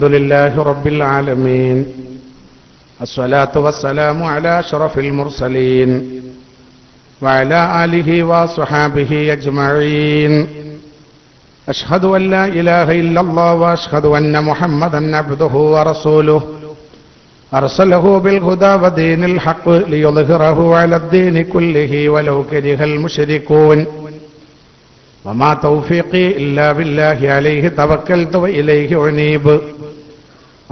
الحمد لله رب العالمين الصلاة والسلام على أشرف المرسلين وعلى آله وصحابه أجمعين أشهد أن لا إله إلا الله وأشهد أن محمدا عبده ورسوله أرسله بالهدى ودين الحق ليظهره على الدين كله ولو كره المشركون وما توفيقي إلا بالله عليه توكلت وإليه أنيب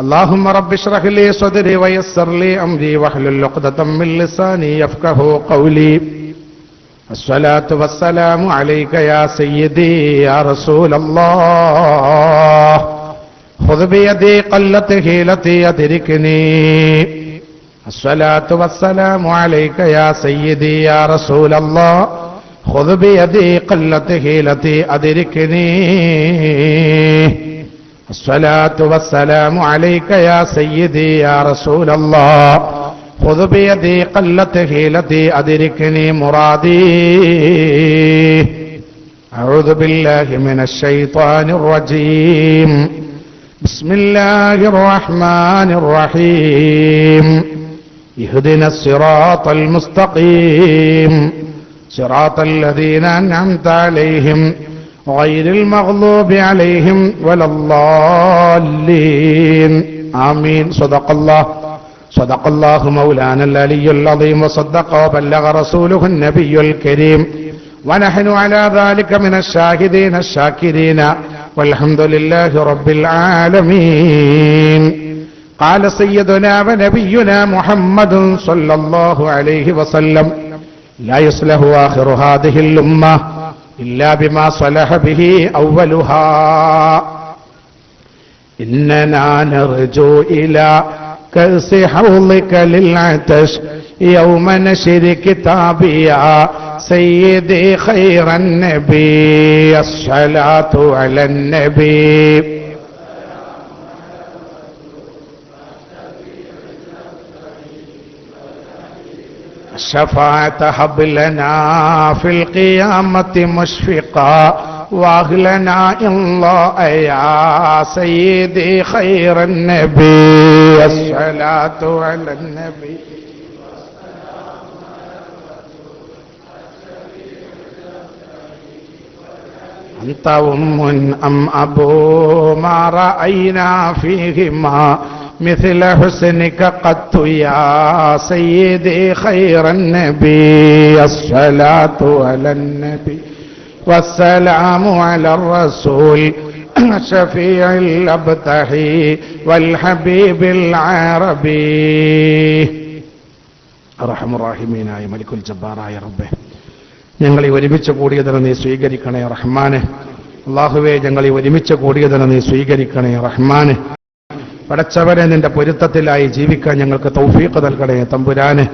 اللهم رب اشرح لي صدري ويسر لي أمري واحلل عقدة من لساني يفقهوا قولي الصلاة والسلام عليك يا سيدي يا رسول الله خذ بيدي قلت حيلتي أدركني الصلاة والسلام عليك يا سيدي يا رسول الله خذ بيدي قلت حيلتي أدركني الصلاة والسلام عليك يا سيدي يا رسول الله خذ بيدي قلت حيلتي أدركني مرادي أعوذ بالله من الشيطان الرجيم بسم الله الرحمن الرحيم اهدنا الصراط المستقيم صراط الذين أنعمت عليهم غير المغضوب عليهم ولا الضالين آمين صدق الله مولانا العلي العظيم وصدق وبلغ رسوله النبي الكريم ونحن على ذلك من الشاهدين الشاكرين والحمد لله رب العالمين قال سيدنا ونبينا محمد صلى الله عليه وسلم لا يصلح آخر هذه الأمة إلا بما صلح به أولها إننا نرجو إلى كأس حوضك للعطش يوم نشر كتابي يا سيدي خير النبي الصلاة على النبي الشفاعة هب لنا في القيامة مشفقا واغلنا الله يا سيدي خير النبي الصلاة على النبي أنت أم أم أبو ما رأينا فيهما مثل حسنك قط يا سيدي خير النبي الصلاة على النبي والسلام على الرسول شفيع الأبتحي والحبيب العربي أرحم الراحمين يا ملك الجبار يا ربي ഞങ്ങളെ ഒരുമിച്ച് കൂടിയതിനെ നീ സ്വീകരിക്കണേ റഹ്മാനെ. അല്ലാഹുവേ, ഞങ്ങളെ ഒരുമിച്ച് കൂടിയതിനെ നീ സ്വീകരിക്കണേ റഹ്മാനെ. പടച്ചവരെ, നിന്റെ പൊരുത്തത്തിലായി ജീവിക്കാൻ ഞങ്ങൾക്ക് തൗഫീഖ് നൽകണേ തമ്പുരാനെ.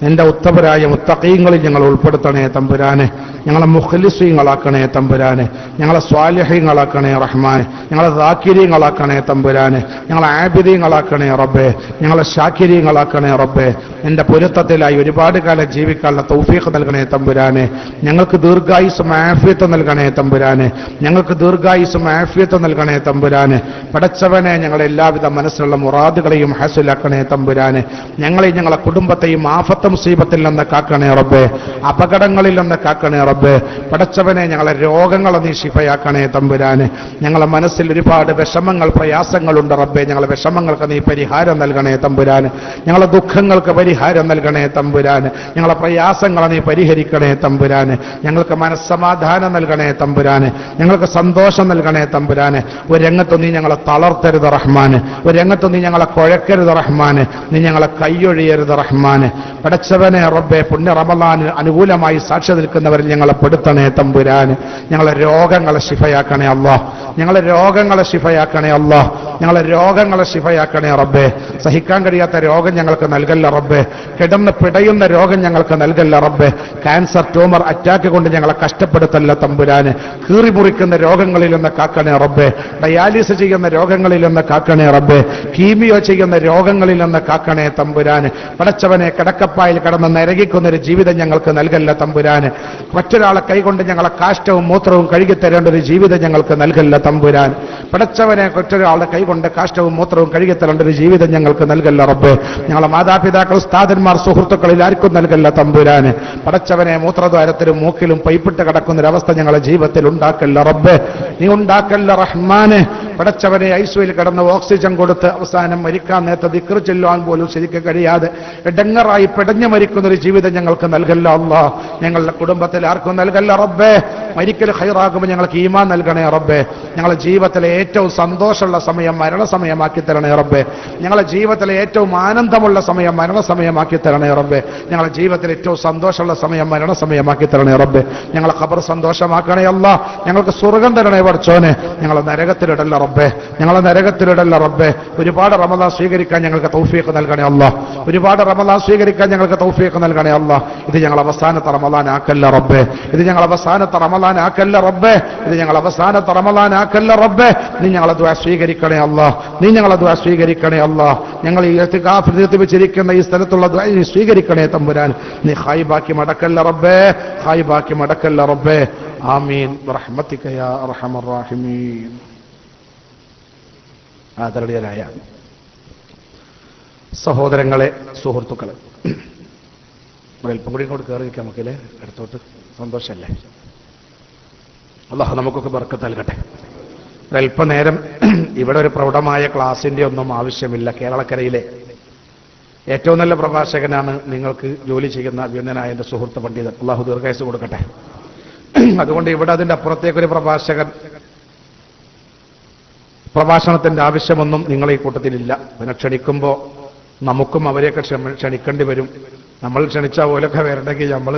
നിന്റെ ഉത്തമരായ മുത്തഖീങ്ങളിൽ ഞങ്ങൾ ഉൾപ്പെടുത്തണേ തമ്പുരാനെ. ഞങ്ങളെ മുഖ്ലിസീങ്ങളാക്കണേ തമ്പുരാനെ. ഞങ്ങളെ സ്വാലിഹീങ്ങളാക്കണേ റഹ്മാനെ. ഞങ്ങളെ ദാക്കിരീങ്ങളാക്കണേ തമ്പുരാനെ. ഞങ്ങളെ ആബിദീങ്ങളാക്കണേ റബ്ബേ. ഞങ്ങളെ ഷാക്കിരീങ്ങളാക്കണേ റബ്ബേ. നിന്റെ പൊരുത്തത്തിലായി ഒരുപാട് കാലം ജീവിക്കാനുള്ള തൗഫീഖ് നൽകണേ തമ്പുരാനെ. ഞങ്ങൾക്ക് ദീർഘായുസ്സും ആഫിയത്ത് നൽകണേ തമ്പുരാനെ. ഞങ്ങൾക്ക് ദീർഘായുസ്സും ആഫിയത്ത് നൽകണേ തമ്പുരാനെ. പടച്ചവനെ, ഞങ്ങളെ എല്ലാവിധ മനസ്സിലുള്ള മുറാദുകളെയും ഹാസിലാക്കണേ തമ്പുരാനെ. ഞങ്ങളെയും ഞങ്ങളെ കുടുംബത്തെയും ആഫത്ത് മുസീബത്തിൽ നിന്ന് കാക്കണേ റബ്ബേ. അപകടങ്ങളിൽ നിന്ന് കാക്കണേ റബ്ബേ. പടച്ചവനെ, ഞങ്ങളെ രോഗങ്ങളെ നീ ശിഫയാക്കണേ തമ്പുരാനെ. ഞങ്ങളെ മനസ്സിൽ ഒരുപാട് വിഷമങ്ങൾ പ്രയാസങ്ങളുണ്ട് റബ്ബേ. ഞങ്ങളെ വിഷമങ്ങൾക്ക് നീ പരിഹാരം നൽകണേ തമ്പുരാനെ. ഞങ്ങളെ ദുഃഖങ്ങൾക്ക് പരിഹാരം നൽകണേ തമ്പുരാനെ. ഞങ്ങളെ പ്രയാസങ്ങളെ നീ പരിഹരിക്കണേ തമ്പുരാനെ. ഞങ്ങൾക്ക് മനസ്സമാധാനം നൽകണേ തമ്പുരാനെ. ഞങ്ങൾക്ക് സന്തോഷം നൽകണേ തമ്പുരാനെ. ഒരു രംഗത്ത് നീ ഞങ്ങളെ തളർത്തരുത് റഹ്മാനെ. ഒരു രംഗത്ത് നീ ഞങ്ങളെ കുഴക്കരുത് റഹ്മാനെ. നീ ഞങ്ങളെ കൈയൊഴിയരുത് റഹ്മാനെ. പടച്ചവനെ റബ്ബേ, പുണ്യ റമളാന് അനുകൂലമായി സാക്ഷി നിൽക്കുന്നവരിൽ ഞങ്ങളെ പെടുത്തണേ തമ്പുരാന്. ഞങ്ങളെ രോഗങ്ങളെ ശിഫയാക്കണേ അല്ലാഹ്. ഞങ്ങളെ രോഗങ്ങളെ ശിഫയാക്കണേ അല്ലാഹ്. ഞങ്ങളെ രോഗങ്ങളെ ശിഫയാക്കണേ റബ്ബേ. സഹിക്കാൻ കഴിയാത്ത രോഗം ഞങ്ങൾക്ക് നൽകല്ല റബ്ബേ. കിടന്ന് പിടയുന്ന രോഗം ഞങ്ങൾക്ക് നൽകല്ല റബ്ബേ. ക്യാൻസർ, ട്യൂമർ, അറ്റാക്ക് കൊണ്ട് ഞങ്ങളെ കഷ്ടപ്പെടുത്തല്ല തമ്പുരാന്. കീറിമുറിക്കുന്ന രോഗങ്ങളിൽ നിന്ന് കാക്കണേ റബ്ബേ. ഡയാലിസിസ് ചെയ്യുന്ന രോഗങ്ങളിൽ നിന്ന് കാക്കണേ റബ്ബേ. കീമിയോ ചെയ്യുന്ന രോഗങ്ങളിൽ നിന്ന് കാക്കണേ തമ്പുരാന്. പടച്ചവനെ, കിടക്കപ്പായിൽ കിടന്ന് നരകിക്കുന്നൊരു ജീവിതം ഞങ്ങൾക്ക് നൽകല്ല തമ്പുരാന്. മറ്റൊരാളെ കൈകൊണ്ട് ഞങ്ങളെ കാഷ്ടവും മൂത്രവും കഴുകിത്തരേണ്ട ഒരു ജീവിതം ഞങ്ങൾക്ക് നൽകല്ല തമ്പുരാൻ. പടച്ചവനെ, മറ്റൊരാളുടെ കൈ കൊണ്ട് കാഷ്ടവും മൂത്രവും കഴുകിത്തരേണ്ട ഒരു ജീവിതം ഞങ്ങൾക്ക് നൽകല്ല റബ്ബേ. ഞങ്ങളെ മാതാപിതാക്കൾ, ഉസ്താദന്മാർ, സുഹൃത്തുക്കളിൽ ആർക്കും നൽകല്ല തമ്പുരാന്. പടച്ചവനെ, മൂത്രദ്വാരത്തിലും മൂക്കിലും പൈപ്പിട്ട് കിടക്കുന്നൊരവസ്ഥ ഞങ്ങളെ ജീവിതത്തിൽ ഉണ്ടാക്കല്ല റബ്ബേ. നീ ഉണ്ടാക്കല്ല റഹ്മാനെ. പടച്ചവനെ, ഐസുവിൽ കിടന്ന് ഓക്സിജൻ കൊടുത്ത് അവസാനം മരിക്കാൻ നേരത്തെ ദിക്ർ ചൊല്ലുവാൻ പോലും ശരിക്കും കഴിയാതെ ഇടങ്ങറായി പിടഞ്ഞു മരിക്കുന്നൊരു ജീവിതം ഞങ്ങൾക്ക് നൽകല്ല അല്ലാ. ഞങ്ങളുടെ കുടുംബത്തിൽ ആർക്കും നൽകല്ല റബ്ബേ. മരിക്കൽ ഖൈറാകുമ്പോൾ ഞങ്ങൾക്ക് ഈമാൻ നൽകണേ റബ്ബേ. ഞങ്ങളുടെ ജീവിതത്തിലെ ഏറ്റവും സന്തോഷമുള്ള സമയം മരണസമയമാക്കി തരണേ റബ്ബേ. ഞങ്ങളുടെ ജീവിതത്തിലെ ഏറ്റവും ആനന്ദമുള്ള സമയം മരണസമയമാക്കി തരണേ റബ്ബേ. ഞങ്ങളുടെ ജീവിതത്തിൽ ഏറ്റവും സന്തോഷമുള്ള സമയം മരണസമയമാക്കി തരണേ റബ്ബേ. ഞങ്ങളെ ഖബർ സന്തോഷമാക്കണേ അല്ലാ. ഞങ്ങൾക്ക് സ്വർഗം തരണേ പടച്ചോനെ. ഞങ്ങളെ നരകത്തിലിടല്ല റബ്ബേ. ഞങ്ങളെ നരകത്തിലിടല്ല റബ്ബേ. ഒരുപാട് റമദാൻ സ്വീകരിക്കാൻ ഞങ്ങൾക്ക് തൗഫീഖ് നൽകണേ അല്ലാ. ഒരുപാട് റമദാൻ സ്വീകരിക്കാൻ ഞങ്ങൾക്ക് തൗഫീഖ് നൽകണേ അല്ലാ. ഇത് ഞങ്ങൾ അവസാനത്തെ റമദാൻ ആക്കല്ല റബ്ബേ. ഇത് ഞങ്ങൾ അവസാനത്തെ റമദാൻ ആക്കല്ല റബ്ബേ. ഇത് ഞങ്ങൾ അവസാനത്തെ റമദാൻ ആക്കല്ല റബ്ബേ. നീ ഞങ്ങളെ ദുആ സ്വീകരിക്കണേ അല്ലാ. നീ ഞങ്ങളെ ദുആ സ്വീകരിക്കണേ അല്ലാ. ഞങ്ങൾ ഈ ഇഅ്തികാഫ് നിർത്തിവെച്ചിരിക്കുന്ന ഈ സ്ഥലത്തുള്ള ദുആ നീ സ്വീകരിക്കണേ തമ്പുരാൻ. നീ ഖൈബാക്കി മടക്കല്ല റബ്ബേ. ഖൈബാക്കി മടക്കല്ല റബ്ബേ. ആമീൻ ബിറഹ്മതിക യാ അർഹമർ റഹീമീൻ. ആദരണീയരായ സഹോദരങ്ങളെ, സുഹൃത്തുക്കളെ, ഒരൽപ്പം കൂടി ഇങ്ങോട്ട് കയറി നിൽക്കാം നമുക്കല്ലേ, അടുത്തോട്ട്. സന്തോഷമല്ലേ? അല്ലാഹു നമുക്കൊക്കെ ബർക്കത്ത് നൽകട്ടെ. ഒരൽപ്പനേരം ഇവിടെ ഒരു പ്രൗഢമായ ക്ലാസിന്റെ ഒന്നും ആവശ്യമില്ല. കേരളക്കരയിലെ ഏറ്റവും നല്ല പ്രഭാഷകനാണ് നിങ്ങൾക്ക് ജോലി ചെയ്യുന്ന അഭിനന്ദനായ എൻ്റെ സുഹൃത്ത് പണ്ഡിതൻ. അല്ലാഹു ദീർഘായുസ്സ് കൊടുക്കട്ടെ. അതുകൊണ്ട് ഇവിടെ അതിൻ്റെ അപ്പുറത്തേക്കൊരു പ്രഭാഷണത്തിന്റെ ആവശ്യമൊന്നും നിങ്ങളെ ഈ കൂട്ടത്തിലില്ല. പിന്നെ ക്ഷണിക്കുമ്പോൾ നമുക്കും അവരെയൊക്കെ ക്ഷണിക്കേണ്ടി വരും. നമ്മൾ ക്ഷണിച്ച പോലൊക്കെ വരണമെങ്കിൽ നമ്മൾ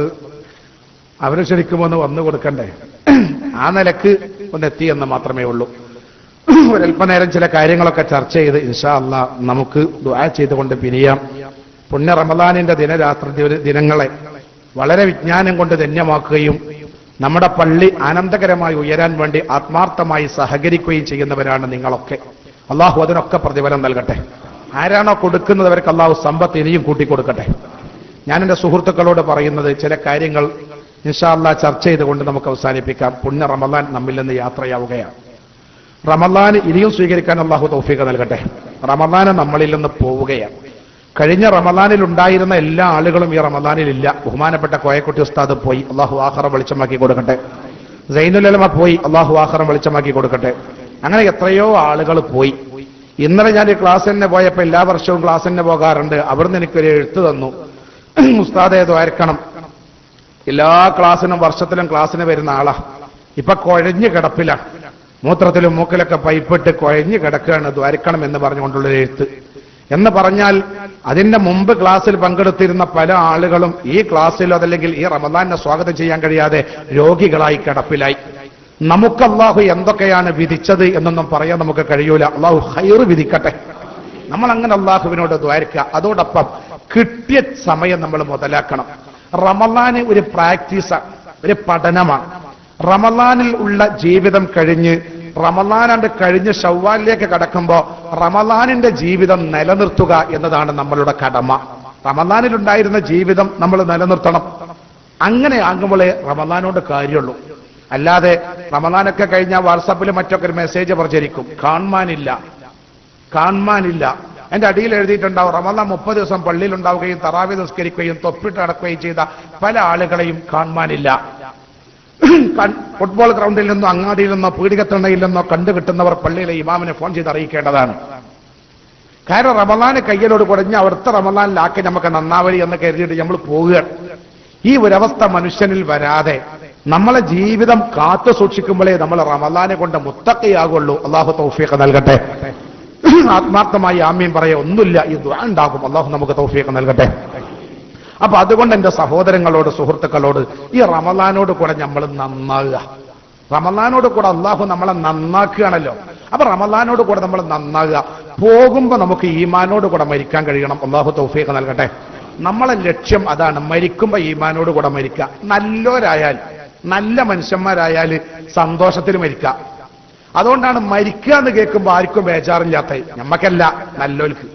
അവരെ ക്ഷണിക്കുമ്പോൾ ഒന്ന് വന്നു കൊടുക്കണ്ടേ? ആ നിലക്ക് ഒന്ന് എത്തിയെന്ന് മാത്രമേ ഉള്ളൂ. ഒരൽപ്പനേരം ചില കാര്യങ്ങളൊക്കെ ചർച്ച ചെയ്ത് ഇൻഷാ അല്ലാ നമുക്ക് ദുആ ചെയ്തുകൊണ്ട് പിരിയാം. പുണ്യ റമദാനിന്റെ ദിനങ്ങളെ വളരെ വിജ്ഞാനം കൊണ്ട് ധന്യമാക്കുകയും നമ്മുടെ പള്ളി ആനന്ദകരമായി ഉയരാൻ വേണ്ടി ആത്മാർത്ഥമായി സഹകരിക്കുകയും ചെയ്യുന്നവരാണ് നിങ്ങളൊക്കെ. അള്ളാഹു അതിനൊക്കെ പ്രതിഫലം നൽകട്ടെ. ആരാണോ കൊടുക്കുന്നത് അവർക്ക് അള്ളാഹു സമ്പത്ത് ഇനിയും കൂട്ടിക്കൊടുക്കട്ടെ. ഞാൻ എൻ്റെ സുഹൃത്തുക്കളോട് പറയുന്നത് ചില കാര്യങ്ങൾ ഇൻഷാ അല്ലാ ചർച്ച ചെയ്തുകൊണ്ട് നമുക്ക് അവസാനിപ്പിക്കാം. പുണ്യ റമദാൻ നമ്മിൽ നിന്ന് യാത്രയാവുകയാണ്. റമദാൻ ഇനിയും സ്വീകരിക്കാൻ അള്ളാഹു തൗഫീഖ് നൽകട്ടെ. റമദാൻ നമ്മളിൽ നിന്ന് പോവുകയാണ്. കഴിഞ്ഞ റമദാനിൽ ഉണ്ടായിരുന്ന എല്ലാ ആളുകളും ഈ റമദാനിലില്ല. ബഹുമാനപ്പെട്ട കോയക്കുട്ടി ഉസ്താദ് പോയി, അള്ളാഹു ആഖിറം വെളിച്ചമാക്കി കൊടുക്കട്ടെ. സൈനുൽ ഉലമ പോയി, അള്ളാഹു ആഖിറം വെളിച്ചമാക്കി കൊടുക്കട്ടെ. അങ്ങനെ എത്രയോ ആളുകൾ പോയി. ഇന്നലെ ഞാൻ ഈ ക്ലാസ് തന്നെ പോയപ്പോൾ, എല്ലാ വർഷവും ക്ലാസ് തന്നെ പോകാറുണ്ട്, അവിടുന്ന് എനിക്കൊരു എഴുത്ത് തന്നു, ഉസ്താദേ ദ്വാരക്കണം. എല്ലാ ക്ലാസ്സിനും വർഷത്തിലും ക്ലാസ്സിന് വരുന്ന ആളാ. ഇപ്പൊ കുഴഞ്ഞു കിടപ്പിലാണ്, മൂത്രത്തിലും മൂക്കിലൊക്കെ പൈപ്പിട്ട് കുഴഞ്ഞു കിടക്കുകയാണ്, ദ്വാരക്കണം എന്ന് പറഞ്ഞുകൊണ്ടുള്ള എഴുത്ത്. എന്ന് പറഞ്ഞാൽ അതിന്റെ മുമ്പ് ക്ലാസ്സിൽ പങ്കെടുത്തിരുന്ന പല ആളുകളും ഈ ക്ലാസ്സിലോ അതല്ലെങ്കിൽ ഈ റമദാനെ സ്വാഗതം ചെയ്യാൻ കഴിയാതെ രോഗികളായി കിടപ്പിലായി. നമുക്ക് അള്ളാഹു എന്തൊക്കെയാണ് വിധിച്ചത് എന്നൊന്നും പറയാൻ നമുക്ക് കഴിയൂല. അള്ളാഹു ഖൈർ വിധിക്കട്ടെ. നമ്മൾ അങ്ങനെ അള്ളാഹുവിനോട് ദ്വാരക്കുക. അതോടൊപ്പം കിട്ടിയ സമയം നമ്മൾ മുതലാക്കണം. റമദാന് ഒരു പ്രാക്ടീസാണ്, ഒരു പഠനമാണ്. റമദാനിൽ ഉള്ള ജീവിതം കഴിഞ്ഞ് റമദാനാണ്ട് കഴിഞ്ഞ് ശവ്വാലിലേക്ക് കടക്കുമ്പോൾ റമദാനിന്റെ ജീവിതം നിലനിർത്തുക എന്നതാണ് നമ്മളുടെ കടമ. റമദാനിലുണ്ടായിരുന്ന ജീവിതം നമ്മൾ നിലനിർത്തണം. അങ്ങനെ ആകുമ്പോഴേ റമദാനോട് കാര്യമുള്ളൂ. അല്ലാതെ റമദാനൊക്കെ കഴിഞ്ഞാൽ വാട്സാപ്പിൽ മറ്റൊക്കെ ഒരു മെസ്സേജ് പ്രചരിക്കും, കാണാനില്ല. എന്റെ അടിയിൽ എഴുതിയിട്ടുണ്ടാവും, റമദാൻ 30 ദിവസം പള്ളിയിൽ ഉണ്ടാവുകയും തറാവി നിസ്കരിക്കുകയും തൊപ്പിട്ട് നടക്കുകയും ചെയ്ത പല ആളുകളെയും കാണാനില്ല. ഫുട്ബോൾ ഗ്രൗണ്ടിൽ നിന്നോ അങ്ങാടിയിൽ നിന്നോ പീഡികത്തണ്ണയിൽ നിന്നോ കണ്ടുകിട്ടുന്നവർ പള്ളിയിലെ ഇമാമിനെ ഫോൺ ചെയ്ത് അറിയിക്കേണ്ടതാണ്. കാരണം റമദാന് കയ്യിലോട് കുടഞ്ഞ് അവിടുത്തെ റമദാനിലാക്കി നമുക്ക് നന്നാവലി എന്ന് കരുതിയിട്ട് നമ്മൾ പോവുകയാണ്. ഈ ഒരവസ്ഥ മനുഷ്യനിൽ വരാതെ നമ്മളെ ജീവിതം കാത്തു സൂക്ഷിക്കുമ്പോഴേ നമ്മൾ റമദാനെ കൊണ്ട് മുത്തഖിയാകുള്ളൂ. അള്ളാഹു തൗഫീഖ് നൽകട്ടെ. ആത്മാർത്ഥമായി ആമീൻ പറയെ ഒന്നുമില്ല, ഈ ദുആ ഉണ്ടാകും. അള്ളാഹു നമുക്ക് തൗഫീഖ് നൽകട്ടെ. അപ്പൊ അതുകൊണ്ട് എന്റെ സഹോദരങ്ങളോട് സുഹൃത്തുക്കളോട് ഈ റമദാനോട് കൂടെ നമ്മൾ നന്നാകുക. റമദാനോട് കൂടെ അള്ളാഹു നമ്മളെ നന്നാക്കുകയാണല്ലോ. അപ്പൊ റമദാനോട് കൂടെ നമ്മൾ നന്നാകുക. പോകുമ്പോ നമുക്ക് ഈമാനോട് കൂടെ മരിക്കാൻ കഴിയണം. അള്ളാഹു തൗഫീഖ് നൽകട്ടെ. നമ്മളെ ലക്ഷ്യം അതാണ്, മരിക്കുമ്പോ ഈമാനോട് കൂടെ മരിക്കുക. നല്ലവരായാൽ, നല്ല മനുഷ്യന്മാരായാൽ സന്തോഷത്തിൽ മരിക്കുക. അതുകൊണ്ടാണ് മരിക്കുക എന്ന് കേൾക്കുമ്പോൾ ആർക്കും ബേജാറില്ലാത്ത. നമ്മക്കല്ല, നല്ലോൽക്ക്,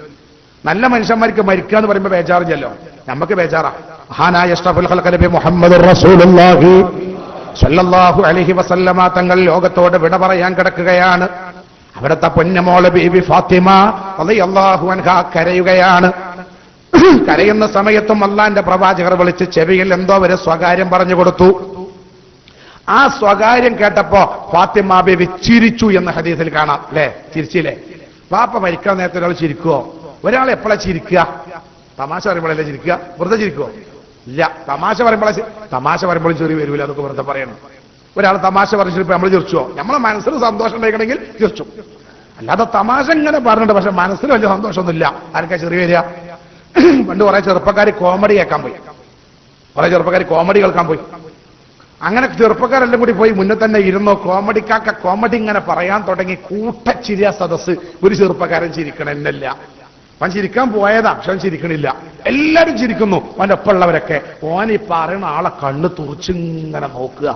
നല്ല മനുഷ്യന്മാർക്ക് മരിക്കുക എന്ന് പറയുമ്പോൾ ബേജാറില്ലല്ലോ, നമുക്ക് ബേജാറാ. മഹാനായ അഷ്റഫുൽ ഖൽഖ് നബി മുഹമ്മദ് റസൂലുള്ളാഹി സ്വല്ലല്ലാഹു അലൈഹി വസല്ലമ തങ്ങൾ ലോകത്തോട് വിട പറയാൻ കിടക്കുകയാണ്. അവിടുത്തെ പൊന്നമോള് ബീബി ഫാത്തിമ റളിയല്ലാഹു അൻഹാ കരയുകയാണ്. കരയുന്ന സമയത്തും അള്ളാന്റെ പ്രവാചകർ വിളിച്ച് ചെവിയിൽ എന്തോ ഒരു സ്വകാര്യം പറഞ്ഞു കൊടുത്തു. ആ സ്വകാര്യം കേട്ടപ്പോ ഫാത്തിമ ബീബി ചിരിച്ചു എന്ന ഹദീസിൽ കാണാം. അല്ലേ, ചിരിച്ചില്ലേ? പാപ്പ മരിക്കാൻ നേരത്തെ ഒരാൾ ചിരിക്കുവോ? ഒരാൾ എപ്പോഴാ ചിരിക്കുക? തമാശ പറയുമ്പോഴല്ലേ ചിരിക്കുക? വെറുതെ ചിരിക്കുവോ? ഇല്ല. തമാശ പറയുമ്പോഴും ചെറിയ വരൂല. അതൊക്കെ വെറുതെ പറയണം. ഒരാൾ തമാശ പറഞ്ഞിട്ട് നമ്മൾ ചിരിച്ചുവോ? നമ്മളെ മനസ്സിൽ സന്തോഷം ഉണ്ടായിക്കണമെങ്കിൽ ചിരിച്ചു. അല്ലാതെ തമാശ ഇങ്ങനെ പറഞ്ഞിട്ട് പക്ഷെ മനസ്സിൽ വലിയ സന്തോഷമൊന്നുമില്ല. ആർക്കാ ചെറിയ വരിക? പണ്ട് കുറെ ചെറുപ്പക്കാർ കോമഡി കേൾക്കാൻ പോയി, കുറെ ചെറുപ്പക്കാർ കോമഡി കേൾക്കാൻ പോയി. അങ്ങനെ ചെറുപ്പക്കാരെല്ലാം കൂടി പോയി മുന്നേ തന്നെ ഇരുന്നോ. കോമഡിക്കാക്ക കോമഡി ഇങ്ങനെ പറയാൻ തുടങ്ങി. കൂട്ടച്ചിരിയ സദസ്. ഒരു ചെറുപ്പക്കാരൻ ചിരിക്കണമെന്നില്ല. അവൻ ചിരിക്കാൻ പോയതാ, പക്ഷെ അവൻ ചിരിക്കണില്ല. എല്ലാരും ചിരിക്കുന്നു. അവന്റെ ഒപ്പമുള്ളവരൊക്കെ ഓൻ ഈ പറയുന്ന ആളെ കണ്ണ് തുറച്ചിങ്ങനെ നോക്കുക.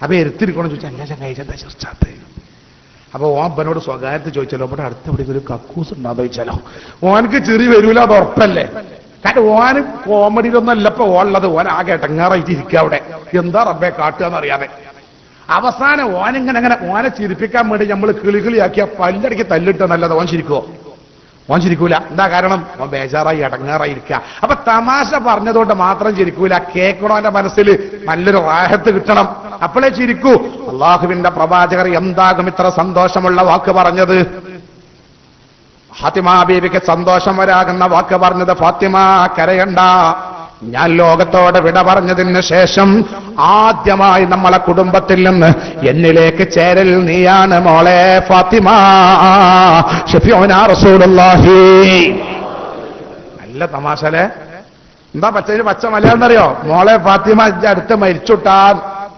അപ്പൊ എടുത്തിരിക്കണം ചോദിച്ചാൽ എല്ലാ ചങ്ങായിച്ചെന്താ ചിരിച്ചാത്ത? അപ്പൊ ഓൻ അപ്പനോട് സ്വകാര്യത്തിൽ ചോദിച്ചാലോ, ഇവിടെ അടുത്ത് എവിടെ ഒരു കക്കൂസ് ഉണ്ടാന്ന് ചോദിച്ചാലോ, ഓനക്ക് ചിരി വരൂല, അത് ഉറപ്പല്ലേ? കാരണം ഓന് കോമഡിയിലൊന്നും അല്ല ഇപ്പൊ ഉള്ളത്. ഓൻ ആകെ എടങ്ങാറായിട്ട് ഇരിക്കുക അവിടെ. എന്താ റബ്ബെ കാട്ടുക എന്നറിയാതെ അവസാനം ഓനിങ്ങനെ ഓനെ ചിരിപ്പിക്കാൻ വേണ്ടി നമ്മൾ കിളിയാക്കിയ പല്ലടിക്ക് തല്ലിട്ട് നല്ലത് ഓൻ ചിരിക്കുവോ? ഓൻ ചിരിക്കൂല. എന്താ കാരണം? ഓൻ ബേജാറായി എടങ്ങാറായി ഇരിക്കുക. അപ്പൊ തമാശ പറഞ്ഞതുകൊണ്ട് മാത്രം ചിരിക്കൂല. കേൾക്കണോന്റെ മനസ്സിൽ നല്ലൊരു റാഹത്ത് കിട്ടണം, അപ്പോഴേ ചിരിക്കൂ. അള്ളാഹുവിന്റെ പ്രവാചകർ എന്താകും ഇത്ര സന്തോഷമുള്ള വാക്ക് പറഞ്ഞത്? ഫാത്തിമ ബീവിക്ക് സന്തോഷം വരാകുന്ന വാക്ക് പറഞ്ഞത്, ഫാത്തിമ കരയണ്ട, ഞാൻ ലോകത്തോട് വിട പറഞ്ഞതിന് ശേഷം ആദ്യമായി നമ്മളെ കുടുംബത്തിൽ നിന്ന് എന്നിലേക്ക് ചേരൽ നീയാണ് മോളെ ഫാത്തിമ. ഷഫീഉനാ റസൂലുള്ളാഹി. നല്ല തമാശലെ. എന്താ പച്ച മലയാളം എന്നറിയോ? മോളെ ഫാത്തിമ അടുത്ത് മരിച്ചുട്ടാ.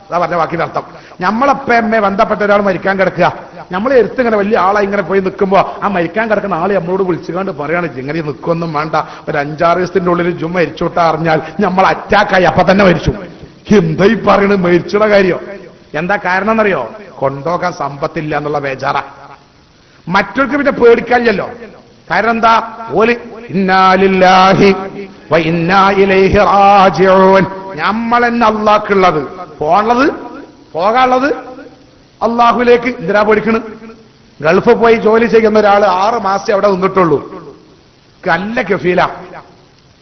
അതാ പറഞ്ഞ വാക്കിന്റെ അർത്ഥം. നമ്മളെപ്പമ്മെ ബന്ധപ്പെട്ട ഒരാൾ മരിക്കാൻ കിടക്കുക, നമ്മൾ എടുത്തിങ്ങനെ വലിയ ആളായി ഇങ്ങനെ പോയി നിൽക്കുമ്പോ ആ മരിക്കാൻ കിടക്കുന്ന ആളെ നമ്മളോട് വിളിച്ചുകൊണ്ട് പറയാണ്, ഇങ്ങനെ നിൽക്കൊന്നും വേണ്ട, ഒരു 5-6 ദിവസത്തിന്റെ ഉള്ളിൽ ജും മരിച്ചോട്ടാ അറിഞ്ഞാൽ നമ്മൾ അറ്റാക്കായി അപ്പൊ തന്നെ മരിച്ചു. എന്താ ഈ പറയണത്? മരിച്ചുള്ള കാര്യം എന്താ കാരണം എന്നറിയോ? കൊണ്ടുപോകാൻ സമ്പത്തില്ല എന്നുള്ള ബേജാറ. മറ്റവർക്ക് പിന്നെ പേടിക്കാനില്ലല്ലോ. കാരണം എന്താ? ഓല് ഇന്നാ ലില്ലാഹി വ ഇന്നാ ഇലൈഹി റാജിഊൻ. നമ്മളെന്നെ അള്ളാഹ്ക്കുള്ളത്, പോകാനുള്ളത് അള്ളാഹുലേക്ക്. എന്തിനാ പേടിക്കണ്? ഗൾഫ് പോയി ജോലി ചെയ്യുന്ന ഒരാൾ 6 മാസം അവിടെ നിന്നിട്ടുള്ളൂ. നല്ല കഫീല.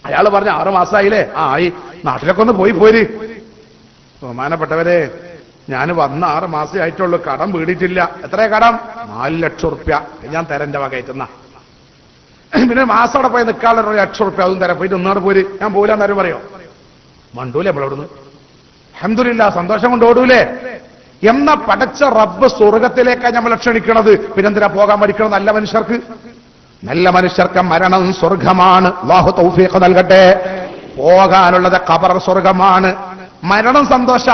അയാൾ പറഞ്ഞ 6 മാസമായില്ലേ? ആയി, നാട്ടിലൊക്കെ ഒന്ന് പോര്. ബഹുമാനപ്പെട്ടവരെ, ഞാൻ വന്ന 6 മാസേ ആയിട്ടുള്ളൂ, കടം വീടിയിട്ടില്ല. എത്രയാ കടം? 4 ലക്ഷം റുപ്യ. ഞാൻ തരാം എന്റെ വകയറ്റുന്ന. പിന്നെ മാസം അവിടെ പോയി നിൽക്കാനുള്ള 1 ലക്ഷം റുപ്യ അതും തരാം. പോയിട്ട് ഒന്നാട് പോര്. ഞാൻ പോരാന്നാരും പറയോ? മണ്ടൂലേ നമ്മളവിടുന്ന്? അൽഹംദുലില്ലാ, സന്തോഷം കൊണ്ട് ഓടൂലേ? എന്ന പടച്ച റബ്ബ് സ്വർഗത്തിലേക്കാണ് നമ്മൾ ക്ഷണിക്കണത്. പിന്നെന്തിനാ പോകാൻ മടിക്കണം? നല്ല മനുഷ്യർക്ക് മരണം സ്വർഗമാണ്. അല്ലാഹു തൗഫീഖ് നൽകട്ടെ. പോകാനുള്ളത് ഖബർ സ്വർഗമാണ്. മരണം സന്തോഷ,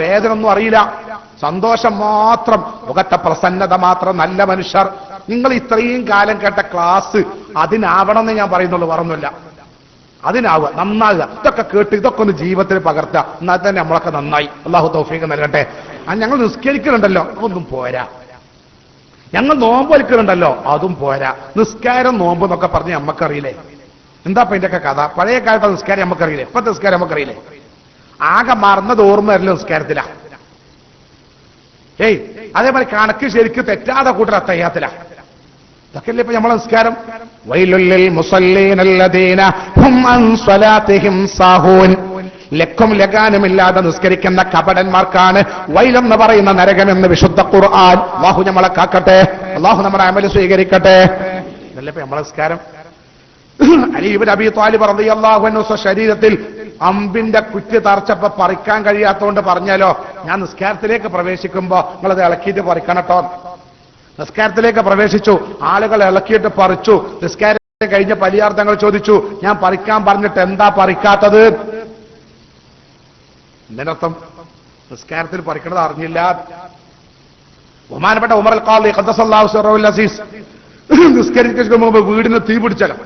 വേദന ഒന്നും അറിയില്ല, സന്തോഷം മാത്രം, മുഖത്തെ പ്രസന്നത മാത്രം. നല്ല മനുഷ്യർ. നിങ്ങൾ ഇത്രയും കാലം കേട്ട ക്ലാസ് അതിനാവണമെന്ന് ഞാൻ പറയുന്നുള്ളൂ, പറഞ്ഞില്ല. അതിനാവുക, നന്നാകുക. ഇതൊക്കെ കേട്ട് ഇതൊക്കെ ഒന്ന് ജീവിതത്തിൽ പകർത്തുക. എന്നാൽ തന്നെ നമ്മളൊക്കെ നന്നായി. അല്ലാഹു തൗഫീഖ് നൽകട്ടെ. ഞങ്ങൾ നിസ്കരിക്കുന്നുണ്ടല്ലോ, അതൊന്നും പോരാ. ഞങ്ങൾ നോമ്പ് വലിക്കുന്നുണ്ടല്ലോ, അതും പോരാ. നിസ്കാരം നോമ്പ് എന്നൊക്കെ പറഞ്ഞ് നമ്മക്കറിയില്ലേ? എന്താ ഇപ്പൊ ഇതിന്റെയൊക്കെ കഥ? പഴയ കാലത്തെ നിസ്കാരം നമുക്കറിയില്ലേ? ഇപ്പത്തെ നിസ്കാരം നമുക്കറിയില്ലേ? ആകെ മറന്നത് ഓർമ്മ വരല്ലോ നിസ്കാരത്തിലാ. അതേപോലെ കണക്ക് ശരിക്കും തെറ്റാതെ കൂട്ടർ തയ്യാത്തിലാ. ഇതൊക്കെയല്ലേ ഇപ്പൊ നമ്മളെ നിസ്കാരം? വൈലുൽ മുസല്ലീനല്ലദീന ഹും അൻ സ്വലാത്തിഹിം സാഹൂൻ. ലക്കും ലഗാനുമില്ലാതെ നിസ്കരിക്കുന്ന കപടന്മാർക്കാണ് വൈലെന്ന് പറയുന്ന നരകമെന്ന് വിശുദ്ധ ഖുർആൻ. അല്ലാഹു നമ്മളെ കാക്കട്ടെ, അല്ലാഹു നമ്മുടെ അമൽ സ്വീകരിക്കട്ടെ. ഇതല്ലേ ഇപ്പൊ നമ്മളെ നിസ്കാരം? അലി ഇബ്നു അബീ ത്വാലിബ് റളിയല്ലാഹു അൻഹു ശരീരത്തിൽ അമ്പിന്റെ കുറ്റി തറച്ചപ്പോ പറിക്കാൻ കഴിയാത്തതുകൊണ്ട് പറഞ്ഞാലോ, ഞാൻ നിസ്കാരത്തിലേക്ക് പ്രവേശിക്കുമ്പോ നിങ്ങളത് ഇളക്കിയിട്ട് പറിക്കണട്ടോ. നിസ്കാരത്തിലേക്ക് പ്രവേശിച്ചു, ആളുകൾ ഇളക്കിയിട്ട് പറിച്ചു. നിസ്കാരം കഴിഞ്ഞ പലിയാർത്ഥങ്ങൾ ചോദിച്ചു, ഞാൻ പറിക്കാൻ പറഞ്ഞിട്ട് എന്താ പറിക്കാത്തത്? ഇതിനർത്ഥം നിസ്കാരത്തിൽ പറിക്കണത് അറിഞ്ഞില്ല. ബഹുമാനപ്പെട്ട ഉമർ അൽ ഖാദി ഖദ്ദസല്ലാഹു സിർറഹുൽ അസീസ് നിസ്കരിക്കുന്ന മുമ്പ് വീടിന് തീ പിടിച്ചല്ലോ.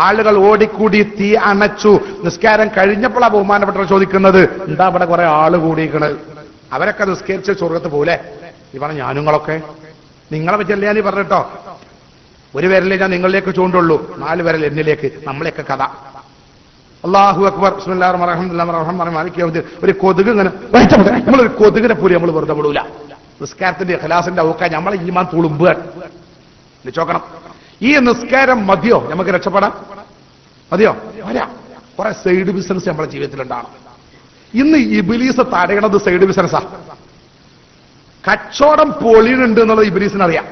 ആളുകൾ ഓടിക്കൂടി തീ അണച്ചു. നിസ്കാരം കഴിഞ്ഞപ്പോഴാണ് ബഹുമാനപ്പെട്ടവർ ചോദിക്കുന്നത്, എന്താ ഇവിടെ കുറെ ആള് കൂടിയിരിക്കണത്? അവരൊക്കെ നിസ്കരിച്ച് സ്വർഗത്ത് പോലെ. ഈ പറഞ്ഞ ഞാനുങ്ങളൊക്കെ നിങ്ങളെ പറ്റിയല്ല ഞാൻ പറഞ്ഞിട്ടോ. ഒരു വിരലേ ഞാൻ നിങ്ങളിലേക്ക് ചൂണ്ടുള്ളൂ, 4 വിരൽ എന്നിലേക്ക്. നമ്മളെയൊക്കെ കഥ. അല്ലാഹു അക്ബർ. ബിസ്മില്ലാഹിർ റഹ്മാനിർ റഹീം. ഒരു കൊതുക് ഇങ്ങനെ നമ്മളൊരു കൊതുകിനെ പോലെ നമ്മൾ വെറുതെ വിടൂല. നിസ്കാരത്തിന്റെ ഇഖ്ലാസിന്റെ ഔക്കാൻ നമ്മളെ ഈമാൻ തുളുമ്പുകയാണ്. ചോക്കണം, ഈ നിസ്കാരം മതിയോ നമുക്ക് രക്ഷപ്പെടാൻ? മതിയോ? വരാ. കുറെ സൈഡ് ബിസിനസ് നമ്മുടെ ജീവിതത്തിൽ ഉണ്ടാണ്. ഇന്ന് ഇബ്ലീസ് തടയണത് സൈഡ് ബിസിനസ്സാ. കച്ചവടം പൊളിയുന്നുണ്ട് എന്നുള്ളത് ഇബ്ലീസിന് അറിയാം.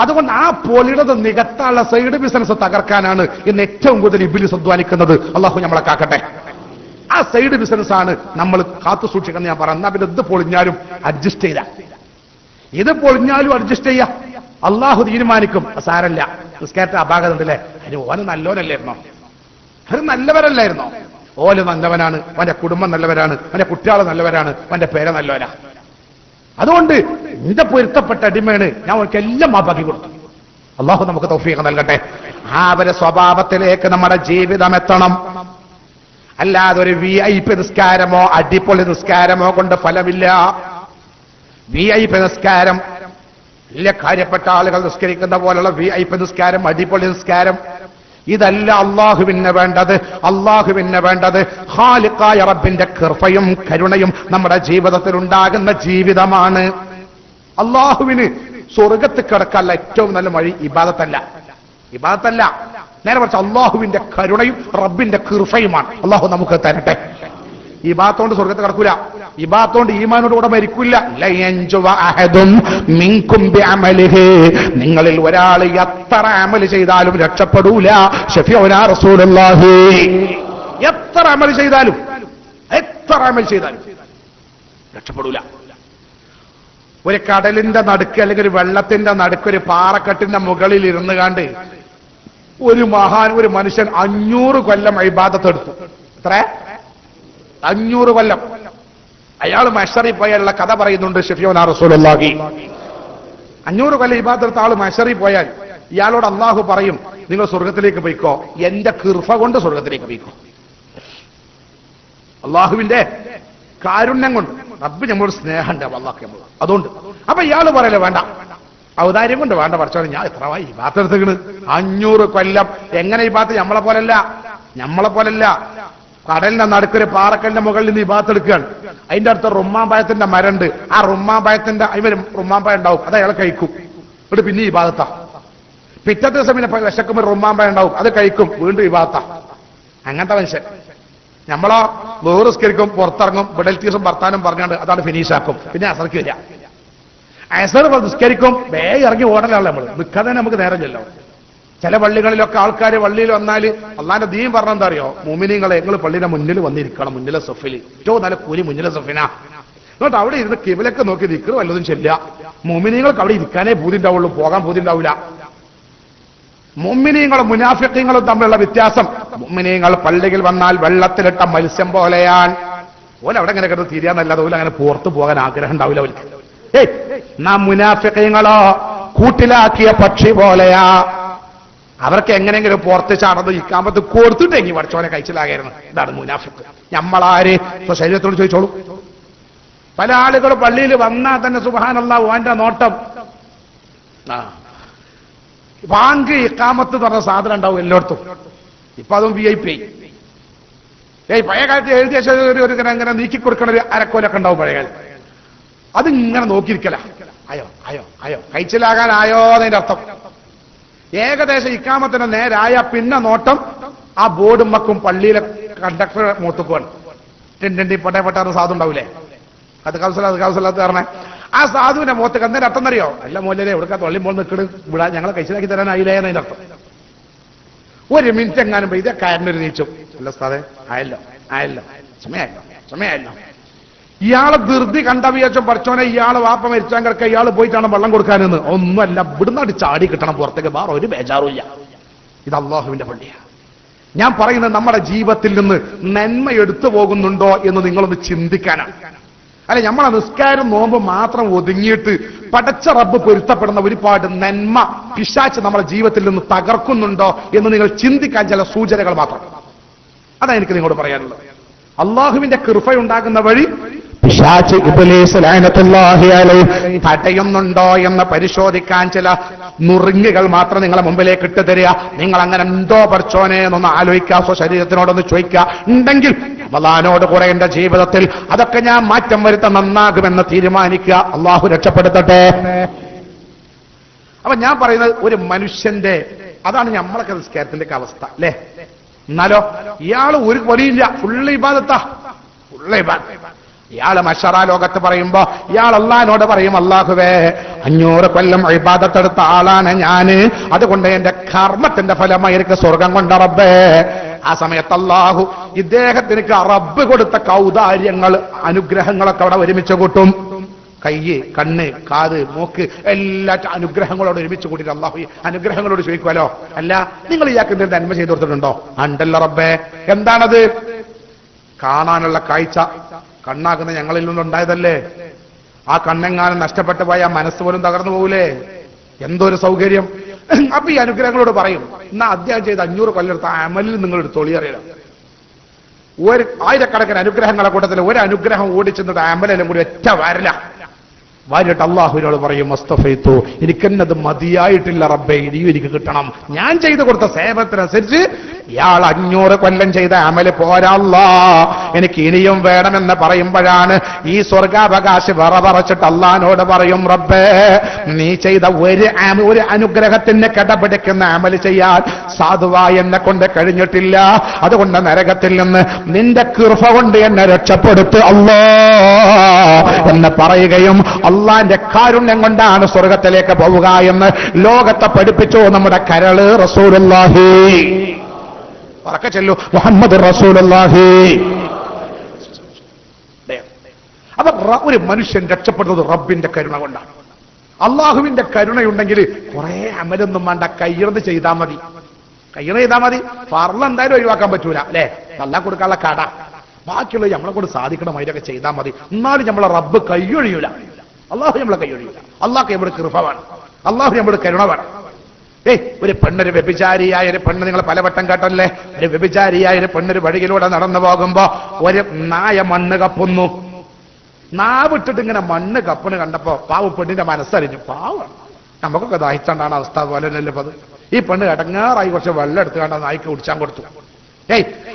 അതുകൊണ്ട് ആ പൊളിയുന്നത് നികത്താനുള്ള സൈഡ് ബിസിനസ് തകർക്കാനാണ് ഇന്ന് ഏറ്റവും കൂടുതൽ ഇബ്ലീസ് അധ്വാനിക്കുന്നത്. അള്ളാഹു നമ്മളെ കാക്കട്ടെ. ആ സൈഡ് ബിസിനസ് ആണ് നമ്മൾ കാത്തു സൂക്ഷിക്കണം. ഞാൻ പറയാം, എന്നാ പിന്നെ ഇത് പൊളിഞ്ഞാലും അഡ്ജസ്റ്റ് ചെയ്ത, ഇത് പൊളിഞ്ഞാലും അഡ്ജസ്റ്റ് ചെയ്യാം. അള്ളാഹു തീരുമാനിക്കും. സാരല്ല, നിസ്കാരത്തെ അപാകതണ്ടല്ലേ, അതിന് ഓന് നല്ലോനല്ലായിരുന്നോ? അത് നല്ലവരല്ലായിരുന്നോ? ഓല് നല്ലവനാണ്, അവന്റെ കുടുംബം നല്ലവരാണ്, അവന്റെ കുട്ടികൾ നല്ലവരാണ്, അവന്റെ പേര നല്ലവരാ. അതുകൊണ്ട് എന്റെ പൊരുത്തപ്പെട്ട അടിമയാണ്, ഞാൻ അവർക്ക് എല്ലാം മാപ്പാക്കി കൊടുത്തു. അള്ളാഹു നമുക്ക് തൗഫീഖ് നൽകട്ടെ. ആ അവരെ സ്വഭാവത്തിലേക്ക് നമ്മുടെ ജീവിതം എത്തണം. അല്ലാതെ ഒരു VIP നിസ്കാരമോ അടിപൊളി നിസ്കാരമോ കൊണ്ട് ഫലമില്ല. VIP നിസ്കാരം, വലിയ കാര്യപ്പെട്ട ആളുകൾ നിസ്കരിക്കുന്ന പോലുള്ള VIP നിസ്കാരം, അടിപൊളി നിസ്കാരം, ഇതല്ല അള്ളാഹുവിന് വേണ്ടത്. അള്ളാഹുവിന് വേണ്ടത് ഖാലിഖായ റബ്ബിന്റെ കൃപയും കരുണയും നമ്മുടെ ജീവിതത്തിൽ ഉണ്ടാകുന്ന ജീവിതമാണ്. അള്ളാഹുവിന് സ്വർഗത്തിൽ കിടക്കാനുള്ള ഏറ്റവും നല്ല വഴി ഇബാദത്തല്ല. നേരെ മറിച്ച് അള്ളാഹുവിന്റെ കരുണയും റബ്ബിന്റെ കൃപയുമാണ്. അള്ളാഹു നമുക്ക് തരട്ടെ. ഇബാദത്തോണ്ട് സ്വർഗത്തിൽ കിടക്കൂല, ഇബാദത്തോണ്ട് ഈമാനോട് കൂടെ മരിക്കില്ല. നിങ്ങളിൽ ഒരാൾ എത്ര അമൽ ചെയ്താലും രക്ഷപ്പെടൂല. ശഫീഉനാ റസൂലുള്ളാഹി. എത്ര അമൽ ചെയ്താലും രക്ഷപ്പെടൂല. ഒരു കടലിന്റെ നടുക്ക് അല്ലെങ്കിൽ ഒരു വെള്ളത്തിന്റെ നടുക്ക് ഒരു പാറക്കെട്ടിന്റെ മുകളിൽ ഇരുന്ന് കണ്ട് ഒരു മനുഷ്യൻ 500 കൊല്ലം ഇബാദത്തെടുത്തു. എത്ര? 500 കൊല്ലം. അയാൾ മഹ്ശറിൽ പോയാലുള്ള കഥ പറയുന്നുണ്ട് ശഫീഉനാ റസൂലുള്ളാഹി. 500 കൊല്ലം ഇബാദത്തെടുത്ത ആൾ മഹ്ശറിൽ പോയാൽ ഇയാളോട് അള്ളാഹു പറയും, നിങ്ങൾ സ്വർഗത്തിലേക്ക് പോയിക്കോ, എന്റെ കൃപ കൊണ്ട് സ്വർഗത്തിലേക്ക് പോയിക്കോ. അള്ളാഹുവിന്റെ കാരുണ്യം കൊണ്ട്, റബ്ബ് നമ്മളോട് സ്നേഹമുണ്ട് അള്ളാഹ് നമ്മളോട്. അതുകൊണ്ട് അപ്പൊ ഇയാൾ പറയല്ലേ, വേണ്ട, ഔദാര്യം കൊണ്ട് വേണ്ട, പഠിച്ചോളെ ഞാൻ എത്രവായി ഇബാദത്ത് എടുത്തേക്കണ് 500 കൊല്ലം. എങ്ങനെ ഇബാദത്ത്? നമ്മളെ പോലല്ല. കടലിന്റെ നടുക്കൊരു പാറക്കല്ലിന്റെ മുകളിൽ നിന്ന് ഇബാദത്ത് എടുക്കുകയാണ്. അതിന്റെ അടുത്ത് റുമ്മാമ്പായത്തിന്റെ മരണ്ട്. ആ റുമ്മാമ്പായത്തിന്റെ റുമ്മാമ്പായ ഉണ്ടാവും, അത് അയാൾ കഴിക്കും. എന്നിട്ട് പിന്നെ ഇബാദത്താ. പിറ്റത്തെ ദിവസം പിന്നെ വിശക്കുമ്പോൾ റുമ്മാമ്പായ ഉണ്ടാവും, അത് കഴിക്കും, വീണ്ടും ഇബാദത്താ. അങ്ങനത്തെ മനുഷ്യൻ. നമ്മളോ വേറെ സ്കരിക്കും, പുറത്തിറങ്ങും, ബിഡൽറ്റീസും ഭർത്താനും പറഞ്ഞാണ്ട് അതാണ് ഫിനിഷാക്കും. പിന്നെ അസർക്ക് വരിക. അസർ നിസ്കരിക്കും, വേഗം ഇറങ്ങി ഓടലാണ് നമ്മൾ. നിൽക്കാതെ നമുക്ക് നേരം ചെല്ലോ. ചില പള്ളികളിലൊക്കെ ആൾക്കാർ പള്ളിയിൽ വന്നാൽ അള്ളാന്റെ ദീൻ പറഞ്ഞ എന്താ അറിയോ? മുഅ്മിനീങ്ങളെ, നിങ്ങൾ പള്ളിയുടെ മുന്നിൽ വന്നിരിക്കണം, മുന്നിലെ സഫിൽ. ഏറ്റവും നല്ല കൂലി മുന്നിലെ സഫിനാ. എന്നിട്ട് അവിടെ ഇരുന്ന് കിബിലക്ക് നോക്കി ദിക്ർ വല്ലതും ചെല്ലുക. മുഅ്മിനീങ്ങൾക്ക് അവിടെ ഇരിക്കാനേ പൂതി ഉണ്ടാവുള്ളൂ, പോകാൻ പൂതി ഉണ്ടാവില്ല. മുഅ്മിനീങ്ങളും മുനാഫിഖീങ്ങളും തമ്മിലുള്ള വ്യത്യാസം, മുഅ്മിനീങ്ങൾ പള്ളിയിൽ വന്നാൽ വെള്ളത്തിലിട്ട മത്സ്യം പോലെയാണ്. ഓല അവിടെ ഇങ്ങനെ കിടന്ന് തിരിയാന്നല്ലാതെ ഓല അങ്ങനെ പുറത്തു പോകാൻ ആഗ്രഹം ഉണ്ടാവില്ല അവർക്ക്. നാം മുനാഫിഖീങ്ങളോ കൂട്ടിലാക്കിയ പക്ഷി പോലെയാ. അവർക്ക് എങ്ങനെയെങ്കിലും പുറത്ത് ചാടന്ന് ഇക്കാമത്ത് കൊടുത്തിട്ടെങ്കിൽ പഠിച്ചോനെ കഴിച്ചിലാകായിരുന്നു. ഇതാണ് മുനാഫിഖ്. നമ്മളാര് ശരീരത്തോട് ചോദിച്ചോളൂ. പല ആളുകളും പള്ളിയിൽ വന്നാൽ തന്നെ സുബ്ഹാനല്ലാഹ് ഓന്റെ നോട്ടം, ബാങ്ക് ഇക്കാമത്ത് പറഞ്ഞ സാധനം ഉണ്ടാവും എല്ലായിടത്തും. ഇപ്പൊ അതും VIP. പഴയ കാലത്ത് എഴുതിയ അങ്ങനെ നീക്കി കൊടുക്കണ ഒരു അരക്കോലൊക്കെ ഉണ്ടാവും പഴയ കാലത്ത്. അതിങ്ങനെ നോക്കിയിരിക്കല. അയോ കഴിച്ചിലാകാനായോ എന്നതിന്റെ അർത്ഥം. ഏകദേശം ഇക്കാമത്തിന്റെ നേരായ പിന്നെ നോട്ടം ആ ബോർഡും മക്കും പള്ളിയിലെ കണ്ടക്ടർ മൂത്തുക്കുവാണ്. ടെൻഡന്റി പൊട്ടേപ്പെട്ട സാധു ഉണ്ടാവൂലേ, അത് കൗസലാത്ത് പറഞ്ഞേ. ആ സാധുവിന്റെ മുഖത്ത് എന്തേലും അർത്ഥം അറിയോ? അല്ല മോല്ലേ, എവിടെ തൊള്ളിമ്പോൾ നിൽക്കണ്, ഇവിടെ ഞങ്ങളെ കഴിച്ചിലാക്കി തരാനായില്ലേ എന്നതിന്റെ അർത്ഥം. 1 മിനിറ്റ് എങ്ങാനും ഇതേ കാരനൊരു നീച്ചും. അല്ല സാറേ, ആയല്ലോ സമയമായല്ലോ. ഇയാളെ ധൃതി കണ്ട വിചാരിച്ചോ പഠിച്ചോനെ, ഇയാള് വാപ്പ മരിച്ചാൻ കിടക്ക, ഇയാൾ പോയിട്ടാണ് വെള്ളം കൊടുക്കാനെന്ന്. ഒന്നുമല്ല, ഇവിടുന്നാട് ചാടി കിട്ടണം പുറത്തേക്ക്, വേറെ ഒരു ബേജാറുമില്ല. ഇത് അള്ളാഹുവിന്റെ പള്ളിയാണ്. ഞാൻ പറയുന്നത് നമ്മുടെ ജീവിതത്തിൽ നിന്ന് നന്മ എടുത്തു പോകുന്നുണ്ടോ എന്ന് നിങ്ങളൊന്ന് ചിന്തിക്കാനാണ്. അല്ലെ, നമ്മളെ നിസ്കാരം നോമ്പ് മാത്രം ഒതുങ്ങിയിട്ട് പടച്ച റബ്ബ് പൊരുത്തപ്പെടുന്ന ഒരുപാട് നന്മ പിശാച് നമ്മുടെ ജീവിതത്തിൽ നിന്ന് തകർക്കുന്നുണ്ടോ എന്ന് നിങ്ങൾ ചിന്തിക്കാൻ ചില സൂചനകൾ മാത്രം. അതാണ് എനിക്ക് നിങ്ങളോട് പറയാനുള്ളത്. അള്ളാഹുവിന്റെ കൃപയുണ്ടാകുന്ന വഴി പിശാച് ഇബ്ലീസ് ലഅനത്തുല്ലാഹി അലൈഹി തടയുന്നുണ്ടോ എന്ന് പരിശോധിക്കാൻ ചില നുറുങ്ങുകൾ മാത്രം നിങ്ങളെ മുമ്പിലേക്ക് ഇട്ട് തരിക. നിങ്ങൾ അങ്ങനെ എന്തോ പഠിച്ചോനെ എന്നൊന്ന് ആലോചിക്കുക, ശരീരത്തിനോടൊന്ന് ചോദിക്കുക. ഉണ്ടെങ്കിൽ റമളാനോട് കൂടെ എന്റെ ജീവിതത്തിൽ അതൊക്കെ ഞാൻ മാറ്റം വരുത്താൻ നന്നാകുമെന്ന് തീരുമാനിക്കുക. അള്ളാഹു രക്ഷപ്പെടുത്തട്ടെ. അപ്പൊ ഞാൻ പറയുന്നത് ഒരു മനുഷ്യന്റെ, അതാണ് നമ്മളൊക്കെ നിസ്കാരത്തിന്റെ അവസ്ഥ അല്ലേ. എന്നാലോ ഇയാള് ഒരു പണിയില്ല, ഫുള്ള് ഇബാദത്താ, ഫുള്ള് ഇബാദത്ത്. ഇയാള് മശറ ലോകത്ത് പറയുമ്പോ ഇയാൾ അള്ളാഹിനോട് പറയും, അള്ളാഹുവേ 500 കൊല്ലം ഇബാദത്തെടുത്ത ആളാണ് ഞാന്, അതുകൊണ്ട് എന്റെ കർമ്മത്തിന്റെ ഫലമായി എനിക്ക് സ്വർഗം കൊണ്ട റബ്ബേ. ആ സമയത്ത് അള്ളാഹു ഇദ്ദേഹത്തിന് റബ്ബ് കൊടുത്ത കൗദാര്യങ്ങൾ, അനുഗ്രഹങ്ങളൊക്കെ അവിടെ ഒരുമിച്ച് കൂട്ടും. കയ്യ്, കണ്ണ്, കാത്, മൂക്ക്, എല്ലാ അനുഗ്രഹങ്ങളോട് ഒരുമിച്ച് കൂട്ടിയിട്ട് അള്ളാഹു അനുഗ്രഹങ്ങളോട് ചോദിക്കുമല്ലോ, അല്ല നിങ്ങൾ ഇയാൾക്ക് എന്തെങ്കിലും നന്മ ചെയ്തു കൊടുത്തിട്ടുണ്ടോ? ഉണ്ടല്ലോ റബ്ബേ. എന്താണത്? കാണാനുള്ള കാഴ്ച കണ്ണാക്കുന്ന ഞങ്ങളിൽ നിന്നുണ്ടായതല്ലേ. ആ കണ്ണെങ്ങാനും നഷ്ടപ്പെട്ടു പോയാൽ മനസ്സ് പോലും തകർന്നു പോകൂലേ. എന്തൊരു സൗകര്യം. അപ്പൊ ഈ അനുഗ്രഹങ്ങളോട് പറയും, എന്നാ അദ്ദേഹം ചെയ്ത് 500 കൊല്ലെടുത്ത അമലിൽ നിങ്ങൾ എടുത്തോളി അറിയാം. ഒരു ആയിരക്കണക്കിന് അനുഗ്രഹങ്ങളെ കൂട്ടത്തിൽ ഒരു അനുഗ്രഹം ഓടിച്ചെന്നത് അമലെല്ലാം കൂടി ഒറ്റ വരല വാരിട്ട് അള്ളാഹുവിനോട് പറയും, മുസ്തഫൈത്തു, എനിക്കെന്നത് മതിയായിട്ടില്ല റബ്ബേ, ഇനിയും എനിക്ക് കിട്ടണം. ഞാൻ ചെയ്തു കൊടുത്ത സേവനത്തിനനുസരിച്ച് ഇയാൾ 500 കൊല്ലം ചെയ്ത അമല് പോരാ, എനിക്ക് ഇനിയും വേണമെന്ന് പറയുമ്പോഴാണ് ഈ സ്വർഗാവകാശി പറച്ചിട്ട് അള്ളാഹിനോട് പറയും, റബ്ബേ നീ ചെയ്ത ഒരു അനുഗ്രഹത്തിന് കിടപിടിക്കുന്ന അമല് ചെയ്യാൻ സാധുവായി എന്നെ കൊണ്ട് കഴിഞ്ഞിട്ടില്ല. അതുകൊണ്ട് നരകത്തിൽ നിന്ന് നിന്റെ കൃപ കൊണ്ട് എന്നെ രക്ഷപ്പെടുത്ത് അല്ലാ എന്ന് പറയുകയും അള്ളാന്റെ കാരുണ്യം കൊണ്ടാണ് സ്വർഗത്തിലേക്ക് പോവുക എന്ന് ലോകത്തെ പഠിപ്പിച്ചു നമ്മുടെ കരള് റസൂലുള്ളാഹി. പറക്ക ചെല്ലു മുഹമ്മദ് റസൂലുള്ളാഹി. അപ്പൊ ഒരു മനുഷ്യൻ രക്ഷപ്പെടുന്നത് റബ്ബിന്റെ കരുണ കൊണ്ടാണ്. അള്ളാഹുവിന്റെ കരുണയുണ്ടെങ്കിൽ കുറെ അമലൊന്നും വേണ്ട, കയ്യിറന്ന് ചെയ്താൽ മതി. കയ്യിറ ചെയ്താൽ മതി. ഫർള് എന്തായാലും ഒഴിവാക്കാൻ പറ്റൂല അല്ലെ. തല്ലാൻ കൊടുക്കാനുള്ള കട ബാക്കിയുള്ളത് നമ്മളെ കൊണ്ട് സാധിക്കണം, അതിലൊക്കെ ചെയ്താൽ മതി. എന്നാലും നമ്മളെ റബ്ബ് കയ്യൊഴിയൂല. അള്ളാഹു നമ്മളെ കയ്യൊഴിയൂല. അള്ളാഹ് നമ്മുടെ കൃപ വേണം, അള്ളാഹു നമ്മുടെ കരുണ വേണം. ഒരു പെണ്ണൊരു വ്യഭിചാരിയായ ഒരു പെണ്ണ്, നിങ്ങൾ പലവട്ടം കേട്ടല്ലേ, ഒരു വ്യഭിചാരിയായ ഒരു പെണ്ണൊരു വഴിയിലൂടെ നടന്നു പോകുമ്പോ ഒരു നായ മണ്ണ് കപ്പുന്നു. നാവിട്ടിട്ട് ഇങ്ങനെ മണ്ണ് കപ്പണ് കണ്ടപ്പോ പാവ പെണ്ണിന്റെ മനസ്സറിഞ്ഞു, പാവം നമുക്കൊക്കെ ദാഹിച്ചാണ്ടാണ് അവസ്ഥ പോലെയല്ലേ അത്. ഈ പെണ്ണ് ഇടങ്ങാറായി കുറച്ച് വെള്ളം എടുത്ത് കണ്ട നായ്ക്ക് കുടിച്ചാൻ കൊടുത്തു.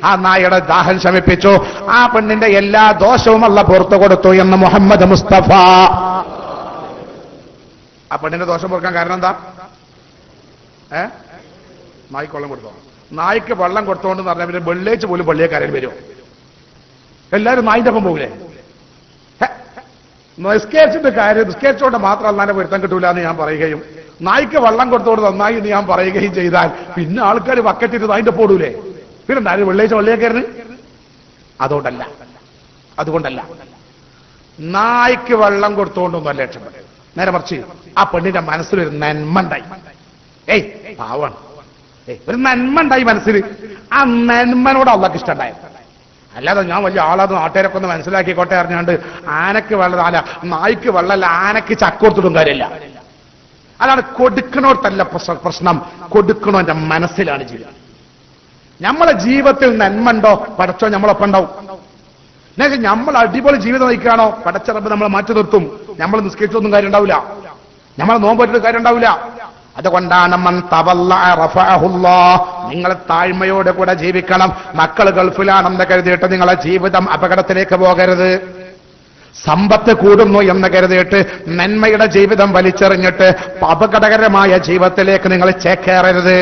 ആ നായയുടെ ദാഹം ശമിപ്പിച്ചു. ആ പെണ്ണിന്റെ എല്ലാ ദോഷവും അല്ലാഹു പുറത്തു കൊടുത്തു എന്ന് മുഹമ്മദ് മുസ്തഫ. ആ പെണ്ണിന്റെ ദോഷം പൊറുക്കാൻ കാരണം എന്താ? നായ്ക്ക് വെള്ളം കൊടുത്തോ. നായ്ക്ക് വെള്ളം കൊടുത്തോണ്ട് പറഞ്ഞാൽ പിന്നെ വെള്ളിയാഴ്ച പോലും പള്ളിയേക്കാരൻ വരുമോ? എല്ലാവരും നായിന്റെ ഒപ്പം പോകില്ലേ? നിസ്കരിച്ചിട്ട് കാര്യം, നിസ്കരിച്ചോണ്ട് മാത്രം അല്ലാതെ പൊരുത്തം കിട്ടൂല എന്ന് ഞാൻ പറയുകയും നായ്ക്ക് വെള്ളം കൊടുത്തോണ്ട് നന്നായി എന്ന് ഞാൻ പറയുകയും ചെയ്താൽ പിന്നെ ആൾക്കാർ വക്കറ്റിട്ട് നായിന്റെ പോടൂലേ? പിന്നെ എന്തായാലും വെള്ളിയാഴ്ച പള്ളിയേക്കാരന്. അതുകൊണ്ടല്ല നായ്ക്ക് വെള്ളം കൊടുത്തോണ്ടൊന്നും രക്ഷപ്പെട്ടു. നേരെ മറിച്ച് ആ പെണ്ണിന്റെ മനസ്സിലൊരു നന്മ ഉണ്ടായി. പാവാണ്, ഒരു നന്മ ഉണ്ടായി മനസ്സിൽ. ആ നന്മനോട് അള്ളാഹ്ക്ക് ഇഷ്ടമുണ്ടായി. അല്ലാതെ ഞാൻ വലിയ ആളത് നാട്ടുകാരൊക്കെ ഒന്ന് മനസ്സിലാക്കിക്കോട്ടെ അറിഞ്ഞാണ്ട് ആനക്ക് വെള്ളം, അല്ല നായ്ക്ക് വെള്ളമല്ല ആനക്ക് ചക്ക കൊടുത്തിട്ടും കാര്യമില്ല. അതാണ് കൊടുക്കണോട്ടല്ല പ്രശ്നം, കൊടുക്കണോന്റെ മനസ്സിലാണ് ജീവിതം. നമ്മളെ ജീവിതത്തിൽ നന്മ ഉണ്ടോ പടച്ചോ നമ്മളൊപ്പം ഉണ്ടാവും. നമ്മൾ അടിപൊളി ജീവിതം നയിക്കുകയാണോ പടച്ച റബ്ബ് നമ്മളെ മാറ്റി നിർത്തും. നമ്മൾ നിസ്കരിച്ചൊന്നും കാര്യം ഉണ്ടാവില്ല, നമ്മളെ നോമ്പൊരു കാര്യം ഉണ്ടാവില്ല. അതുകൊണ്ടാണ് നിങ്ങൾ താഴ്മയോടെ കൂടെ ജീവിക്കണം. മക്കൾ ഗൾഫിലാണെന്ന് കരുതിയിട്ട് നിങ്ങളെ ജീവിതം അപകടത്തിലേക്ക് പോകരുത്. സമ്പത്ത് കൂടുന്നു എന്ന് കരുതിയിട്ട് നന്മയുടെ ജീവിതം വലിച്ചെറിഞ്ഞിട്ട് അപകടകരമായ ജീവിതത്തിലേക്ക് നിങ്ങൾ ചേക്കേറരുത്.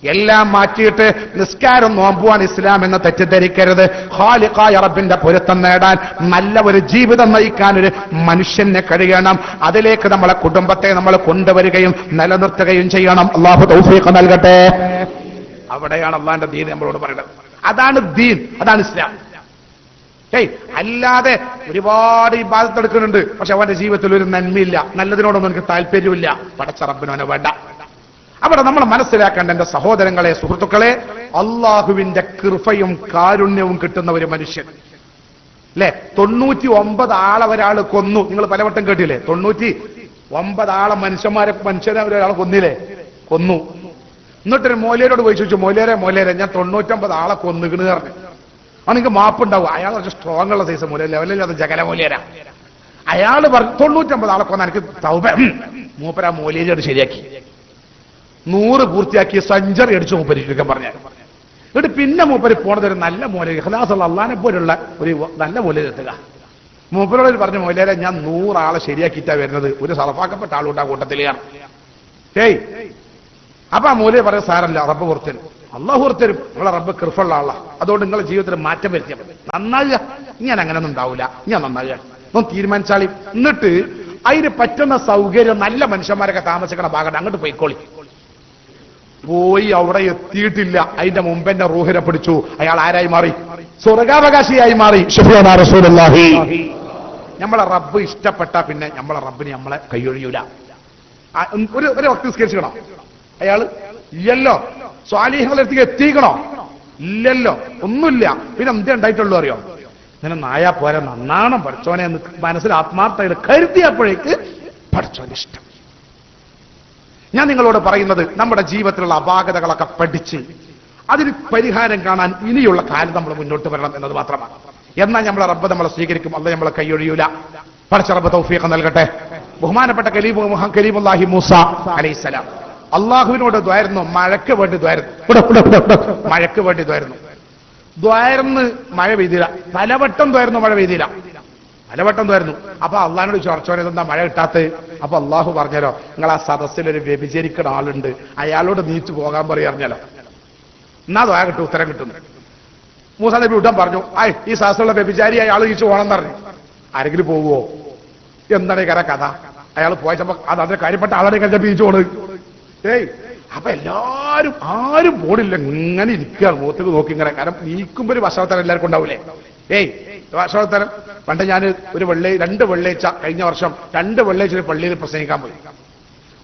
എല്ലാം മാറ്റിയിട്ട് നിസ്കാരം നോമ്പുവാണ് ഇസ്ലാം എന്ന് തെറ്റിദ്ധരിക്കരുത്. ഖാലിഖായ റബ്ബിന്റെ പൊരുത്തം നേടാൻ നല്ല ഒരു ജീവിതം നയിക്കാൻ ഒരു മനുഷ്യന് കഴിയണം. അതിലേക്ക് നമ്മളെ കുടുംബത്തെ നമ്മൾ കൊണ്ടുവരികയും നിലനിർത്തുകയും ചെയ്യണം. അല്ലാഹു തൗഫീഖ് നൽകട്ടെ. അവിടെയാണ് അള്ളാന്റെ ദീൻ നമ്മളോട് പറയുന്നത്. അതാണ് ദീൻ, അതാണ് ഇസ്ലാം. അല്ലാതെ ഒരുപാട് ഇബാദത്ത് എടുക്കുന്നുണ്ട്, പക്ഷെ അവന്റെ ജീവിതത്തിൽ ഒരു നന്മയില്ല, നല്ലതിനോടൊന്നും എനിക്ക് താല്പര്യമില്ല. പടച്ച റബ്ബിനവനെ വേണ്ട. അവിടെ നമ്മൾ മനസ്സിലാക്കേണ്ട എന്റെ സഹോദരങ്ങളെ, സുഹൃത്തുക്കളെ, അള്ളാഹുവിന്റെ കൃപയും കാരുണ്യവും കിട്ടുന്ന ഒരു മനുഷ്യൻ അല്ലെ. 99 ആളെ ഒരാൾ കൊന്നു. നിങ്ങൾ പലവട്ടം കേട്ടില്ലേ? 99 ആളെ മനുഷ്യനെ ഒരാൾ കൊന്നു. എന്നിട്ടൊരു മോലേരോട് പോയി ചോദിച്ചു, മോലേരെ ഞാൻ 99 ആളെ കൊന്നുകിണ് പറഞ്ഞു. നിങ്ങൾക്ക് മാപ്പുണ്ടാവും. അയാൾ കുറച്ച് സ്ട്രോങ് ഉള്ള സൈസ് മൂല, ലെവലില്ലാത്ത ജഗല മൂല്യരാ. അയാൾ പറഞ്ഞു 99 ആളെ കൊന്ന എനിക്ക് തൗബ. മൂപ്പര ആ മൂല്യം ശരിയാക്കി 100 പൂർത്തിയാക്കി സെഞ്ചറി അടിച്ചു മൂപ്പരിക്കാൻ പറഞ്ഞാൽ. എന്നിട്ട് പിന്നെ മൂപ്പര് പോണത് ഒരു നല്ല മൂല, ഇഖ്ലാസുള്ള അള്ളാനെ പോലുള്ള ഒരു നല്ല മൂല്യം എത്തുക. മൂപ്പരോട് പറഞ്ഞ മൂല്യരെ ഞാൻ 100 ആളെ ശരിയാക്കിയിട്ടാ വരുന്നത്, ഒരു സർഫാക്കപ്പെട്ട ആളുണ്ട് ആ കൂട്ടത്തിലാണ്. ഏയ് അപ്പൊ ആ മൂല്യം പറയാൻ സാരല്ല, റബ്ബ് പുറത്തരും, അള്ളാഹു പുറത്തരും, നിങ്ങളെ റബ്ബ് കൃഫുള്ള ആളാ. അതുകൊണ്ട് നിങ്ങളുടെ ജീവിതത്തിൽ മാറ്റം വരുത്തിയാൽ മതി. നന്നാകുക. ഞാൻ അങ്ങനെയൊന്നും ഉണ്ടാവില്ല, ഞാൻ നന്നാകുക ഒന്ന് തീരുമാനിച്ചാളി. എന്നിട്ട് അതിന് പറ്റുന്ന സൗകര്യം നല്ല മനുഷ്യന്മാരൊക്കെ താമസിക്കണ ഭാഗത്ത് അങ്ങോട്ട് പോയിക്കോളി. പോയി അവിടെ എത്തിയിട്ടില്ല, അതിന്റെ മുമ്പെന്നെ റൂഹിനെ പിടിച്ചു. അയാൾ ആരായി മാറി? സ്വർഗാവകാശിയായി മാറി. റസൂലുള്ളാഹി. നമ്മളെ റബ്ബ് ഇഷ്ടപ്പെട്ട പിന്നെ നമ്മളെ റബ്ബിന് നമ്മളെ കൈയൊഴിയൂല. ഒരു വക്തി നിസ്കരിക്കണം അയാൾ ഇല്ലല്ലോ. സ്വാലിഹ്യങ്ങളെടുത്തേക്ക് എത്തിക്കണോ? ഇല്ലല്ലോ, ഒന്നുമില്ല. പിന്നെ എന്തേ ഉണ്ടായിട്ടുള്ളൂ അറിയോ? ഇങ്ങനെ നായാ പോരെ, നന്നാണം പഠിച്ചോനെ എന്ന് മനസ്സിൽ ആത്മാർത്ഥതയിൽ കരുതിയപ്പോഴേക്ക് പഠിച്ചോനെ ഇഷ്ടം. ഞാൻ നിങ്ങളോട് പറയുന്നത് നമ്മുടെ ജീവിതത്തിലുള്ള അപാകതകളൊക്കെ പഠിച്ച് അതിന് പരിഹാരം കാണാൻ ഇനിയുള്ള കാലം നമ്മൾ മുന്നോട്ട് വരണം എന്നത് മാത്രമാണ്. എന്നാൽ നമ്മളെ റബ്ബ് നമ്മളെ സ്വീകരിക്കും, അല്ല നമ്മളെ കൈയൊഴിയൂല. പഠിച്ച റബ്ബ് തൗഫീഖ് നൽകട്ടെ. ബഹുമാനപ്പെട്ട കലീമുല്ലാഹി മൂസ അലൈഹിസ്സലാം അള്ളാഹുവിനോട് ദ്വാരുന്നു, മഴയ്ക്ക് വേണ്ടി ദ്വാരുന്നു, മഴയ്ക്ക് വേണ്ടി ദ്വാരുന്നു. ദ്വാരന്ന് മഴ പെയ്തില്ല, പലവട്ടം ദ്വാരുന്നു, മഴ പെയ്തില്ല, പലവട്ടം ദ്വാരുന്നു. അപ്പൊ അള്ളാഹിനോട് ചോദിച്ചോനെ എന്താ മഴ കിട്ടാത്തത്? അപ്പൊ അള്ളാഹു പറഞ്ഞല്ലോ, നിങ്ങൾ ആ സദസ്സിലൊരു വ്യഭിചരിക്കുന്ന ആളുണ്ട്, അയാളോട് നീച്ചു പോകാൻ പറഞ്ഞല്ലോ, എന്നാ ദ്വാര കിട്ടും, ഉത്തരം കിട്ടുന്നു. മൂസാ നബി ഉടൻ പറഞ്ഞു, ഈ സദസ്സുള്ള വ്യഭിചാരി അയാൾ നീച്ചു പോകണം എന്ന് പറഞ്ഞു. ആരെങ്കിലും പോവുമോ? എന്താണ് കഥ? അയാൾ പോയപ്പോ അത് അതിന്റെ കാര്യപ്പെട്ട ആളെ കഴിഞ്ഞ ബീച്ച് പോണ്. ഏയ് അപ്പൊ എല്ലാരും ആരും പോണില്ല, ഇങ്ങനെ ഇരിക്കുകയാണ് മുഖത്തേക്ക് നോക്കി ഇങ്ങനെ. കാരണം നീക്കുമ്പോ ഒരു വശവത്തരം എല്ലാവർക്കും ഉണ്ടാവൂലേ? വശവത്തരം. പണ്ട് ഞാൻ ഒരു രണ്ട് വെള്ളിയാഴ്ച കഴിഞ്ഞ വർഷം 2 വെള്ളിയാഴ്ച ഒരു പള്ളിയിൽ പ്രസംഗിക്കാൻ പോയി.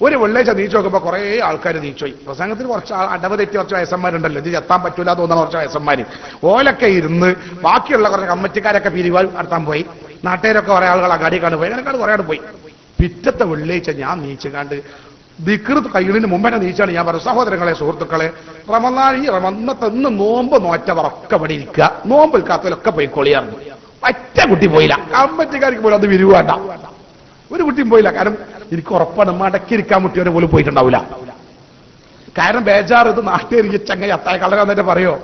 ഒരു വെള്ളിയാഴ്ച നീച്ചു നോക്കുമ്പോ കുറെ ആൾക്കാർ നീച്ചുപോയി. പ്രസംഗത്തിന് കുറച്ച് അടവതെറ്റി കുറച്ച് വയസ്സന്മാരുണ്ടല്ലോ, ഇത് എത്താൻ പറ്റൂല തോന്നുന്ന കുറച്ച് വയസ്സന്മാര് ഓലൊക്കെ ഇരുന്ന്. ബാക്കിയുള്ള കുറച്ച് കമ്മിറ്റിക്കാരൊക്കെ പിരിവാൾ നടത്താൻ പോയി. നാട്ടുകാരൊക്കെ കുറെ ആളുകൾ അഗാടിക്കാണ് പോയി. അങ്ങനെക്കാട് കുറെ ആൾ പോയി. പിറ്റത്തെ വെള്ളിയാഴ്ച ഞാൻ നീച്ചുകാണ്ട് ദിക്റ് കഴിയുന്നതിന് മുമ്പേ നീച്ചാണ്. ഞാൻ പറഞ്ഞു, സഹോദരങ്ങളെ, സുഹൃത്തുക്കളെ, റമന്നത്തൊന്ന് നോമ്പ് നോറ്റവരൊക്കെ ഇവിടെ ഇരിക്കുക, നോമ്പ് നിൽക്കാത്തവരൊക്കെ പോയി കൊളിയാറുണ്ട്. ഒറ്റ കുട്ടി പോയില്ല. കമ്പറ്റിക്കാർക്ക് പോലും അത് വിരുവാണ്ട, ഒരു കുട്ടിയും പോയില്ല. കാരണം എനിക്ക് ഉറപ്പാണ് മടക്കിയിരിക്കാൻ മുട്ടിയവരെ പോലും പോയിട്ടുണ്ടാവില്ല. കാരണം ബേജാറ്, ഇത് നാട്ടുകാരിക്ക് ചങ്ങ അത്തായ കളകാന്നിട്ട് പറയോ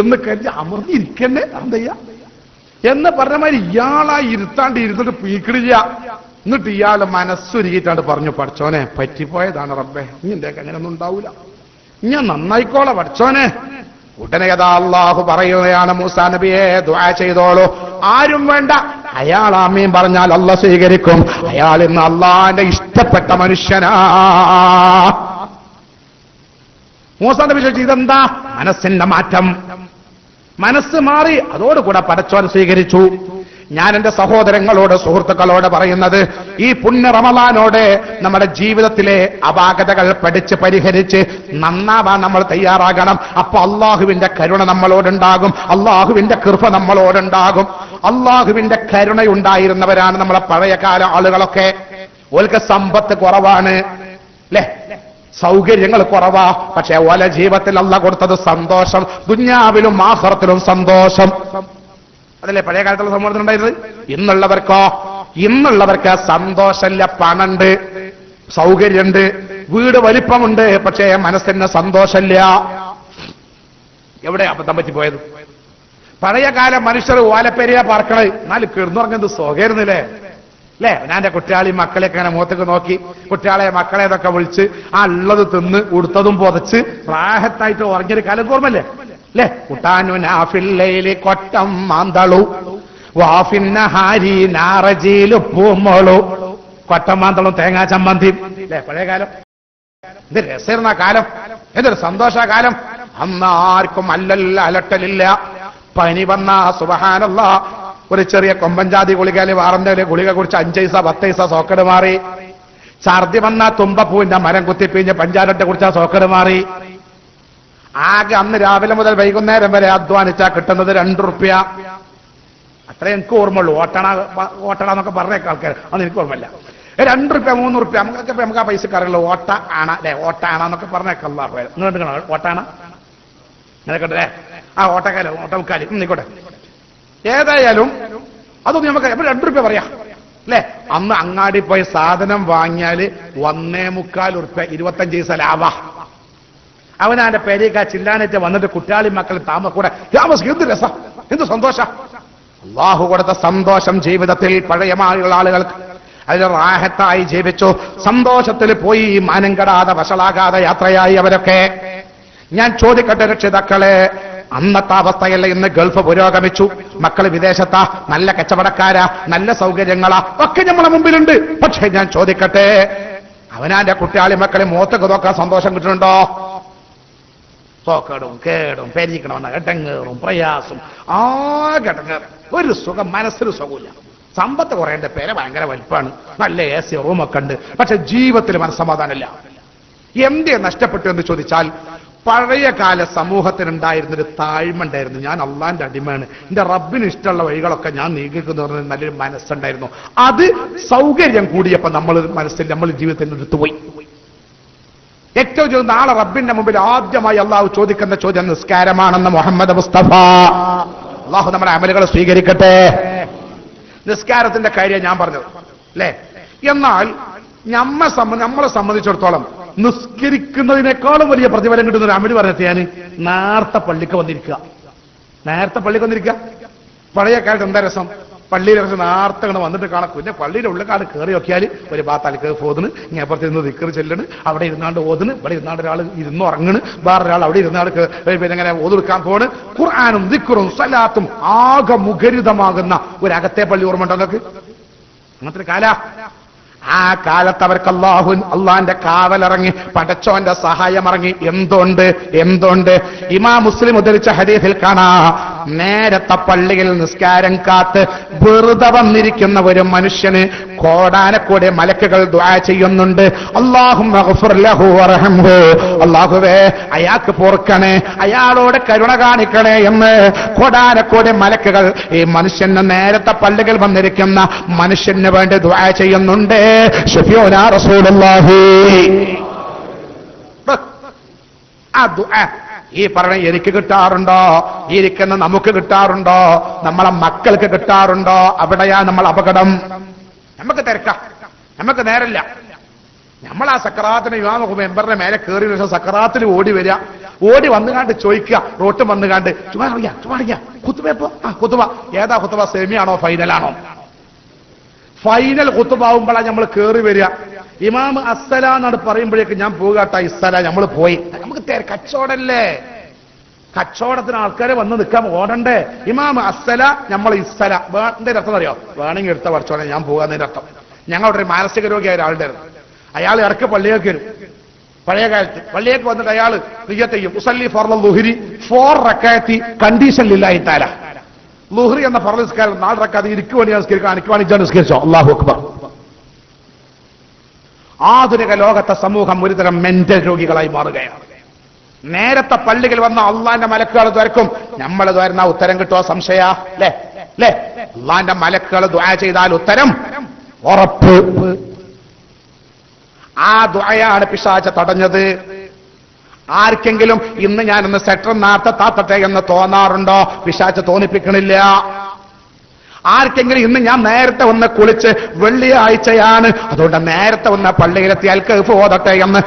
എന്ന് കരുതി അമർന്നിരിക്കണ്ടേ, എന്തയ്യ എന്ന് പറഞ്ഞ മാതിരി ഇയാളായി ഇരുത്താണ്ട് ഇരുന്നിട്ട് പീക്കിടില്ല. എന്നിട്ട് ഇയാള് മനസ്സൊരുക്കിയിട്ടാണ് പറഞ്ഞു, പഠിച്ചോനെ പറ്റിപ്പോയതാണ് റബ്ബേ, നിന്റെ അങ്ങനെയൊന്നും ഉണ്ടാവൂല, ഞാൻ നന്നായിക്കോളെ പഠിച്ചോനെ. ഉടനെ യഥാ അള്ളാഹു പറയുകയാണ്, മൂസാ നബിയെ ദുആ ചെയ്തോളൂ, ആരും വേണ്ട. അയാൾ ആമീൻ പറഞ്ഞാൽ അള്ളാഹ് സ്വീകരിക്കും. അയാൾ ഇന്ന് അള്ളാന്റെ ഇഷ്ടപ്പെട്ട മനുഷ്യനാ. മൂസാ നബി ചോദിച്ചു, ഇതെന്താ? മനസ്സിന്റെ മാറ്റം. മനസ്സ് മാറി, അതോടുകൂടെ പടച്ചോൻ സ്വീകരിച്ചു. ഞാൻ എന്റെ സഹോദരങ്ങളോട്, സുഹൃത്തുക്കളോട് പറയുന്നത്, ഈ പുണ്യ റമളാനോടെ നമ്മുടെ ജീവിതത്തിലെ അപാകതകൾ പഠിച്ച് പരിഹരിച്ച് നന്നാവാൻ നമ്മൾ തയ്യാറാകണം. അപ്പൊ അള്ളാഹുവിന്റെ കരുണ നമ്മളോടുണ്ടാകും, അള്ളാഹുവിന്റെ കൃപ നമ്മളോടുണ്ടാകും. അള്ളാഹുവിന്റെ കരുണയുണ്ടായിരുന്നവരാണ് നമ്മളെ പഴയകാല ആളുകളൊക്കെ. ഓൽക്ക് സമ്പത്ത് കുറവാണ് അല്ലെ, സൗകര്യങ്ങൾ കുറവാ, പക്ഷെ ഓല ജീവിതത്തിൽ അല്ലാഹു കൊടുത്തത് സന്തോഷം, ദുനിയാവിലും ആഖിറത്തിലും സന്തോഷം. അതല്ലേ പഴയ കാലത്തുള്ള സമ്മർദ്ദം ഉണ്ടായിരുന്നത്? ഇന്നുള്ളവർക്ക് സന്തോഷമില്ല, പണുണ്ട്, സൗകര്യമുണ്ട്, വീട് വലിപ്പമുണ്ട്, പക്ഷേ മനസ്സിന് സന്തോഷമില്ല. എവിടെ അബദ്ധം പറ്റിപ്പോയത്? പഴയകാല മനുഷ്യർ ഓലപ്പെരിയ പാർക്കണത്, എന്നാലും കിടന്നുറങ്ങുന്നത് സുഖമായിരുന്നില്ലേ അല്ലേ? ഞാൻ എന്റെ കുട്ടികളെയും മക്കളെയൊക്കെ അങ്ങനെ മുഖത്തേക്ക് നോക്കി, കുട്ടികളെ മക്കളെ ഇതൊക്കെ വിളിച്ച് ആ ഉള്ളത് തിന്ന് ഉടുത്തതും പുതച്ച് പ്രായത്തായിട്ട് ഉറങ്ങിയൊരു കാലം ഓർമ്മല്ലേ അല്ലേ? കുട്ടാനുനാഫില്ലയില് കൊട്ടം മാന്തളു വാഫിന്നഹാരി നാറജീലു പൂമോളു. കൊട്ടം മാന്തളും തേങ്ങാ ചമ്മന്തിയും അല്ലേ പഴയകാലം? എന്ത് രസമായിരുന്ന കാലം, എന്തൊരു സന്തോഷകാലം. അന്നാർക്കും അലട്ടലില്ല. പനി വന്ന സുബ്ഹാനല്ലാഹ് ഒരു ചെറിയ കൊമ്പൻജാതി ഗുളികയില് വാറന്റെ ഗുളിക കുറിച്ച് 5 പൈസ 10 പൈസ സോക്കട് മാറി. ഛർദി വന്ന തുമ്പപ്പൂവിന്റെ മരം കുത്തിപ്പിഞ്ഞ് പഞ്ചാരത്തെ കുറിച്ച് സോക്കട് മാറി. ആകെ അന്ന് രാവിലെ മുതൽ വൈകുന്നേരം വരെ അധ്വാനിച്ചാ കിട്ടുന്നത് 2 റുപ്യ. അത്രേ എനിക്ക് ഓർമ്മയുള്ളൂ. ഓട്ടണ എന്നൊക്കെ പറഞ്ഞേക്ക ആൾക്കാർ, അന്ന് എനിക്ക് ഓർമ്മയില്ല. 2 റുപ്യ 3 റുപ്യ നമുക്ക് ആ പൈസക്ക് അറിയുള്ളൂ. ഓട്ട ആണ അല്ലെ, ഓട്ട ആണെന്നൊക്കെ പറഞ്ഞേക്കല്ല. നിങ്ങൾ ഓട്ടാണ് അങ്ങനെ കണ്ടേ? ഓട്ടമുക്കാലി നിൽക്കോട്ടെ. ഏതായാലും അതൊന്നും നമുക്ക് എപ്പോഴും 2 രൂപ പറയാം അല്ലെ. അന്ന് അങ്ങാടി പോയി സാധനം വാങ്ങിയാല് 1.25 ഉറുപ്പ്യ 25 പൈസ ലാഭ. അവനാന്റെ പേരേക്കാ ചില്ലാനേറ്റ് വന്നിട്ട് കുട്ടിയാളി മക്കൾ കൂടെ എന്ത് രസ, എന്ത് സന്തോഷ. അള്ളാഹു കൊടുത്ത സന്തോഷം ജീവിതത്തിൽ പഴയമായുള്ള ആളുകൾക്ക് അതിൽ റാഹത്തായി ജീവിച്ചു, സന്തോഷത്തിൽ പോയി, മാനം കെടാതെ വഷളാകാതെ യാത്രയായി അവരൊക്കെ. ഞാൻ ചോദിക്കട്ടെ രക്ഷിതാക്കളെ, അന്നത്തെ അവസ്ഥയല്ല ഇന്ന് ഗൾഫ് പുരോഗമിച്ചു, മക്കൾ വിദേശത്താ, നല്ല കച്ചവടക്കാരാ, നല്ല സൗകര്യങ്ങളാ ഒക്കെ നമ്മളെ മുമ്പിലുണ്ട്. പക്ഷെ ഞാൻ ചോദിക്കട്ടെ, അവനാന്റെ കുട്ടിയാളി മക്കളെ മോത്തൊക്കെ നോക്കാൻ സന്തോഷം കിട്ടുന്നുണ്ടോ? സോക്കേടും കേടും പെരിക്കണമെന്ന എട്ടങ്ങേറും പ്രയാസം, ആകെ എട്ടങ്ങേറും, ഒരു സുഖം, മനസ്സിന് സുഖമില്ല. സമ്പത്ത് കുറേന്റെ പേരെ ഭയങ്കര വലിപ്പാണ്, നല്ല AC റൂമൊക്കെ ഉണ്ട്, പക്ഷെ ജീവിതത്തിൽ മനസ്സമാധാനമില്ല. എന്തേ നഷ്ടപ്പെട്ടു എന്ന് ചോദിച്ചാൽ, പഴയകാല സമൂഹത്തിനുണ്ടായിരുന്നൊരു താഴ്മ ഉണ്ടായിരുന്നു. ഞാൻ അള്ളാന്റെ അടിമയാണ്, എന്റെ റബ്ബിന് ഇഷ്ടമുള്ള വഴികളൊക്കെ ഞാൻ നീക്കിക്കുന്നു പറഞ്ഞ നല്ലൊരു മനസ്സുണ്ടായിരുന്നു. അത് സൗകര്യം കൂടിയപ്പോ നമ്മൾ ജീവിതത്തിൽ എടുത്തുപോയി. ഏറ്റവും നാളെ റബ്ബിന്റെ മുമ്പിൽ ആദ്യമായി അള്ളാഹു ചോദിക്കുന്ന ചോദ്യം നിസ്കാരമാണെന്ന് മുഹമ്മദ് മുസ്തഫ. അള്ളാഹു നമ്മുടെ അമലുകളെ സ്വീകരിക്കട്ടെ. നിസ്കാരത്തിന്റെ കാര്യം ഞാൻ പറഞ്ഞത് അല്ലേ. എന്നാൽ നമ്മളെ സംബന്ധിച്ചിടത്തോളം നിസ്കരിക്കുന്നതിനേക്കാളും വലിയ പ്രതിഫലം കിട്ടുന്ന ഒരു അമല് പറഞ്ഞിട്ട് ഞാൻ നേരത്തെ പള്ളിക്ക് വന്നിരിക്കുക. പഴയ കാലത്ത് എന്താ രസം, പള്ളിയിൽ കുറച്ച് നേരത്തെ വന്നിട്ട് കാണാം. പിന്നെ പള്ളിയുടെ ഉള്ളിൽ കയറി നോക്കിയാൽ ഒരു ബാത്താലിക്ക് ഓതുന്നു, ഇങ്ങേപ്പുറത്ത് ഇരുന്ന് ദിക്ർ ചെല്ലണ്, അവിടെ ഇരുന്നാണ്ട് ഓതുന്നു, ഇവിടെ ഇരുന്നാണ്ട് ഒരാൾ ഇരുന്ന് ഉറങ്ങണ്, വേറൊരാൾ അവിടെ ഇരുന്നാണ്ട് പിന്നെ ഇങ്ങനെ ഓതെടുക്കാൻ പോണ്. ഖുർആനും ദിക്റും സലാത്തും ആകെ മുഖരിതമാകുന്ന ഒരു അകത്തെ പള്ളി ഓർമ്മ ഉണ്ടോ നിങ്ങൾക്ക്? അങ്ങനത്തെ ഒരു കാല. ആ കാലത്ത് അവർക്ക് അള്ളാന്റെ കാവലിറങ്ങി, പടച്ചോന്റെ സഹായം ഇറങ്ങി. എന്തുകൊണ്ട് ഇമാം മുസ്ലിം ഉദ്ധരിച്ച ഹദീസിൽ കാണാ, നേരത്തെ പള്ളിയിൽ നിസ്കാരം കാത്ത് വെറുതെ വന്നിരിക്കുന്ന ഒരു മനുഷ്യന് കോടാനക്കൂടെ മലക്കുകൾ ദുആ ചെയ്യുന്നുണ്ട്. അല്ലാഹുവേ അയാൾക്ക് പൊറുക്കണേ, അയാളോട് കരുണ കാണിക്കണേ എന്ന് കോടാനക്കൂടെ മലക്കുകൾ ഈ മനുഷ്യന്, നേരത്തെ പള്ളികൾ വന്നിരിക്കുന്ന മനുഷ്യന് വേണ്ടി ദുആ ചെയ്യുന്നുണ്ട്. ശഫീഉനാ റസൂലുള്ളാഹി. ആ ദുആ ഈ പറഞ്ഞ എനിക്ക് കിട്ടാറുണ്ടോ? ഇരിക്കുന്ന നമുക്ക് കിട്ടാറുണ്ടോ? നമ്മളെ മക്കൾക്ക് കിട്ടാറുണ്ടോ? അവിടെയാ നമ്മൾ അപകടം. നമുക്ക് തിരക്കാം, നമുക്ക് നേരല്ല. നമ്മൾ ആ സക്കറാത്തിന് ഇമാം മെമ്പറിന്റെ മേലെ കയറിയ ശേഷം സക്കറാത്തിൽ ഓടി വരിക, ഓടി വന്നുകാണ്ട് ചോദിക്കുക, റോട്ടും വന്നുകാണ്ട് ചുമ്മാ കുത്തുബ ഏതാ കുത്തുബ? സെമിയാണോ ഫൈനലാണോ? ഫൈനൽ കുത്തുബാവുമ്പോഴാണ് നമ്മൾ കയറി വരിക. ഇമാം അസ്സലാ എന്നാണ് പറയുമ്പോഴേക്ക് ഞാൻ പോകാട്ട ഇസ്സല, നമ്മൾ പോയി. നമുക്ക് കച്ചവടല്ലേ, കച്ചവടത്തിന് ആൾക്കാരെ വന്ന് നിൽക്കാൻ ഓടണ്ടേ? ഇമാം അസ്സല, നമ്മൾ ഇസ്സല. എന്റെ അർത്ഥം അറിയോ? വേണമെങ്കിൽ എടുത്ത പഠിച്ചോളെ, ഞാൻ പോകാന്നതിന്റെ അർത്ഥം. ഞങ്ങളുടെ ഒരു മാനസിക രോഗിയായ ഒരാളുടെ അയാൾ ഇടയ്ക്ക് പള്ളിയേക്ക് വരും. പഴയ കാലത്ത് പള്ളിയേക്ക് വന്നിട്ട് അയാൾ നിയ്യത്ത് ചെയ്യും, ഉസല്ലി ഫർള ളുഹ്രി 4 റക്അത്തി കണ്ടീഷൻ ലില്ലാഹി തആല. ളുഹ്രി എന്ന ഫർള് നിസ്കാരം 4 റക്അത്ത് ഇരിക്കു വേണ്ടി നിസ്കരിക്കാൻ, എനിക്ക് വേണ്ടി നിസ്കരിച്ചോ. അല്ലാഹു അക്ബർ. ആധുനിക ലോകത്തെ സമൂഹം ഒരുതരം മെന്റൽ രോഗികളായി മാറുകയാണ്. നേരത്തെ പള്ളികൾ വന്ന അള്ളാന്റെ മലക്കുകൾ ദ്വാരക്കും, നമ്മൾ ദ്വാരുന്ന ഉത്തരം കിട്ടുമോ? സംശയ അല്ലേ? അള്ളാന്റെ മലക്കുകൾ ദുആ ചെയ്താൽ ഉത്തരം ഉറപ്പ്. ആ ദുആയാണ് പിശാച് തടഞ്ഞത്. ആർക്കെങ്കിലും ഇന്ന് ഞാനൊന്ന് സെക്ടർ നേരത്തെ താത്തട്ടെ എന്ന് തോന്നാറുണ്ടോ? പിശാച് തോന്നിപ്പിക്കണില്ല. ആർക്കെങ്കിലും ഇന്ന് ഞാൻ നേരത്തെ ഒന്ന് കുളിച്ച്, വെള്ളിയാഴ്ചയാണ് അതുകൊണ്ട് നേരത്തെ ഒന്ന് പള്ളിയിലെത്തിയാൽ കഫ് ഓതട്ടെ എന്ന്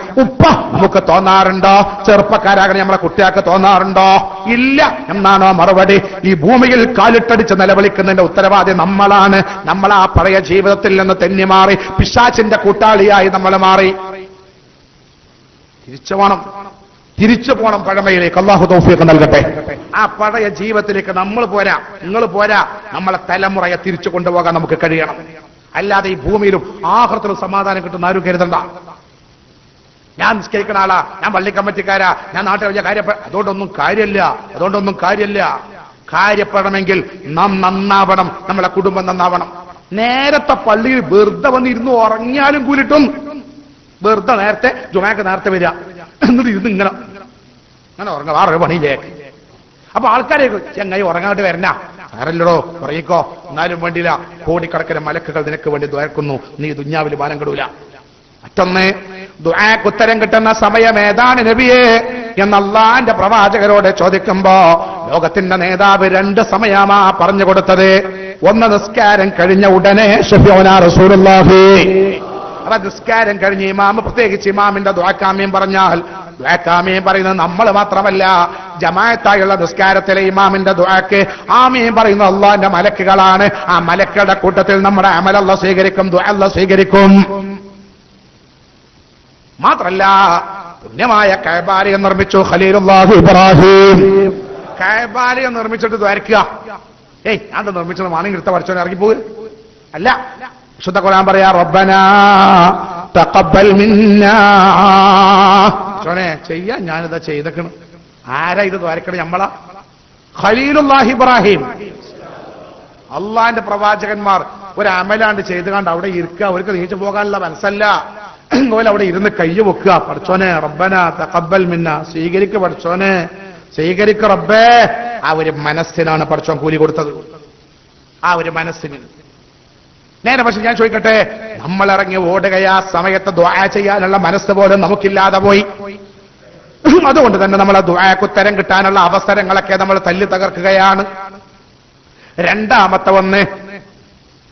നമുക്ക് തോന്നാറുണ്ടോ? ചെറുപ്പക്കാരാകണേ നമ്മളെ കുട്ടികൾക്ക് തോന്നാറുണ്ടോ? ഇല്ല എന്നാണോ മറുപടി? ഈ ഭൂമിയിൽ കാലിട്ടടിച്ച് നിലവിളിക്കുന്നതിന്റെ ഉത്തരവാദി നമ്മളാണ്. നമ്മൾ ആ പഴയ ജീവിതത്തിൽ നിന്ന് തെന്നി മാറി പിശാചിന്റെ കൂട്ടാളിയായി നമ്മൾ മാറി. തിരിച്ചു പോണം പഴമയിലേക്ക്. അല്ലാഹു തൗഫീഖ് നൽകട്ടെ. ആ പഴയ ജീവിതത്തിലേക്ക് നമ്മൾ പോരാ, നിങ്ങൾ പോരാ. നമ്മളെ തലമുറയെ തിരിച്ചു കൊണ്ടുപോകാൻ നമുക്ക് കഴിയണം. അല്ലാതെ ഈ ഭൂമിയിലും ആഖിറത്തിലും സമാധാനം കിട്ടുന്ന ആരും കരുതണ്ട. ഞാൻ നിസ്കരിക്കുന്ന ആളാ, ഞാൻ പള്ളി കമ്മിറ്റിക്കാരാ, ഞാൻ നാട്ടിൽ വലിയ അതുകൊണ്ടൊന്നും കാര്യമില്ല. കാര്യപ്പെടണമെങ്കിൽ നാം നന്നാവണം, നമ്മളെ കുടുംബം നന്നാവണം. നേരത്തെ പള്ളിയിൽ വെറുതെ വന്നിരുന്നു ഉറങ്ങിയാലും കൂലിട്ടും, വെറുതെ നേരത്തെ ജുമാക്ക് നേരത്തെ വരിക, എന്നിട്ട് ഇരുന്ന് ഇങ്ങനെ ഉറങ്ങാം, വേറൊരു പണിയിലേക്ക്. അപ്പൊ ആൾക്കാരെ ചെങ്ങായി ഉറങ്ങാണ്ട് വരണ ആരല്ലടോ, പറയിക്കോ, എന്നാലും വേണ്ടിയില്ല. കോടിക്കണക്കിന് മലക്കുകൾ നിനക്ക് വേണ്ടി ദ്വാരക്കുന്നു, നീ ദുഞ്ഞാവിൽ മാനം കെടൂല. മറ്റൊന്ന്, ദുആക്ക് ഉത്തരം കിട്ടുന്ന സമയം ഏതാണ് നബിയേ എന്ന് അള്ളാന്റെ പ്രവാചകരോട് ചോദിക്കുമ്പോ ലോകത്തിന്റെ നേതാവ് 2 സമയമാ പറഞ്ഞു കൊടുത്തത്. ഒന്ന് നിസ്കാരം കഴിഞ്ഞ ഉടനെ ശഫീഉനാ റസൂലുള്ളാഹി. അപ്പൊ നിസ്കാരം കഴിഞ്ഞ് ഇമാം, പ്രത്യേകിച്ച് ഇമാമിന്റെ ദുആക്കാമീൻ പറഞ്ഞാൽ, ദുആക്കാമീൻ പറയുന്നത് നമ്മൾ മാത്രമല്ല, ജമാഅത്തായുള്ള നിസ്കാരത്തിലെ ഇമാമിന്റെ ദുആക്ക് ആമീൻ പറയുന്ന അല്ലാഹുവിന്റെ മലക്കുകളാണ്. ആ മലക്കുകളുടെ കൂട്ടത്തിൽ നമ്മുടെ അമൽ അല്ലാഹു സ്വീകരിക്കും, ദുആ അല്ലാഹു സ്വീകരിക്കും. മാത്രല്ല, പുണ്യമായ കഅബാലയം നിർമ്മിച്ചു ഖലീലുല്ലാഹി ഇബ്രാഹിം. കഅബാലയം നിർമ്മിച്ചിട്ട് ദ്വാരക്കുക. ഞാൻ നിർമ്മിച്ചത് വാണെങ്കിൽ എടുത്ത പഠിച്ചോനെ ഇറങ്ങിപ്പോകുക അല്ല. വിശുദ്ധ ഖുർആൻ പറയാ, റബ്ബനാ തഖബ്ബൽ മിന്നാ. ചോനെ ചെയ്യാൻ ഞാനിതാ ചെയ്തേക്കണം. ആരാ ഇത് ദ്വാരക്കണ? നമ്മളാ. ഖലീലുല്ലാഹി ഇബ്രാഹിം. അള്ളാന്റെ പ്രവാചകന്മാർ ഒരു അമലാണ്ട് ചെയ്ത് കണ്ട് അവിടെ ഇരിക്കുക. അവർക്ക് നീച്ചു പോകാനുള്ള മനസ്സല്ല. അതുപോലെ അവിടെ ഇരുന്ന് കയ്യ് വെക്കുക. പഠിച്ചോനെ റബ്ബനാ തഖബ്ബൽ മിന്നാ, സ്വീകരിക്ക പഠിച്ചോനെ, സ്വീകരിക്ക റബ്ബേ. ആ ഒരു മനസ്സിനാണ് പഠിച്ചോൻ കൂലി കൊടുത്തത്. ആ ഒരു മനസ്സിന്. നേരെ പക്ഷെ ഞാൻ ചോദിക്കട്ടെ, നമ്മൾ ഇറങ്ങി ഓടുകയാ സമയത്ത് ദുആ ചെയ്യാനുള്ള മനസ്സ് പോലും നമുക്കില്ലാതെ പോയി. അതുകൊണ്ട് തന്നെ നമ്മളെ ദുആക്ക് ഉത്തരം കിട്ടാനുള്ള അവസരങ്ങളൊക്കെ നമ്മൾ തല്ലി തകർക്കുകയാണ്.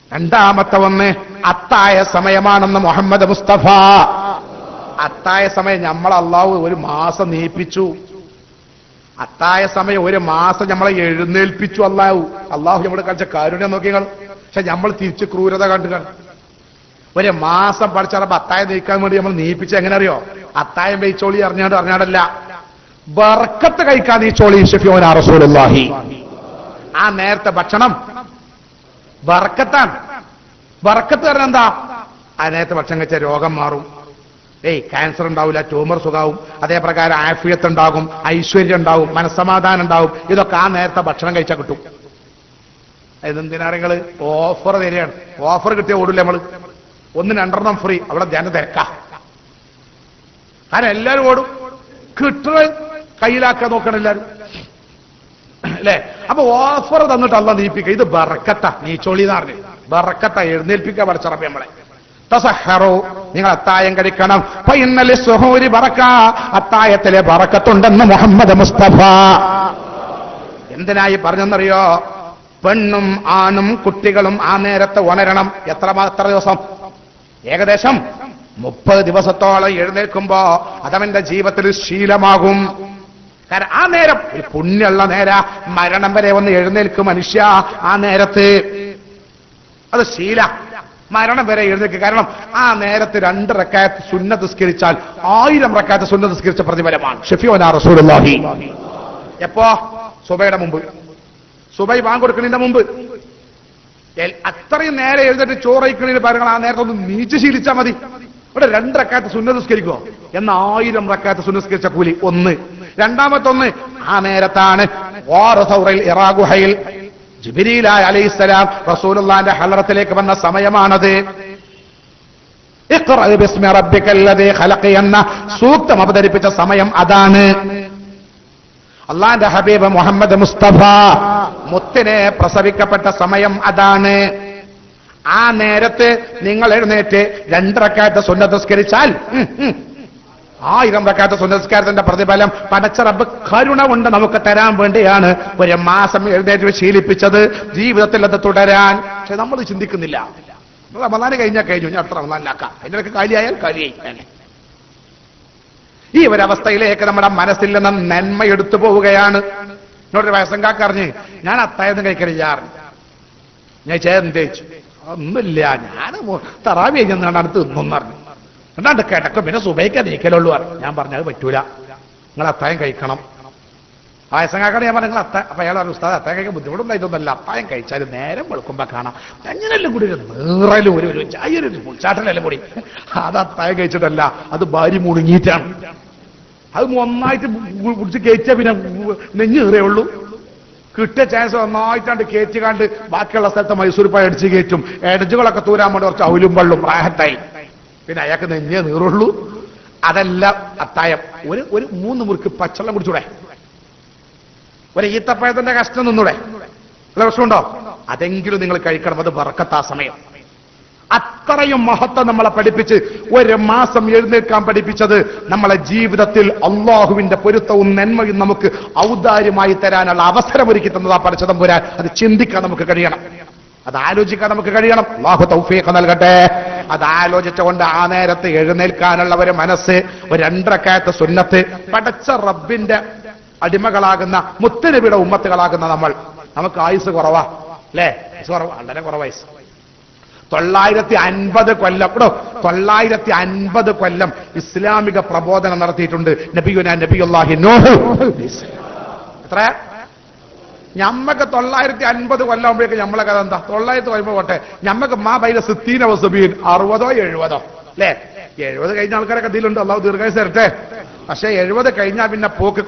രണ്ടാമത്തെ ഒന്ന് അത്തായ സമയമാണെന്ന് മുഹമ്മദ് മുസ്തഫ. അത്തായ സമയം നമ്മൾ അള്ളാഹു ഒരു മാസം നീപ്പിച്ചു. അത്തായ സമയം ഒരു മാസം നമ്മളെ എഴുന്നേൽപ്പിച്ചു അള്ളാഹു. നമ്മൾ കളിച്ച കാരുണ്യം നോക്കികൾ. പക്ഷെ നമ്മൾ തിരിച്ച് ക്രൂരത കണ്ടു. ഒരു മാസം പഠിച്ചപ്പോ അത്തായം നീക്കാൻ വേണ്ടി നമ്മൾ നീപ്പിച്ച് എങ്ങനെ അറിയോ? അത്തായം വെയിച്ചോളി അറിഞ്ഞാടല്ല, ബർക്കത്ത് കഴിക്കാൻ ഈ ചോളി ശഫീഉനാ റസൂലുള്ളാഹി. ആ നേരത്തെ ഭക്ഷണം ബർക്കത്താണ്. ബർക്കത്ത് പറഞ്ഞാൽ എന്താ? ആ നേരത്തെ ഭക്ഷണം കഴിച്ചാൽ രോഗം മാറും. ക്യാൻസർ ഉണ്ടാവില്ല, ട്യൂമർ സുഖാവും. അതേപ്രകാരം ആഫിയത്ത് ഉണ്ടാകും, ഐശ്വര്യം ഉണ്ടാവും, മനസ്സമാധാനം ഉണ്ടാവും. ഇതൊക്കെ ആ നേരത്തെ ഭക്ഷണം കഴിച്ചാൽ കിട്ടും. ഇതെന്തിനാണെങ്കില് ഓഫർ തരികയാണ്. ഓഫർ കിട്ടിയ ഓടില്ല നമ്മള്. 1 2 ഫ്രീ. അവിടെ ജനം തിരക്കാ. കാരണം എല്ലാരും ഓടും. കിട്ടുന്നത് കയ്യിലാക്കാൻ നോക്കണം എല്ലാരും, അല്ലേ? അപ്പൊ ഓഫർ തന്നിട്ട് അല്ല നീപ്പിക്കുക. ഇത് ബറക്കത്താ. നീച്ചോളിന്ന് പറഞ്ഞു ബറക്കത്താ. എഴുന്നേൽപ്പിക്കുക പഠിച്ചറപ്പ നമ്മളെ. തസഹറു, നിങ്ങൾ അത്തായം കഴിക്കണം. ഫഇന്നലി സുഹൂരി ബറക, അത്തായത്തിലെ ബറക്കത്തുണ്ടെന്ന് മുഹമ്മദ് മുസ്തഫ. എന്തിനായി പറഞ്ഞെന്നറിയോ? പെണ്ണും ആണും കുട്ടികളും ആ നേരത്തെ ഉണരണം. എത്ര ദിവസം? ഏകദേശം 30 ദിവസത്തോളം എഴുന്നേൽക്കുമ്പോ അതവന്റെ ജീവിതത്തിൽ ശീലമാകും. കാരണം ആ നേരം ഒരു പുണ്യുള്ള നേര. മരണം വരെ ഒന്ന് എഴുന്നേൽക്കും മനുഷ്യ ആ നേരത്ത്. അത് ശീല. മരണം വരെ എഴുന്നേൽക്കും. കാരണം ആ നേരത്ത് 2 റക്അത്ത് സുന്നത്ത് നിസ്കരിച്ചാൽ 1000 റക്അത്ത് സുന്നത്ത് നിസ്കരിച്ച പ്രതിഫലമാണ്. ശഫീഉനാ റസൂലുള്ളാഹി. എപ്പോ? സുബൈയുടെ മുമ്പ്. സുബൈ ബാങ്ക് കൊടുക്കുന്നതിന്റെ മുമ്പ്. അത്രയും നേരെ എഴുന്നേറ്റ് ചോറയിക്കണതിന് പകരം ആ നേരത്തെ ഒന്ന് നീച്ച് ശീലിച്ചാൽ മതി. ഇവിടെ 2 റക്അത്ത് സുന്നത്ത് നിസ്കരിക്കുമോ? എന്ന 1000 റക്അത്ത് സുന്നത്ത് നിസ്കരിച്ച കൂലി. ഒന്ന്. രണ്ടാമത്തൊന്ന്, ആ നേരത്താണ് ജിബ്രീൽ അലൈഹിസ്സലാം റസൂലുള്ളാഹിന്റെ ഹളറത്തിലേക്ക് വന്ന സമയമാണത്. ഇഖ്റഅ ബിസ്മി റബ്ബിക്കല്ലദീ ഖലഖ് എന്ന സൂക്തം അവതരിപ്പിച്ച സമയം അതാണ്. അള്ളാന്റെ ഹബീബ് മുഹമ്മദ് മുസ്തഫ മുത്തിനെ പ്രസവിക്കപ്പെട്ട സമയം അതാണ്. ആ നേരത്ത് നിങ്ങൾ എഴുന്നേറ്റ് 2 റക്അത്ത് സുന്നത്ത് നിസ്കരിച്ചാൽ 1000 റക്അത്ത് സുന്നത്ത് നിസ്കാരത്തിന്റെ പ്രതിഫലം പടച്ച റബ്ബ് കരുണ കൊണ്ട് നമുക്ക് തരാൻ വേണ്ടിയാണ് ഒരു മാസം എഴുന്നേറ്റ് ശീലിപ്പിച്ചത്. ജീവിതത്തിൽ അത് തുടരാൻ. പക്ഷെ നമ്മൾ ചിന്തിക്കുന്നില്ല. റമളാൻ കഴിഞ്ഞാൽ കഴിഞ്ഞു, ഞാൻ അടുത്ത റമളാനിലാക്കാം. അതിനൊക്കെ കാലിയായാൽ കാലിയായി. ഈ ഒരവസ്ഥയിലേക്ക് നമ്മുടെ മനസ്സിൽ നിന്ന് നന്മ എടുത്തു പോവുകയാണ്. എന്നോടൊരു വയസ്സങ്കാക്ക് അറിഞ്ഞ്, ഞാൻ അത്തായൊന്നും കഴിക്കണില്ല. ഞാൻ ചേർന്നു ഒന്നുമില്ല, ഞാൻ തറാവി കഴിഞ്ഞാണ് അടുത്ത് തിന്നൊന്നും പറഞ്ഞു. രണ്ടാണ്ട് കിടക്കും, പിന്നെ സുബൈക്ക് നീക്കലുള്ളൂ. ഞാൻ പറഞ്ഞത് പറ്റൂല, നിങ്ങൾ അത്തായം കഴിക്കണം. വയസ്സങ്കാക്കാണ് ഞാൻ പറഞ്ഞു അപ്പൊ അയാൾ പറഞ്ഞു, ഉസ്താദ് അത്തായം കഴിക്കാൻ ബുദ്ധിമുട്ടുണ്ടായിട്ടൊന്നല്ല, അത്തായം കഴിച്ചാലും നേരം വെളുക്കുമ്പോ കാണാം അങ്ങനെല്ലാം കൂടി ഒരു നീറലും ഒരു ചായൊരു മുൾച്ചാട്ടലെല്ലാം കൂടി. അത് അത്തായം കഴിച്ചിട്ടല്ല, അത് ഭാര്യ മുണുങ്ങിയിട്ടാണ്. അത് ഒന്നായിട്ട് പിടിച്ച് കയറ്റിയാൽ പിന്നെ നെഞ്ഞ് കയറിയുള്ളൂ. കിട്ടിയ ചാൻസ് നന്നായിട്ടാണ്ട് കയറ്റിക്കാണ്ട് ബാക്കിയുള്ള സ്ഥലത്ത് മൈസൂർ പായ അടിച്ച് കയറ്റും. എടജുകളൊക്കെ തൂരാൻ വേണ്ടി കുറച്ച് അവലും വെള്ളും പ്രായത്തായി. പിന്നെ അയാൾക്ക് നെഞ്ഞേ നീറുള്ളൂ. അതല്ല അത്തായം. ഒരു 3 മുറുക്ക് പച്ചവെള്ളം കുടിച്ചൂടെ? ഒരു ഈത്തപ്പഴത്തിന്റെ കഷ്ണം നിന്നൂടെ? വല്ല പ്രശ്നമുണ്ടോ? അതെങ്കിലും നിങ്ങൾ കഴിക്കണം. അത് ബറക്കത്താ സമയം. അത്രയും മഹത്വം നമ്മളെ പഠിപ്പിച്ച് ഒരു മാസം എഴുന്നേൽക്കാൻ പഠിപ്പിച്ചത് നമ്മളെ ജീവിതത്തിൽ അള്ളാഹുവിന്റെ പൊരുത്തവും നന്മയും നമുക്ക് ഔദാര്യമായി തരാനുള്ള അവസരമൊരുക്കി തന്നതാ പടച്ചതമ്പുരാൻ. അത് ചിന്തിക്കാൻ നമുക്ക് കഴിയണം, അത് ആലോചിക്കാൻ നമുക്ക് കഴിയണം. അല്ലാഹു തൗഫീഖ് നൽകട്ടെ. അത് ആലോചിച്ചുകൊണ്ട് ആ നേരത്ത് എഴുന്നേൽക്കാനുള്ള ഒരു മനസ്സ്, ഒരു 2 റക്അത്ത് സുന്നത്ത്, പടച്ച റബ്ബിന്റെ അടിമകളാകുന്ന മുത്തുനബിയുടെ ഉമ്മത്തുകളാകുന്ന നമുക്ക് ആയുസ് കുറവാ അല്ലേ? വളരെ കുറവായുസ്. 950 കൊല്ലം 950 കൊല്ലം ഇസ്ലാമിക പ്രബോധനം നടത്തിയിട്ടുണ്ട് നബിയുല്ലാഹി നൂഹ്. എത്ര? ഞമ്മക്ക് 950 കൊല്ലാകുമ്പോഴേക്ക് നമ്മളെ കഥ എന്താ? 900 വരുമ്പോ പോട്ടെ, ഞമ്മക്ക് മാ ബൈന 60 വസബീൻ 60 70 അല്ലേ? 70 കഴിഞ്ഞ ആൾക്കാരൊക്കെ ഇതിലുണ്ട്, അള്ളാഹു ദീർഘായുസ് തരട്ടെ. പക്ഷെ 70 കഴിഞ്ഞാൽ പിന്നെ പോക്ക്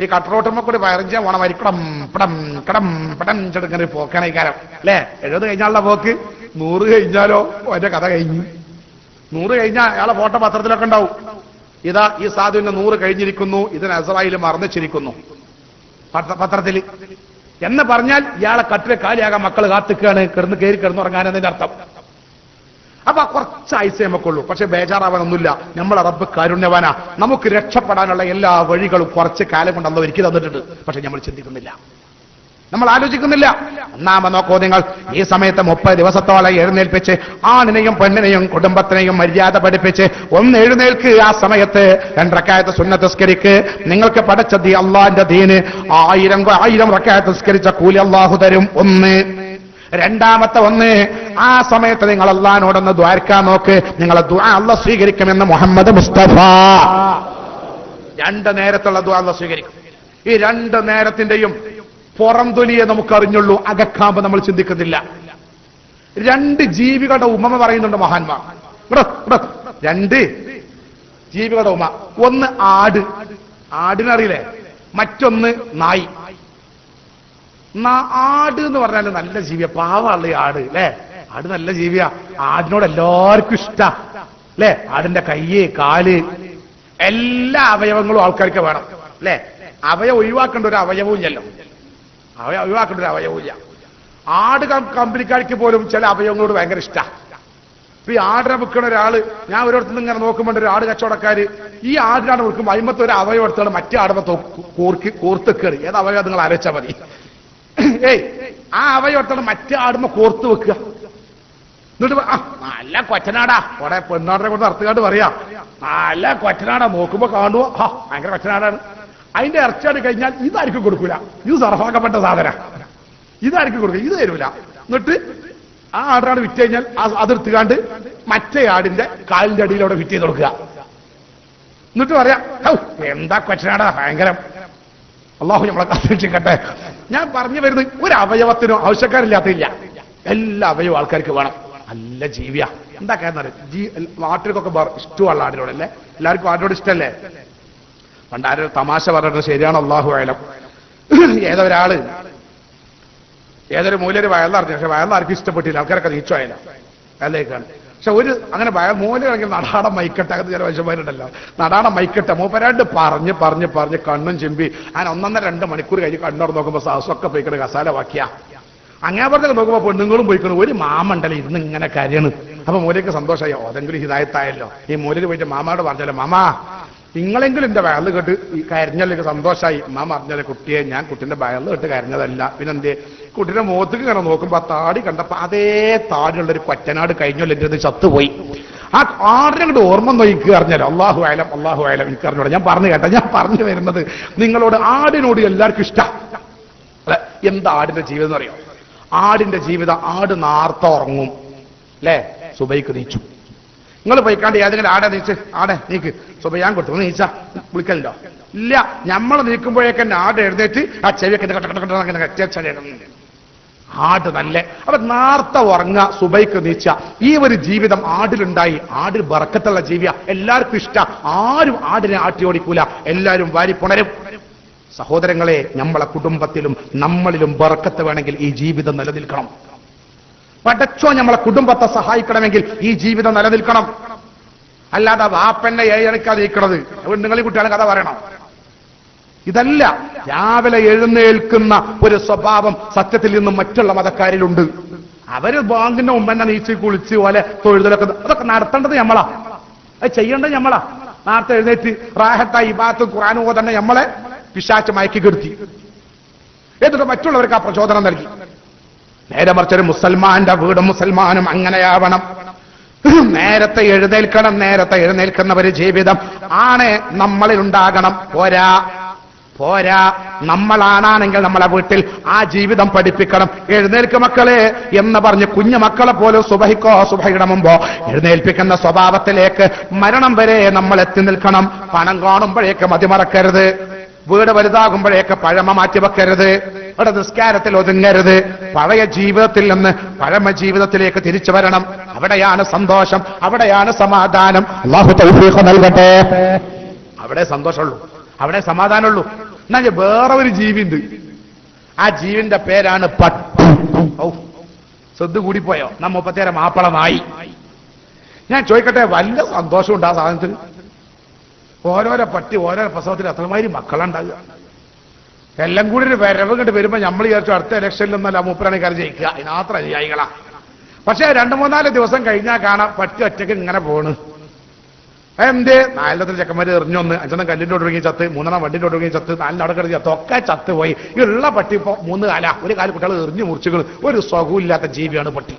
ഈ കട്ടറോട്ടമ്മ കൂടി പയറിഞ്ചാൽ പോണം, വരിക്കണം പടം കടം പടം ചെടുക്കുന്ന പോക്കണ കാരം അല്ലേ? 70 കഴിഞ്ഞാലുള്ള പോക്ക്. 100 കഴിഞ്ഞാലോ എന്റെ കഥ കഴിഞ്ഞു. 100 കഴിഞ്ഞാൽ അയാളെ ഫോട്ടോ പത്രത്തിലൊക്കെ ഉണ്ടാവും. ഇതാ ഈ സാധുവിന്റെ 100 കഴിഞ്ഞിരിക്കുന്നു, ഇതിന് അസ്രായേൽ മറന്നിച്ചിരിക്കുന്നു പത്രത്തിൽ എന്ന് പറഞ്ഞാൽ ഇയാളെ കട്ടിലെ കാലിയാകാൻ മക്കൾ കാത്തിക്കുകയാണ്, കയറി കിടന്നുറങ്ങാനെന്നതിന്റെ അർത്ഥം. അപ്പൊ കുറച്ച് ആയുസേ നമുക്കുള്ളൂ. പക്ഷെ ബേജാറാവാനൊന്നുമില്ല, നമ്മളെ റബ്ബ് കാരുണ്യവാനാ. നമുക്ക് രക്ഷപ്പെടാനുള്ള എല്ലാ വഴികളും കുറച്ച് കാലം കൊണ്ട് അള്ളാഹു ഒരുക്കി തന്നിട്ടുണ്ട്. പക്ഷെ നമ്മൾ ചിന്തിക്കുന്നില്ല, നമ്മൾ ആലോചിക്കുന്നില്ല. ഒന്നാമത് നോക്കൂ നിങ്ങൾ, ഈ സമയത്ത് 30 ദിവസത്തോളം എഴുന്നേൽപ്പിച്ച് ആണിനെയും പെണ്ണിനെയും കുടുംബത്തിനെയും മര്യാദ പഠിപ്പിച്ച് ഒന്ന് എഴുന്നേൽക്ക്. ആ സമയത്ത് 2 റക്അത്ത് സുന്നത്ത് നിസ്കരിക്ക്. നിങ്ങൾക്ക് പഠിച്ചത് അള്ളാഹിന്റെ ദീന് 1000 റക്അത്ത് നിസ്കരിച്ച കൂലി അള്ളാഹു തരും. 1. രണ്ടാമത്തെ 1, ആ സമയത്ത് നിങ്ങൾ അള്ളാഹിനോടൊന്ന് ദ്വാരക്കാൻ നോക്ക്. നിങ്ങളെ ദുആ അള്ളാഹ് സ്വീകരിക്കുമെന്ന് മുഹമ്മദ് മുസ്തഫ. 2 നേരത്തുള്ള ദുആ അള്ളാഹ് സ്വീകരിക്കും. ഈ 2 നേരത്തിന്റെയും പുറംതൊലിയെ നമുക്കറിഞ്ഞുള്ളൂ, അകക്കാമ്പ് നമ്മൾ ചിന്തിക്കുന്നില്ല. 2 ജീവികളുടെ ഉമ്മ പറയുന്നുണ്ട് മഹാന്മാർ. 2 ജീവികളുടെ ഉമ്മ. 1 ആട്, ആടിനറിയില്ലേ? മറ്റൊന്ന് നായി. ആട് എന്ന് പറഞ്ഞാൽ നല്ല ജീവിയ, പാവള്ള ആട് അല്ലേ? ആട് നല്ല ജീവിയാ. ആടിനോട് എല്ലാവർക്കും ഇഷ്ടാ അല്ലേ? ആടിന്റെ കയ്യ്, കാല്, എല്ലാ അവയവങ്ങളും ആൾക്കാർക്ക് വേണം അല്ലേ? അവയവം ഒഴിവാക്കേണ്ട ഒരു അവയവവും ഇല്ലല്ലോ. ഒഴിവാക്കേണ്ട ഒരു അവയവവും ഇല്ല. ആട് കമ്പനിക്കാർക്ക് പോലും ചില അവയവങ്ങളോട് ഭയങ്കര ഇഷ്ടമാണ്. ഇപ്പൊ ഈ ആടിനെ വിൽക്കുന്ന ഒരാള്, ഞാൻ ഒരിടത്തുനിന്ന് ഇങ്ങനെ നോക്കുമ്പോൾ ഒരു ആട് കച്ചവടക്കാര് ഈ ആടിനാണ് വിൽക്കുമ്പോൾ അയിമത്തെ ഒരു അവയവം എടുത്താണ് മറ്റേ ആടുമ്പോ കോർത്തിക്കാണ്. ഏത് അവയവം നിങ്ങൾ ആലോചിച്ചാൽ മതി. ആ അവയവം എടുത്താണ് മറ്റേ ആടുമ്പോ കോർത്ത് വെക്കുക. എന്നിട്ട് നല്ല കൊറ്റനാടാ, അവിടെ പെണ്ണാടിനെ കൊണ്ട് അർത്ഥക്കാണ്ട് പറയാ, നല്ല കൊറ്റനാടാ, നോക്കുമ്പോ കാണുവോ ഭയങ്കര കൊറ്റനാടാണ്. അതിന്റെ ഇറച്ചാട് കഴിഞ്ഞാൽ ഇതായിരിക്കും കൊടുക്കൂല, ഇത് സർഫാക്കപ്പെട്ട സാധന, ഇതായിരിക്കും കൊടുക്കുക, ഇത് തരൂല. എന്നിട്ട് ആ ആടിനാട് വിറ്റ് കഴിഞ്ഞാൽ അതെടുത്തുകാണ്ട് മറ്റേ ആടിന്റെ കാലിന്റെ അടിയിൽ അവിടെ ഫിറ്റ് ചെയ്ത് കൊടുക്കുക. എന്നിട്ട് പറയാം എന്താ കൊറ്റനാടാ ഭയങ്കരം. അള്ളാഹു നമ്മളെ കാത്തിരക്ഷിക്കട്ടെ. ഞാൻ പറഞ്ഞു വരുന്നത് ഒരു അവയവത്തിനും ആവശ്യക്കാരില്ലാത്തില്ല, എല്ലാ അവയവം ആൾക്കാർക്ക് വേണം. നല്ല ജീവിയാ. എന്താ കാര്യം നാട്ടിലേക്കൊക്കെ ഇഷ്ടമുള്ള ആടിനോടല്ലേ? എല്ലാവർക്കും ആടിനോട് ഇഷ്ടമല്ലേ? പണ്ടാരും തമാശ പറഞ്ഞിട്ട് ശരിയാണ്, അള്ളാഹു ആയാലും ഏതൊരു മൂലര് വയലറിഞ്ഞു, പക്ഷെ വയലാർക്കും ഇഷ്ടപ്പെട്ടില്ല, ആൾക്കാരൊക്കെ നീച്ചോയാലും വയലേക്കാണ്. പക്ഷെ അങ്ങനെ മൂലയാണെങ്കിൽ നടാടം മൈക്കട്ടെ, അകത്ത് ചില വശന്മാരുണ്ടല്ലോ, നടാടം മൈക്കട്ടെ മൂപ്പരാണ്ട് പറഞ്ഞ് കണ്ണും ചെമ്പി അങ്ങനെ 1.5-2 മണിക്കൂർ കഴിഞ്ഞ് കണ്ണോട് നോക്കുമ്പോ സാഹസമൊക്കെ പോയിക്കണ കസാല വാക്കിയാ. അങ്ങനെ പറഞ്ഞൊക്കെ നോക്കുമ്പോ പെണ്ണുങ്ങളും പോയിക്കണം, ഒരു മാമണ്ടല്ലോ ഇരുന്ന് ഇങ്ങനെ കരയാണ്. അപ്പൊ മൂലയ്ക്ക് സന്തോഷമായി, ഓതെങ്കിലും ഹിദായത്തായല്ലോ. ഈ മൂലര് പോയിട്ട് മാമാട് പറഞ്ഞല്ലോ, മാമാ നിങ്ങളെങ്കിലും എന്റെ വയറിൽ കേട്ട് ഈ കരഞ്ഞല്ലേ സന്തോഷമായി. മാമ പറഞ്ഞാലേ കുട്ടിയെ, ഞാൻ കുട്ടിന്റെ വയറിൽ കേട്ട് കരഞ്ഞതല്ല, പിന്നെന്തേ കുട്ടിയുടെ മുഖത്തേക്ക് ഇങ്ങനെ നോക്കുമ്പോ ആ താടി കണ്ടപ്പോ അതേ താടിയുള്ളൊരു കൊറ്റനാട് കഴിഞ്ഞല്ലോ എന്റെ ചത്തുപോയി. ആ ആടിനെ കൊണ്ട് ഓർമ്മ നോക്കി അറിഞ്ഞാലോ. അള്ളാഹു ആയാലും എനിക്ക് അറിഞ്ഞോളൂ. ഞാൻ പറഞ്ഞു കേട്ടോ, ഞാൻ പറഞ്ഞു വരുന്നത് നിങ്ങളോട്, ആടിനോട് എല്ലാവർക്കും ഇഷ്ടം. അല്ലെ, എന്താ ആടിന്റെ ജീവിതം എന്ന് അറിയോ? ആടിന്റെ ജീവിതം, ആട് നാർത്ത ഉറങ്ങും അല്ലേ? സുബൈക്ക് നീച്ചു. നിങ്ങൾ പോയിക്കാണ്ട് ഏതെങ്കിലും ആടെ നീക്ക് സുബയാൻ കൊടുത്തു നീച്ച വിളിക്കലുണ്ടോ? ഇല്ല. നമ്മൾ നീക്കുമ്പോഴേക്കന്നെ ആട് എഴുന്നേറ്റ് ആ ചെവിയൊക്കെ ആട് നല്ല. അപ്പൊ നാർത്ത ഉറങ്ങ, സുബൈക്ക് നീച്ച, ഈ ഒരു ജീവിതം ആടിലുണ്ടായി. ആട് ബറക്കത്തുള്ള ജീവിയ, എല്ലാവർക്കും ഇഷ്ട. ആരും ആടിനെ ആട്ടി ഓടിക്കൂല, എല്ലാവരും വാരിപ്പുണരും. സഹോദരങ്ങളെ, നമ്മളെ കുടുംബത്തിലും നമ്മളിലും ബറക്കത്ത് വേണമെങ്കിൽ ഈ ജീവിതം നിലനിൽക്കണം. പടച്ചോ നമ്മളെ കുടുംബത്തെ സഹായിക്കണമെങ്കിൽ ഈ ജീവിതം നിലനിൽക്കണം. അല്ലാതെ വാപ്പന്നെ ഏഴണിക്കാതെ നീക്കണത് നിങ്ങൾ കുട്ടികളെ കഥ പറയണം. ഇതല്ല. രാവിലെ എഴുന്നേൽക്കുന്ന ഒരു സ്വഭാവം സത്യത്തിൽ നിന്നും മറ്റുള്ള മതക്കാരിലുണ്ട്. അവര് ബാങ്കിന്റെ മുമ്പ് തന്നെ നീച്ച് കുളിച്ച് പോലെ തൊഴുതലൊക്കെ അതൊക്കെ നടത്തേണ്ടത് നമ്മളാ, അത് ചെയ്യേണ്ടത് നമ്മളാ. നേരത്തെ എഴുന്നേറ്റ് റാഹത്തായി ഇബാദത്തും ഖുർആനും ഓതന്നെ നമ്മളെ പിശാച് മയക്കി കെടുത്തി. എന്നിട്ട് മറ്റുള്ളവർക്ക് ആ പ്രചോദനം നൽകി. നേരെ മറിച്ചൊരു മുസൽമാന്റെ വീടും മുസൽമാനും അങ്ങനെയാവണം. നേരത്തെ എഴുന്നേൽക്കണം. നേരത്തെ എഴുന്നേൽക്കുന്ന ഒരു ജീവിതം ആണ് നമ്മളിൽ ഉണ്ടാകണം. പോരാ നമ്മളാണെങ്കിൽ നമ്മളെ വീട്ടിൽ ആ ജീവിതം പഠിപ്പിക്കണം. എഴുന്നേൽക്ക് മക്കളെ എന്ന് പറഞ്ഞ് കുഞ്ഞു മക്കളെ പോലും സുബഹിയുടെ മുമ്പോ എഴുന്നേൽപ്പിക്കുന്ന സ്വഭാവത്തിലേക്ക് മരണം വരെ നമ്മൾ എത്തി നിൽക്കണം. പണം കാണുമ്പോഴേക്ക് മതിമറക്കരുത്. വീട് വലുതാകുമ്പോഴേക്ക് പഴമ മാറ്റിവെക്കരുത്. ഇവിടെ നിസ്കാരത്തിൽ ഒതുങ്ങരുത്. പഴയ ജീവിതത്തിൽ നിന്ന് പഴമ ജീവിതത്തിലേക്ക് തിരിച്ചു വരണം. അവിടെയാണ് സന്തോഷം, അവിടെയാണ് സമാധാനം. അല്ലാഹു തൗഫീഖ് നൽകട്ടെ. അവിടെ സന്തോഷമുള്ളൂ, അവിടെ സമാധാനമുള്ളൂ. എന്നാൽ വേറെ ഒരു ജീവിണ്ട്, ആ ജീവിന്റെ പേരാണ് പട്ടി. ശ്രദ്ധ കൂടിപ്പോയോ? നാം 37 മാപ്പള നായി. ഞാൻ ചോദിക്കട്ടെ, വല്ല സന്തോഷമുണ്ട് ആ സാധനത്തിന്? ഓരോരോ പട്ടി ഓരോരോ പ്രസവത്തിൽ അത്രമാതിരി മക്കളുണ്ടാകുക. എല്ലാം കൂടി ഒരു വരവ് കണ്ട് വരുമ്പോ നമ്മൾ വിചാരിച്ചു അടുത്ത ഇലക്ഷനിൽ നിന്നല്ല മൂപ്പരാണ് കാര്യം ജയിക്കുക, അതിനാത്ര അനുയായികളാ. പക്ഷെ 2-3 ദിവസം കഴിഞ്ഞാൽ കാണാം പട്ടി ഒറ്റയ്ക്ക് ഇങ്ങനെ പോണ്. എന്തേ? 4 ചെക്കന്മാര് എറിഞ്ഞൊന്ന്, 5 കല്ലിന്റെ ഒടുങ്ങി ചത്ത്, 3 വണ്ടിന്റെ ഒടുങ്ങി ചത്ത്, 4 അവിടെ കിടന്ന് ചത്ത്, ഒക്കെ ചത്ത് പോയി. ഉള്ള പട്ടി ഇപ്പൊ 3 കാല, ഒരു കാല് കുട്ടികൾ എറിഞ്ഞു മുറിച്ചുകൾ. ഒരു സ്വകൂല്ലാത്ത ജീവിയാണ് പട്ടി.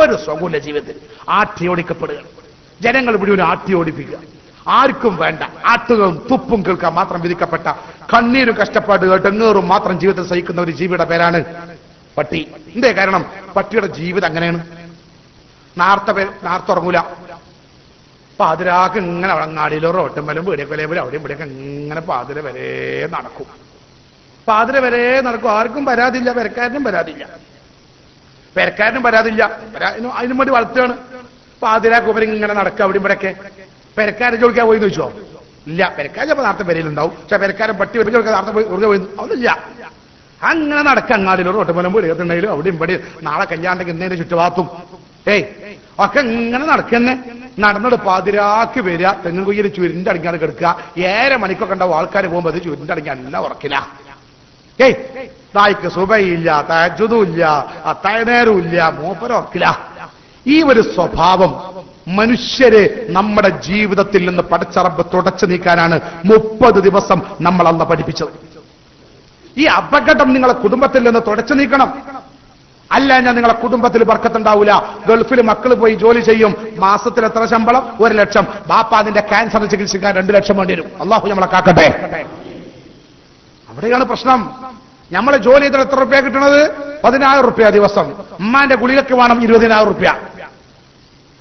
ഒരു സ്വകൂല്ല ജീവിതത്തിൽ ആട്ടി ഓടിക്കപ്പെടുക. ജനങ്ങൾ ഇവിടെ ആട്ടി ഓടിപ്പിക്കുക. ആർക്കും വേണ്ട. ആട്ടുകളും തുപ്പും കേൾക്കാൻ മാത്രം വിധിക്കപ്പെട്ട, കണ്ണീരും കഷ്ടപ്പാടുകൾ എങ്ങേറും മാത്രം ജീവിതത്തിൽ സഹിക്കുന്ന ഒരു ജീവിയുടെ പേരാണ് പട്ടി. എന്തേ കാരണം? പട്ടിയുടെ ജീവിതം അങ്ങനെയാണ്. നാർത്ത ഉറങ്ങൂല. പാതിരാക്ക് ഇങ്ങനെ അങ്ങാടിയിലോ റോട്ടുമ്പലും വീടിയൊക്കെ അവിടെയും ഇവിടെയൊക്കെ ഇങ്ങനെ പാതിര വരെ നടക്കും. പാതിര വരെ നടക്കും. ആർക്കും പരാതിയില്ല. പെരക്കാരനും പരാതിയില്ല. അതിനും വേണ്ടി വളർത്തുകയാണ്. പാതിരാക്ക് ഇവരിങ്ങനെ നടക്കുക അവിടെയും ഇവിടെയൊക്കെ. പെരക്കാരൻ ചോദിക്കാൻ പോയി ചോദിച്ചോ? ഇല്ല. പെരക്കാരൻ ചിലപ്പോൾ നേരത്തെ വരയിലുണ്ടാവും. പക്ഷെ പെരക്കാരൻ പട്ടി ചോദിക്കാൻ നേരത്തെ പോയി ഒന്നുമില്ല. അങ്ങനെ നടക്കുക അങ്ങാടിയിലോ റോട്ടുമ്പലും വീടിയൊക്കെയുണ്ടെങ്കിലും അവിടെയും ഇവിടെ. നാളെ കല്യാണ്ടെങ്കിൽ ഇന്നേന്റെ ചുറ്റുഭാഗത്തും ഒക്കെ ഇങ്ങനെ നടക്കുന്നേ. നടന്നിട്ട് പാതിരാക്ക് വരിക. തെങ്ങ് കൊയ്യിൽ ചുരുന്റെ അടങ്ങിയാണ് കിടക്കുക. 7 മണിക്കൊക്കെ ഉണ്ടാവും ആൾക്കാർ പോകുമ്പോൾ അത് ചുരുന്റെ അടങ്ങി എല്ലാം ഉറക്കില്ല. തായ്ക്ക് സുബയില്ല, തഹജ്ജുദും ഇല്ല, അത്താഴനേരവും ഇല്ല, മൂപ്പര ഉറക്കില്ല. ഈ ഒരു സ്വഭാവം മനുഷ്യരെ നമ്മുടെ ജീവിതത്തിൽ നിന്ന് പടച്ച റബ്ബ് തുടച്ചു നീക്കാനാണ് 30 ദിവസം നമ്മൾ അന്ന് പഠിപ്പിച്ചത്. ഈ അപകടം നിങ്ങളെ കുടുംബത്തിൽ നിന്ന് തുടച്ചു നീക്കണം. അല്ല ഞാൻ നിങ്ങളെ കുടുംബത്തിൽ ബർക്കത്തുണ്ടാവൂല. ഗൾഫിൽ മക്കൾ പോയി ജോലി ചെയ്യും. മാസത്തിൽ എത്ര ശമ്പളം? 1 ലക്ഷം. ബാപ്പ അതിന്റെ ക്യാൻസർ ചികിത്സിക്കാൻ 2 ലക്ഷം വേണ്ടി വരും. അള്ളാഹു നമ്മളെ കാക്കട്ടെ. അവിടെയാണ് പ്രശ്നം. നമ്മളെ ജോലി ചെയ്താൽ എത്ര റുപ്യ കിട്ടണത്? 10,000 റുപ്യ ദിവസം. ഉമ്മാന്റെ ഗുളികയ്ക്ക് വേണം 20,000 റുപ്യ.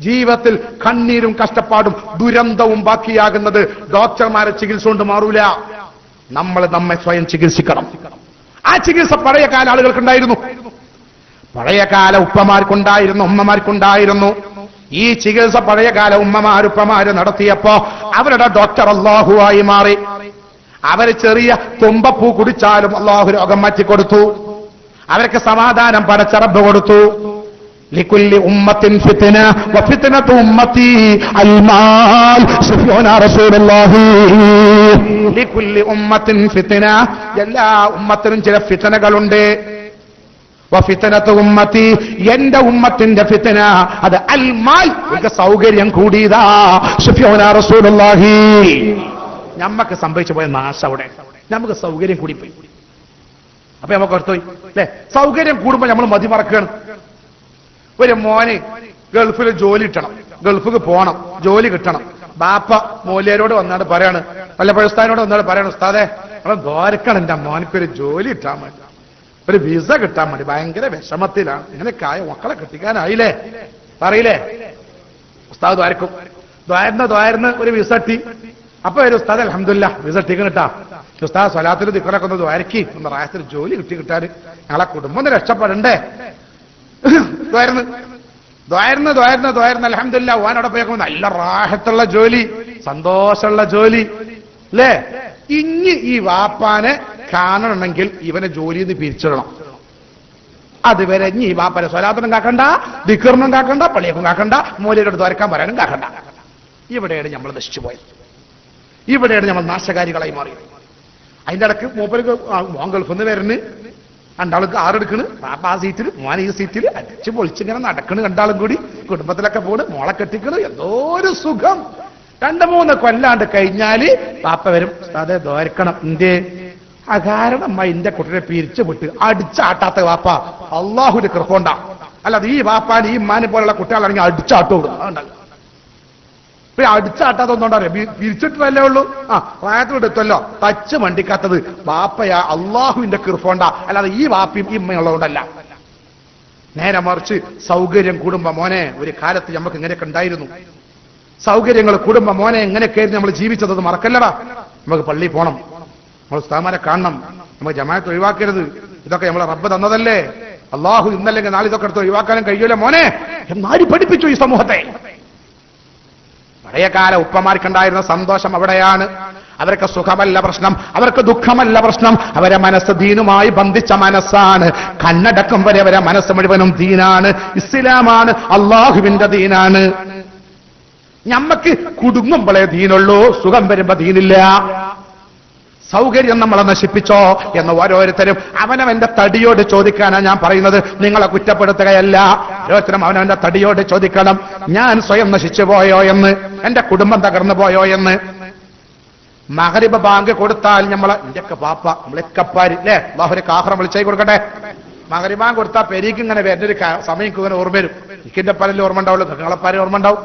ജീവിതത്തിൽ കണ്ണീരും കഷ്ടപ്പാടും ദുരന്തവും ബാക്കിയാകുന്നത് ഡോക്ടർമാരെ ചികിത്സ കൊണ്ട് മാറൂല. നമ്മൾ നമ്മെ സ്വയം ചികിത്സിക്കണം. ആ ചികിത്സ പഴയ കാല ആളുകൾക്കുണ്ടായിരുന്നു. പഴയകാല ഉപ്പമാർക്കുണ്ടായിരുന്നു, ഉമ്മമാർക്കുണ്ടായിരുന്നു. ഈ ചികിത്സ പഴയകാല ഉപ്പമാര് നടത്തിയപ്പോ അവരുടെ ഡോക്ടർ അല്ലാഹുവായി മാറി. അവര് ചെറിയ തുമ്പപ്പൂ കുടിച്ചാലും അല്ലാഹു രോഗം മാറ്റിക്കൊടുത്തു. അവർക്ക് സമാധാനം പടച്ച റബ്ബ് കൊടുത്തു. ലികുല്ലി ഉമ്മത്തിൻ ഫിത്ന വഫിത്നതു ഉമ്മത്തി അൽമാൽ ശഫീഉനാ റസൂലുള്ളാഹി. ലികുല്ലി ഉമ്മത്തിൻ ഫിത്ന, എല്ലാ ഉമ്മത്തിനും ചില ഫിത്നകളുണ്ട്. വഫിത്നതു ഉമ്മത്തി, എന്റെ ഉമ്മത്തിന്റെ ഫിത്ന അത് അൽമാൽ, സൗകര്യം കൂടിയതാ. ശഫീഉനാ റസൂലുള്ളാഹി. നമുക്ക് സംഭവിച്ചു പോയ നാശം അവിടെ. നമുക്ക് സൗകര്യം കൂടിപ്പോയി. അപ്പൊ നമുക്ക് ഓർത്തോയി അല്ലെ? സൗകര്യം കൂടുമ്പോ നമ്മൾ മതിമറക്കണം. ഒരു മോന് ഗൾഫിൽ ജോലി കിട്ടണം, ഗൾഫിൽ പോകണം, ജോലി കിട്ടണം. ബാപ്പ മോലിയരോട് വന്നാണ് പറയാണ്, വല്ലപ്പോഴും ഉസ്താദിനോട് വന്നാണ് പറയണം, ഉസ്താദെ നമ്മളെ ദ്വാരക്കണം, എന്റെ മോനിക്കൊരു ജോലി കിട്ടാൻ വേണ്ടി, ഒരു വിസ കിട്ടാൻ വേണ്ടി ഭയങ്കര വിഷമത്തിലാണ്. ഇങ്ങനെയൊക്കെ മക്കളെ കെട്ടിക്കാനായില്ലേ പറയില്ലേ? ഉസ്താദ് ദ്വാരക്കും. ദ്വാരന്ന് ഒരു വിസ കിട്ടി. അപ്പൊ ഒരു ഉസ്താദ് അൽഹംദുലില്ലാ വിസ കിട്ടിക്കണം കേട്ടാ. ഉസ്താദ് സ്വലാത്തിൽ ദിക്റൊക്കെ ഒന്ന് ദ്വാരക്കി ഒന്ന് റായത്തിൽ ജോലി കിട്ടാൻ ഞങ്ങളെ കുടുംബം ഒന്ന് രക്ഷപ്പെടണ്ടേ. ദ്വാരന്ന് അൽഹംദുലില്ലാ ഓനോടെ പോയേക്കുമ്പോ നല്ല റാഹത്തുള്ള ജോലി, സന്തോഷമുള്ള ജോലി അല്ലേ? ഇനി ഈ വാപ്പാനെ കാണണമെങ്കിൽ ഇവനെ ജോലിയിൽ നിന്ന് പിരിച്ചിടണം. അതുവരെ ഇനി ഈ വാപ്പാനെ സ്വലാത്തിനും കാക്കണ്ട, ദിക്റിനും കാക്കണ്ട, പള്ളിയക്കും കാക്കണ്ട, മൂലയോട് ദ്വാരക്കാൻ പറയാനും കാക്കണ്ട. ഇവിടെയാണ് നമ്മൾ നശിച്ചു പോയത്. ഇവിടെയാണ് നമ്മൾ നാശകാരികളായി മാറിയത്. അതിന്റെ ഇടക്ക് മൂപ്പർക്ക് ഗൾഫിൽ നിന്ന് വരുന്ന് രണ്ടാളും കാറെടുക്കണ്, പാപ്പ ആ സീറ്റിൽ, മോൻ ഈ സീറ്റിൽ അടിച്ച് പൊളിച്ചിങ്ങനെ നടക്കണ്, രണ്ടാളും കൂടി കുടുംബത്തിലൊക്കെ പോണ്, മോളെ കെട്ടിക്കണ്, എന്തോ ഒരു സുഖം. 2-3 കൊല്ലാണ്ട് കഴിഞ്ഞാല് പാപ്പ വരും, അതെ ദ്വാരക്കണം, എന്തേ കാരണം എന്റെ കുട്ടിയെ പിരിച്ചു വിട്ട് അടിച്ചാട്ടാത്ത വാപ്പ അള്ളാഹുവിന്റെ കൃപ. അല്ലാതെ ഈ വാപ്പാൻ ഈ ഉമ്മാനെ പോലുള്ള കുട്ടികളാണെങ്കിൽ അടിച്ചാട്ടോടും. അതുണ്ടാകും. പിന്നെ അടിച്ചാട്ടാത്തൊന്നുണ്ടാവില്ല, പിരിച്ചിട്ടല്ലേ ഉള്ളൂ. പ്രായത്തിലെടുത്തല്ലോ തച്ച് മണ്ടിക്കാത്തത് വാപ്പയാ അള്ളാഹുവിന്റെ കൃപ. അല്ലാതെ ഈ വാപ്പയും ഈ ഉമ്മയുള്ളതുകൊണ്ടല്ല. നേരെ മറിച്ച് സൗകര്യം കൂടുമ്പോ മോനെ, ഒരു കാലത്ത് നമുക്ക് ഇങ്ങനെയൊക്കെ ഉണ്ടായിരുന്നു. സൗകര്യങ്ങൾ കൂടുമ്പോ മോനെ എങ്ങനെയൊക്കെയായിരുന്നു നമ്മൾ ജീവിച്ചത്, അത് മറക്കല്ലടാ. നമുക്ക് പള്ളിയിൽ പോകണം, നമ്മൾ ഉസ്താദുമാരെ കാണണം, നമുക്ക് ജമാഅത്ത് ഒഴിവാക്കരുത്. ഇതൊക്കെ നമ്മളെ റബ്ബ് തന്നതല്ലേ, അള്ളാഹു ഇന്നല്ലെങ്കിൽ നാളെ ഇതൊക്കെ എടുത്ത് ഒഴിവാക്കാനും കഴിയൂല മോനെ എന്നാരി പഠിപ്പിച്ചു ഈ സമൂഹത്തെ. പഴയകാല ഉപ്പമാർക്കുണ്ടായിരുന്ന സന്തോഷം അവിടെയാണ്. അവർക്ക് സുഖമല്ല പ്രശ്നം, അവർക്ക് ദുഃഖമല്ല പ്രശ്നം, അവരെ മനസ്സ് ദീനുമായി ബന്ധിച്ച മനസ്സാണ്. കണ്ണടക്കം വരെ അവരെ മനസ്സ് മുഴുവനും ദീനാണ്, ഇസ്ലാമാണ്, അള്ളാഹുവിന്റെ ദീനാണ്. ഞമ്മക്ക് കുടുങ്ങുമ്പോഴേ ദീനുള്ളൂ, സുഖം വരുമ്പോ ദീനില്ല. സൗകര്യം നമ്മളെ നശിപ്പിച്ചോ എന്ന് ഓരോരുത്തരും അവനവന്റെ തടിയോട് ചോദിക്കാനാണ് ഞാൻ പറയുന്നത്. നിങ്ങളെ കുറ്റപ്പെടുത്തുകയല്ല. ഓരോരുത്തരും അവനവന്റെ തടിയോട് ചോദിക്കണം, ഞാൻ സ്വയം നശിച്ചു പോയോ എന്ന്, എന്റെ കുടുംബം തകർന്നു പോയോ എന്ന്. മഗ്രിബ് ബാങ്ക് കൊടുത്താൽ എന്റെയൊക്കെ പാപ്പ നമ്മളെക്കപ്പാരില്ലേ, അല്ലാഹുവിനെ ആഖിറം വിളിച്ചായി കൊടുക്കട്ടെ. മഗ്രിബ് ബാങ്ക് കൊടുത്താൽ പെരീക്ക് ഇങ്ങനെ വരുന്നൊരു സമയം ഇങ്ങനെ ഓർമ്മ വരും. എനിക്കിന്റെ പലരും ഓർമ്മ ഉണ്ടാവുള്ളൂ, നിങ്ങളെപ്പാരും ഓർമ്മ ഉണ്ടാവും.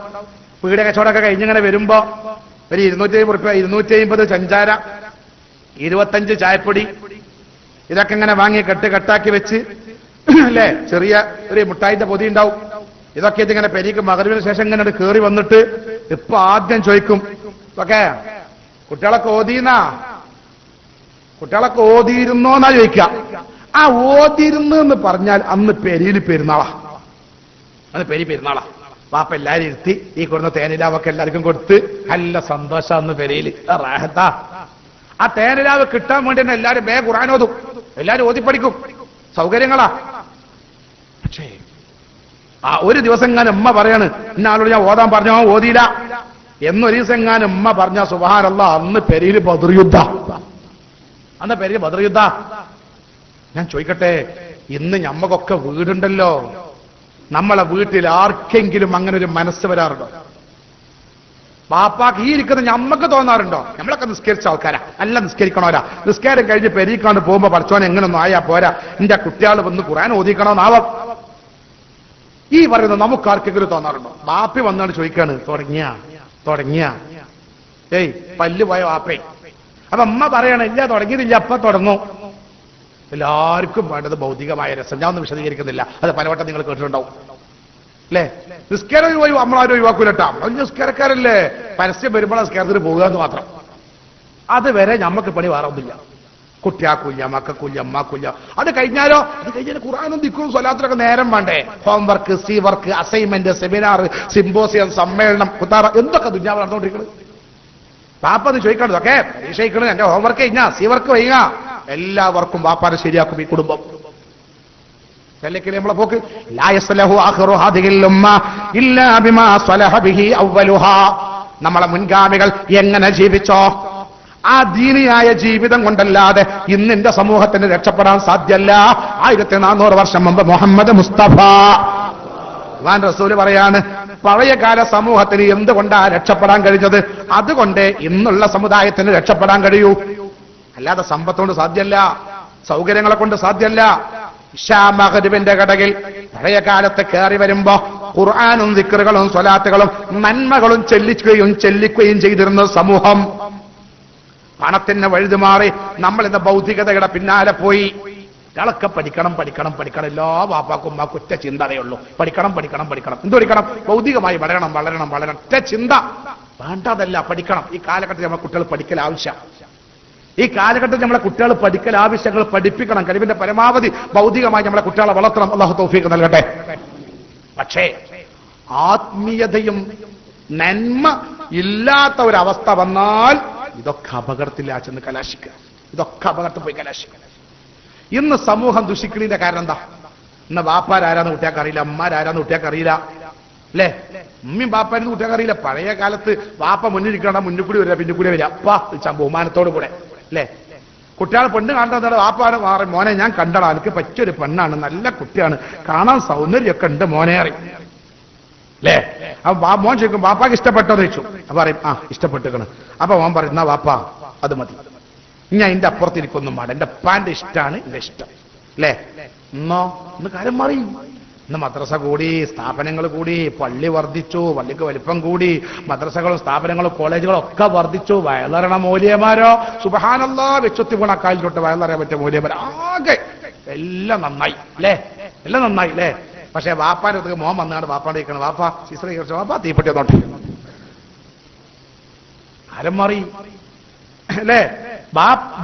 പീഡ കച്ചവടമൊക്കെ കഴിഞ്ഞിങ്ങനെ വരുമ്പോ ഒരു 250 250 ചഞ്ചാര, 25 ചായപ്പൊടി, ഇതൊക്കെ ഇങ്ങനെ വാങ്ങി കെട്ടാക്കി വെച്ച് അല്ലേ, ചെറിയ ഒരു മുട്ടായിന്റെ പൊതി ഉണ്ടാവും. ഇതൊക്കെ ഇതിങ്ങനെ പെരീക്ക് മഗ്രിബിന് ശേഷം ഇങ്ങനെ കേറി വന്നിട്ട് ഇപ്പൊ ആദ്യം ചോദിക്കും, ഓക്കെ കുട്ടികളൊക്കെ ഓതിയിരുന്നോന്നാ ചോദിക്കുക. ആ ഓതിരുന്നു എന്ന് പറഞ്ഞാൽ അന്ന് പെരിയിൽ പെരുന്നാളാ, അന്ന് പെരുന്നാളാ. വാപ്പ എല്ലാരും ഇരുത്തി ഈ കൊടുന്ന തേനിലാവൊക്കെ എല്ലാവർക്കും കൊടുത്ത് നല്ല സന്തോഷം അന്ന് പെരിയിൽ റാഹത്താ. ആ തേനിലാവ് കിട്ടാൻ വേണ്ടി തന്നെ എല്ലാരും ഖുർആൻ ഓതും, എല്ലാരും ഓതിപ്പടിക്കും, സൗകര്യങ്ങളാ. പക്ഷേ ഒരു ദിവസം എങ്ങാനും ഉമ്മ പറയാണ്, ഇന്നാളോട് ഞാൻ ഓതാൻ പറഞ്ഞോ ഓതിയില്ല എന്നൊരു ദിവസം എങ്ങാനും ഉമ്മ പറഞ്ഞ സുബ്ഹാനല്ലാഹ്, അന്ന് പെരിയിൽ ബദർ യുദ്ധ. ഞാൻ ചോദിക്കട്ടെ, ഇന്ന് ഞമ്മക്കൊക്കെ വീടുണ്ടല്ലോ, നമ്മളെ വീട്ടിൽ ആർക്കെങ്കിലും അങ്ങനെ ഒരു മനസ്സ് വരാറുണ്ടോ? പാപ്പാക്ക് ഈ ഇരിക്കുന്ന ഞമ്മക്ക് തോന്നാറുണ്ടോ? നമ്മളൊക്കെ നിസ്കരിച്ച ആൾക്കാരാ, നല്ല നിസ്കരിക്കണോരാ. നിസ്കാരം കഴിഞ്ഞ് പെരീക്കാണ്ട് പോകുമ്പോ പഠിച്ചോനെ എങ്ങനൊന്നും ആയാ പോരാ, എന്റെ കുട്ടികൾ വന്ന് ഖുർആൻ ഓതിക്കണോന്നാവാം ഈ പറയുന്നത് നമുക്ക് ആർക്കെങ്കിലും തോന്നാറുണ്ടോ? ബാപ്പി വന്നാണ് ചോദിക്കാണ്, തുടങ്ങിയ ഏയ് പല്ല് പോയ വാപ്പേ. അപ്പൊ അമ്മ പറയണ ഇല്ല തുടങ്ങിയതില്ല, അപ്പൊ തുടങ്ങും. എല്ലാവർക്കും വേണ്ടത് ഭൗതികമായ രസം. ഞാൻ ഒന്നും വിശദീകരിക്കുന്നില്ല, അത് പലവട്ടം നിങ്ങൾ കേട്ടിട്ടുണ്ടാവും അല്ലേ. നിസ്കാരം നമ്മളാരും ഒഴിവാക്കൂലട്ടാ, നിസ്കാരക്കാരല്ലേ, പരസ്യം വരുമ്പോൾ നിസ്കാരത്തിന് പോകുക എന്ന് മാത്രം. അതുവരെ ഞമ്മക്ക് പണി വേറൊന്നുമില്ല. കുട്ടിയാക്കൂല്ല, മക്കൂല്ല, അമ്മാക്കൂല്ല. അത് കഴിഞ്ഞാലോ, അത് കഴിഞ്ഞാൽ ഖുർആനും ദിക്റും സ്വലാത്തിനൊക്കെ നേരം വേണ്ടേ. Homework, C work, assignment, seminar, symposium, സമ്മേളനം, കുത്താറ, എന്തൊക്കെ ദുനിയാവ് നടന്നുകൊണ്ടിരിക്കുന്നത്. പാപ്പന്ന് ചോദിക്കണത് ഒക്കെ പരീക്ഷയിക്കണത്, എന്റെ ഹോംവർക്ക് കഴിഞ്ഞാ, സി വർക്ക് വൈക, എല്ലാവർക്കും വാപ്പാനെ ശരിയാക്കും ഈ കുടുംബം. നമ്മളെ പോക്ക് നമ്മളെ മുൻഗാമികൾ എങ്ങനെ ജീവിച്ചോ ആ ദീനിയായ ജീവിതം കൊണ്ടല്ലാതെ ഇന്നിന്റെ സമൂഹത്തിന് രക്ഷപ്പെടാൻ സാധ്യല്ല. 1400 വർഷം മുമ്പ് മുഹമ്മദ് മുസ്തഫ റസൂല് പറയാണ്, പഴയകാല സമൂഹത്തിന് എന്തുകൊണ്ടാ രക്ഷപ്പെടാൻ കഴിഞ്ഞത്, അതുകൊണ്ട് ഇന്നുള്ള സമുദായത്തിന് രക്ഷപ്പെടാൻ കഴിയൂ. അല്ലാതെ സമ്പത്തുകൊണ്ട് സാധ്യല്ല, സൗകര്യങ്ങളെ കൊണ്ട് സാധ്യല്ല. ഇശാ മഗ്രിബിന്റെ കടകിൽ പഴയ കാലത്ത് കയറി വരുമ്പോ ഖുർആനും ദിക്റുകളും സ്വലാത്തുകളും നന്മകളും ചെല്ലിക്കുകയും ചെയ്തിരുന്ന സമൂഹം പണത്തിന് വഴുതുമാറി നമ്മൾ ഇന്ന് ഭൗതികതയുടെ പിന്നാലെ പോയി. ഇയാളൊക്കെ പഠിക്കണം. എല്ലാ വാപ്പാക്കും ഉമ്മാക്കും ഒറ്റ ചിന്തതയുള്ളൂ, പഠിക്കണം. എന്ത് പഠിക്കണം? ഭൗതികമായി വളരണം. ഒറ്റ ചിന്ത വേണ്ടതല്ല, പഠിക്കണം. ഈ കാലഘട്ടത്തിൽ നമ്മളെ കുട്ടികൾ പഠിക്കൽ ആവശ്യം. ഈ കാലഘട്ടത്തിൽ നമ്മളെ കുട്ടികൾ പഠിക്കൽ ആവശ്യങ്ങൾ പഠിപ്പിക്കണം. കഴിവിന്റെ പരമാവധി ഭൗതികമായി നമ്മളെ കുട്ടികളെ വളർത്തണം. അല്ലാഹു തൗഫീഖ് നൽകട്ടെ. പക്ഷേ ആത്മീയതയും നന്മ ഇല്ലാത്ത ഒരവസ്ഥ വന്നാൽ ഇതൊക്കെ അപകടത്തിലാ ചെന്ന് കലാശിക്കുക. ഇതൊക്കെ അപകടത്തിൽ പോയി കലാശിക്കുക. ഇന്ന് സമൂഹം ദുഷിക്കണീന്റെ കാരണം എന്താ? ഇന്ന് വാപ്പാരാരാന്ന് കുട്ടിയാൾക്ക് അറിയില്ല, അമ്മാരാരാന്ന് കുട്ടിയാൾക്ക് അറിയില്ല അല്ലേ? ഉമ്മയും ബാപ്പാരെന്ന് കുട്ടിയാൾക്ക് അറിയില്ല. പഴയ കാലത്ത് വാപ്പ മുന്നിരിക്കണ്ട, മുന്നിൽ കൂടി വരിക, പിന്നെ കൂടി വരിക, അപ്പ ബഹുമാനത്തോടു കൂടെ അല്ലേ? കുട്ടികൾ പെണ്ണ് കാണുന്നത് വാപ്പാണ് മാറി, മോനെ ഞാൻ കണ്ടടാ, എനിക്ക് പറ്റിയൊരു പെണ്ണാണ്, നല്ല കുട്ടിയാണ്, കാണാൻ സൗന്ദര്യമൊക്കെ ഉണ്ട് മോനെ അറി അല്ലേ. അപ്പൊ മോൻ ചോദിക്കും വാപ്പാക്ക് ഇഷ്ടപ്പെട്ടോ എന്ന് ചോദിച്ചു. അപ്പൊ പറയും ആ ഇഷ്ടപ്പെട്ടിരിക്കണം. അപ്പൊ മോൻ പറയും എന്നാ വാപ്പാ അത് മതി, ഞാൻ എന്റെ അപ്പുറത്തിരിക്കൊന്നും വേണ്ട, എന്റെ പാന്റെ ഇഷ്ടമാണ് എന്റെ ഇഷ്ടം അല്ലേ. എന്നോ ഇന്ന് കാര്യം മാറി. ഇന്ന് മദ്രസ കൂടി, സ്ഥാപനങ്ങൾ കൂടി, പള്ളി വർദ്ധിച്ചു, പള്ളിക്ക് വലിപ്പം കൂടി, മദ്രസകളും സ്ഥാപനങ്ങളും കോളേജുകളും ഒക്കെ വർദ്ധിച്ചു. വയലറണ മൂല്യമാരോ സുബ്ഹാനല്ലാഹ് വെച്ചുത്തി ഗുണക്കാലിൽ തൊട്ട് വയലറിയാൻ പറ്റിയ മൂല്യമാരോ ആകെ എല്ലാം നന്നായി അല്ലേ, എല്ലാം നന്നായി അല്ലേ. പക്ഷെ വാപ്പാന്റെ അടുത്ത് മോൻ വന്നാണ് വാപ്പാണ്ട് ഇരിക്കണം, വാപ്പാ സിസ്റ്ററെ കുറിച്ച് വാപ്പാ തീപ്പെട്ടി വന്നോട്ടെ, ആരം മാറി അല്ലേ.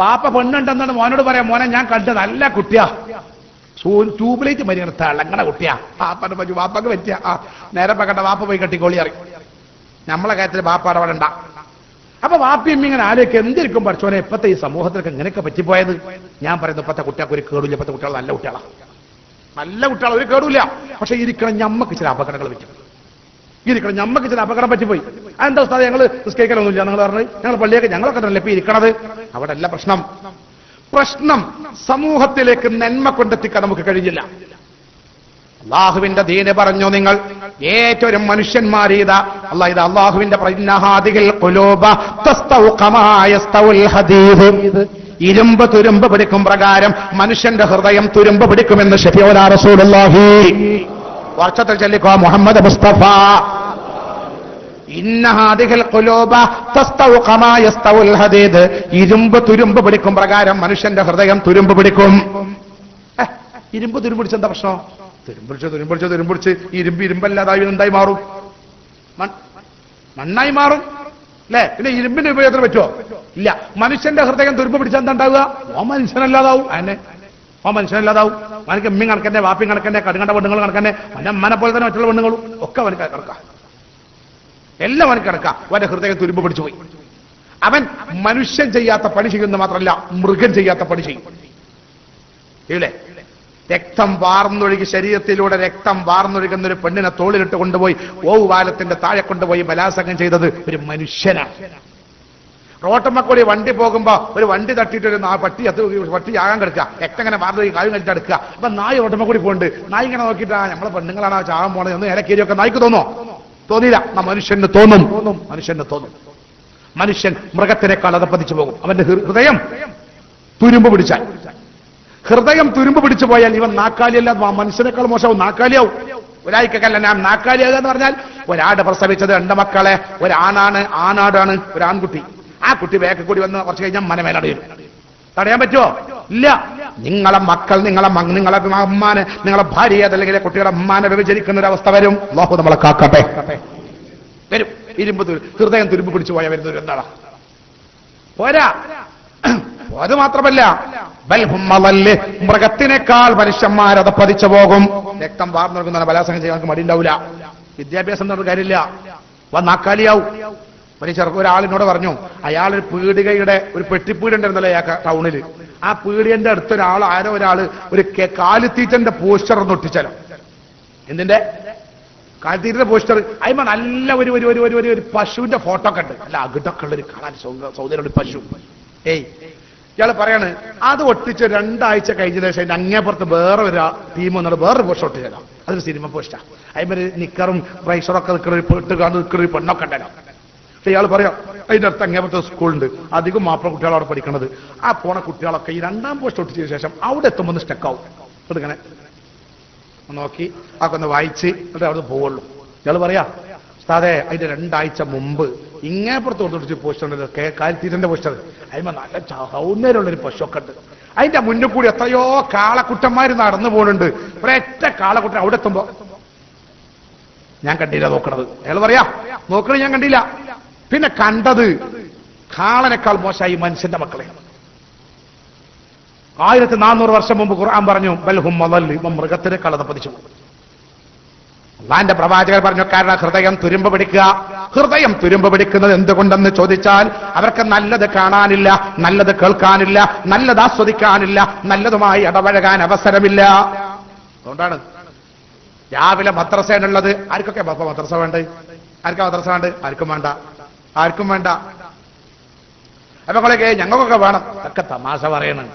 ബാപ്പ പെണ്ണുണ്ടെന്നാണ് മോനോട് പറയാം, മോനെ ഞാൻ കണ്ടത് നല്ല കുട്ടിയാ, ട്യൂബ്ലൈറ്റ് മരിയാണ് തിളങ്ങണ കുട്ടിയാ, വാപ്പാന്റെ പറ്റി വാപ്പാക്ക് പറ്റിയ നേരെ കണ്ട വാപ്പ പോയി കെട്ടിക്കോളി അറിയും. നമ്മളെ കാര്യത്തിൽ വാപ്പ ഇടപെടണ്ട. അപ്പൊ വാപ്പിയും ഇങ്ങനെ ആലോചിക്കും എന്തിരിക്കും പഠിച്ചോനെ ഇപ്പത്തെ ഈ സമൂഹത്തിലൊക്കെ ഇങ്ങനെയൊക്കെ പറ്റിപ്പോയത്. ഞാൻ പറയുന്നു ഇപ്പത്തെ കുട്ടികൾക്ക് ഒരു കേടില്ല, ഇപ്പത്തെ കുട്ടികൾ നല്ല കുട്ടികളാണ്, നല്ല കുട്ടികൾ ഒരു കേടില്ല. പക്ഷെ ഇരിക്കണം ഞമ്മക്ക് ചില അപകടങ്ങൾ പറ്റും, ഇരിക്കണം ഞമ്മക്ക് ചില അപകടം പറ്റിപ്പോയി. അതെന്താ ഉസ്താദ് ഞങ്ങൾ നിസ്കരിക്കലൊന്നുമില്ല, നിങ്ങൾ പറഞ്ഞു ഞങ്ങൾ പള്ളിയൊക്കെ ഞങ്ങളൊക്കെ തന്നെ ഇപ്പൊ ഇരിക്കണത്, അവിടെ അല്ല പ്രശ്നം. പ്രശ്നം സമൂഹത്തിലേക്ക് നന്മ കൊണ്ടെത്തിക്കാൻ നമുക്ക് കഴിഞ്ഞില്ല. അള്ളാഹുവിന്റെ ദീന് പറഞ്ഞു നിങ്ങൾ ഏറ്റവും മനുഷ്യന്മാരീത അല്ലാഹ് ഇത് അള്ളാഹുവിന്റെ ഇരുമ്പ് തുരുമ്പ് പിടിക്കും പ്രകാരം മനുഷ്യന്റെ ഹൃദയം തുരുമ്പ് പിടിക്കുമെന്ന് ശഫീഉനാ റസൂലുള്ളാഹി വർഷത്തിൽ ചൊല്ലിക്കോ മുഹമ്മദ് മുസ്തഫ. ഇരുമ്പ് തുരുമ്പ് പിടിക്കും പ്രകാരം മനുഷ്യന്റെ ഹൃദയം തുരുമ്പ് പിടിക്കും. ഇരുമ്പ് തുരുമ്പിടിച്ച് എന്താ പ്രശ്നം? തുരുമ്പിടിച്ച് ഇരുമ്പല്ലാതായി എന്തായി മാറും? മണ്ണായി മാറും അല്ലെ. പിന്നെ ഇരുമ്പിന്റെ ഉപയോഗത്തിന് പറ്റുമോ? ഇല്ല. മനുഷ്യന്റെ ഹൃദയം തുരുമ്പ് പിടിച്ചാൽ എന്താ ഉണ്ടാവുക? ഓ മനുഷ്യനല്ലാതാവും. അതിനെ ഓ മനുഷ്യനല്ലാതാവും. അവനക്ക് എമ്മിയും കണക്കന്നെ, വാപ്പിയും കണക്കന്നെ, കടുകണ്ട പെണ്ണുങ്ങൾ കണക്കന്നെ, അമ്മനെ പോലെ തന്നെ മറ്റുള്ള പെണ്ണുങ്ങളും ഒക്കെ അവനക്ക് കിടക്കാം, എല്ലാം അവനക്ക് കിടക്കാം. അവന്റെ ഹൃദയം തുരുമ്പ് പിടിച്ചു പോയി. അവൻ മനുഷ്യൻ ചെയ്യാത്ത പണി ചെയ്യുന്ന മാത്രമല്ല മൃഗം ചെയ്യാത്ത പണി ചെയ്യും. ഇല്ലേ? രക്തം വാർന്നൊഴുകി ശരീരത്തിലൂടെ രക്തം വാർന്നൊഴുകുന്ന ഒരു പെണ്ണിനെ തോളിലിട്ട് കൊണ്ടുപോയി ഓവുപാലത്തിന്റെ താഴെ കൊണ്ടുപോയി ബലാത്സംഗം ചെയ്തത് ഒരു മനുഷ്യനാണ്. റോട്ടമ്മക്കൂടി വണ്ടി പോകുമ്പോ ഒരു വണ്ടി തട്ടിയിട്ട് ഒരു പട്ടി ആകാൻ കിടക്കുക, രക്തം ഇങ്ങനെ വാർന്നൊഴുകി കാലും കഴിച്ച് അടുക്കുക. അപ്പൊ നായി റോട്ടമ്മക്കൂടി പോകുന്നുണ്ട്. നായി ഇങ്ങനെ നോക്കിയിട്ട് നമ്മളെ പെണ്ണുങ്ങളാണ് ചാകാൻ പോണത് എന്ന് ഇലക്കേരിയൊക്കെ നായിക്ക് തോന്നിയില്ല. മനുഷ്യന് തോന്നും, മനുഷ്യന് തോന്നും. മനുഷ്യൻ മൃഗത്തിനേക്കാൾ അതപ്പതിച്ചു പോകും. അവന്റെ ഹൃദയം തുരുമ്പ് പിടിച്ചാൽ, ഹൃദയം തുരുമ്പ് പിടിച്ചു പോയാൽ ഇവൻ നാക്കാലിയല്ല, മനുഷ്യനേക്കാൾ മോശമാവും, നാക്കാലിയാവും. ഒരാഴ്ചക്കല്ല ഞാൻ നാക്കാലിയാകുക എന്ന് പറഞ്ഞാൽ ഒരാട് പ്രസവിച്ചത് 2 മക്കളെ, ആണാടാണ്, ഒരു ആൺകുട്ടി. ആ കുട്ടി വേഗം കൂടി വന്ന് കുറച്ച് കഴിഞ്ഞാൽ മനമേലടയും. തടയാൻ പറ്റുമോ? ഇല്ല. നിങ്ങളെ മക്കൾ നിങ്ങളെ അമ്മാനെ, നിങ്ങളെ ഭാര്യയെ അതല്ലെങ്കിൽ കുട്ടികളെ അമ്മാനെ വ്യഭിചരിക്കുന്ന ഒരു അവസ്ഥ വരും. അല്ലാഹു നമ്മളെ കാക്കട്ടെ. വരും. ഹൃദയം തുരുമ്പ് പിടിച്ചു പോയാൽ വരുന്നത് എന്താണ്? പോരാ. അത് മാത്രമല്ല മൃഗത്തിനേക്കാൾ മനുഷ്യന്മാരത് പതിച്ചു പോകും. രക്തം വാർന്നൊഴുകുന്ന ബലാത്സംഗം ചെയ്യാൻ മടി ഉണ്ടാവില്ല. വിദ്യാഭ്യാസം എന്നൊരു കാര്യമില്ല. നാക്കാലിയാവും. ഒരാളിനോട് പറഞ്ഞു, അയാളൊരു പീടികയുടെ ഒരു പെട്ടിപ്പീടി ഉണ്ടായിരുന്നല്ലോ ടൗണിൽ. ആ പീടിയന്റെ അടുത്തൊരാൾ ഒരാള് ഒരു കാലിത്തീറ്റന്റെ പോസ്റ്റർ ഒന്ന് ഒട്ടിച്ചാലോ. എന്തിന്റെ? കാലിത്തീറ്റന്റെ പോസ്റ്റർ. അതിമ നല്ല ഒരു പശുവിന്റെ ഫോട്ടോ ഒക്കെ ഉണ്ട്. അല്ല അകിട്ടൊക്കെ ഉള്ളൊരു കാണാൻ സൗന്ദര്യമുള്ള പശു. ഇയാള് പറയാണ് അത് ഒട്ടിച്ച് 2 ആഴ്ച കഴിഞ്ഞ ശേഷം അങ്ങേപ്പുറത്ത് വേറെ ഒരു ടീം വന്നിട്ട് വേറൊരു പോസ്റ്റർ ഒട്ടിച്ചാലോ. അതൊരു സിനിമ പോസ്റ്റാ. അതിമൊരു നിക്കറും പ്രൈസറൊക്കെ നിൽക്കുന്ന പെണ്ണൊക്കെ ഉണ്ടല്ലോ. ഇയാൾ പറയാം അതിന്റെ അടുത്ത് അങ്ങേപ്പുറത്തെ സ്കൂളുണ്ട്, അധികം മാപ്പിള കുട്ടികൾ അവിടെ പഠിക്കണത്. ആ പോണ കുട്ടികളൊക്കെ ഈ 2ാം പോസ്റ്റ് ഒട്ടിച്ചതിന് ശേഷം അവിടെ എത്തുമ്പോൾ സ്റ്റക്കാവും. ഇങ്ങനെ നോക്കി അതൊക്കെ ഒന്ന് വായിച്ച് എന്നിട്ട് അവിടെ പോവുള്ളൂ. ഇയാൾ പറയാ ഉസ്താദേ അതിന്റെ 2 ആഴ്ച മുമ്പ് ഇങ്ങേപ്പുറത്ത് കൊടുത്തിട്ട് പോസ്റ്റർ ഉണ്ടല്ലോ, കാലിത്തീറ്റന്റെ പോസ്റ്റർ. അതിന് നല്ല സൗന്ദര്യമുള്ളൊരു പശുവൊക്കെ ഉണ്ട്. അതിന്റെ മുന്നിൽ കൂടി എത്രയോ കാളക്കുട്ടന്മാർ നടന്നു പോകുന്നുണ്ട്. ഒരൊറ്റ കാളക്കുട്ടൻ അവിടെ എത്തുമ്പോ ഞാൻ കണ്ടില്ല നോക്കണത്. അയാൾ പറയാ നോക്കണത് ഞാൻ കണ്ടില്ല. പിന്നെ കണ്ടത് കാളനേക്കാൾ മോശമായി മനുഷ്യന്റെ മക്കളെ. 1400 വർഷം മുമ്പ് ഖുർആൻ പറഞ്ഞു ബൽഹും മളൽ, മൃഗത്തിനേക്കാൾ അത് പതിച്ചു. അള്ളാന്റെ പ്രവാചകർ പറഞ്ഞു കാരണം ഹൃദയം തുരുമ്പ് പിടിക്കുക. ഹൃദയം തുരുമ്പ് പിടിക്കുന്നത് എന്തുകൊണ്ടെന്ന് ചോദിച്ചാൽ അവർക്ക് നല്ലത് കാണാനില്ല, നല്ലത് കേൾക്കാനില്ല, നല്ലത് ആസ്വദിക്കാനില്ല, നല്ലതുമായി ഇടപഴകാൻ അവസരമില്ല. അതുകൊണ്ടാണ് രാവിലെ മദ്രസയാണുള്ളത്. ആർക്കൊക്കെ മദ്രസ വേണ്ടത്? ആർക്കാ മദ്രസ വേണ്ടത്? ആർക്കും വേണ്ട. അപ്പൊ ഞങ്ങൾക്കൊക്കെ വേണം. ഒക്കെ തമാശ പറയണം.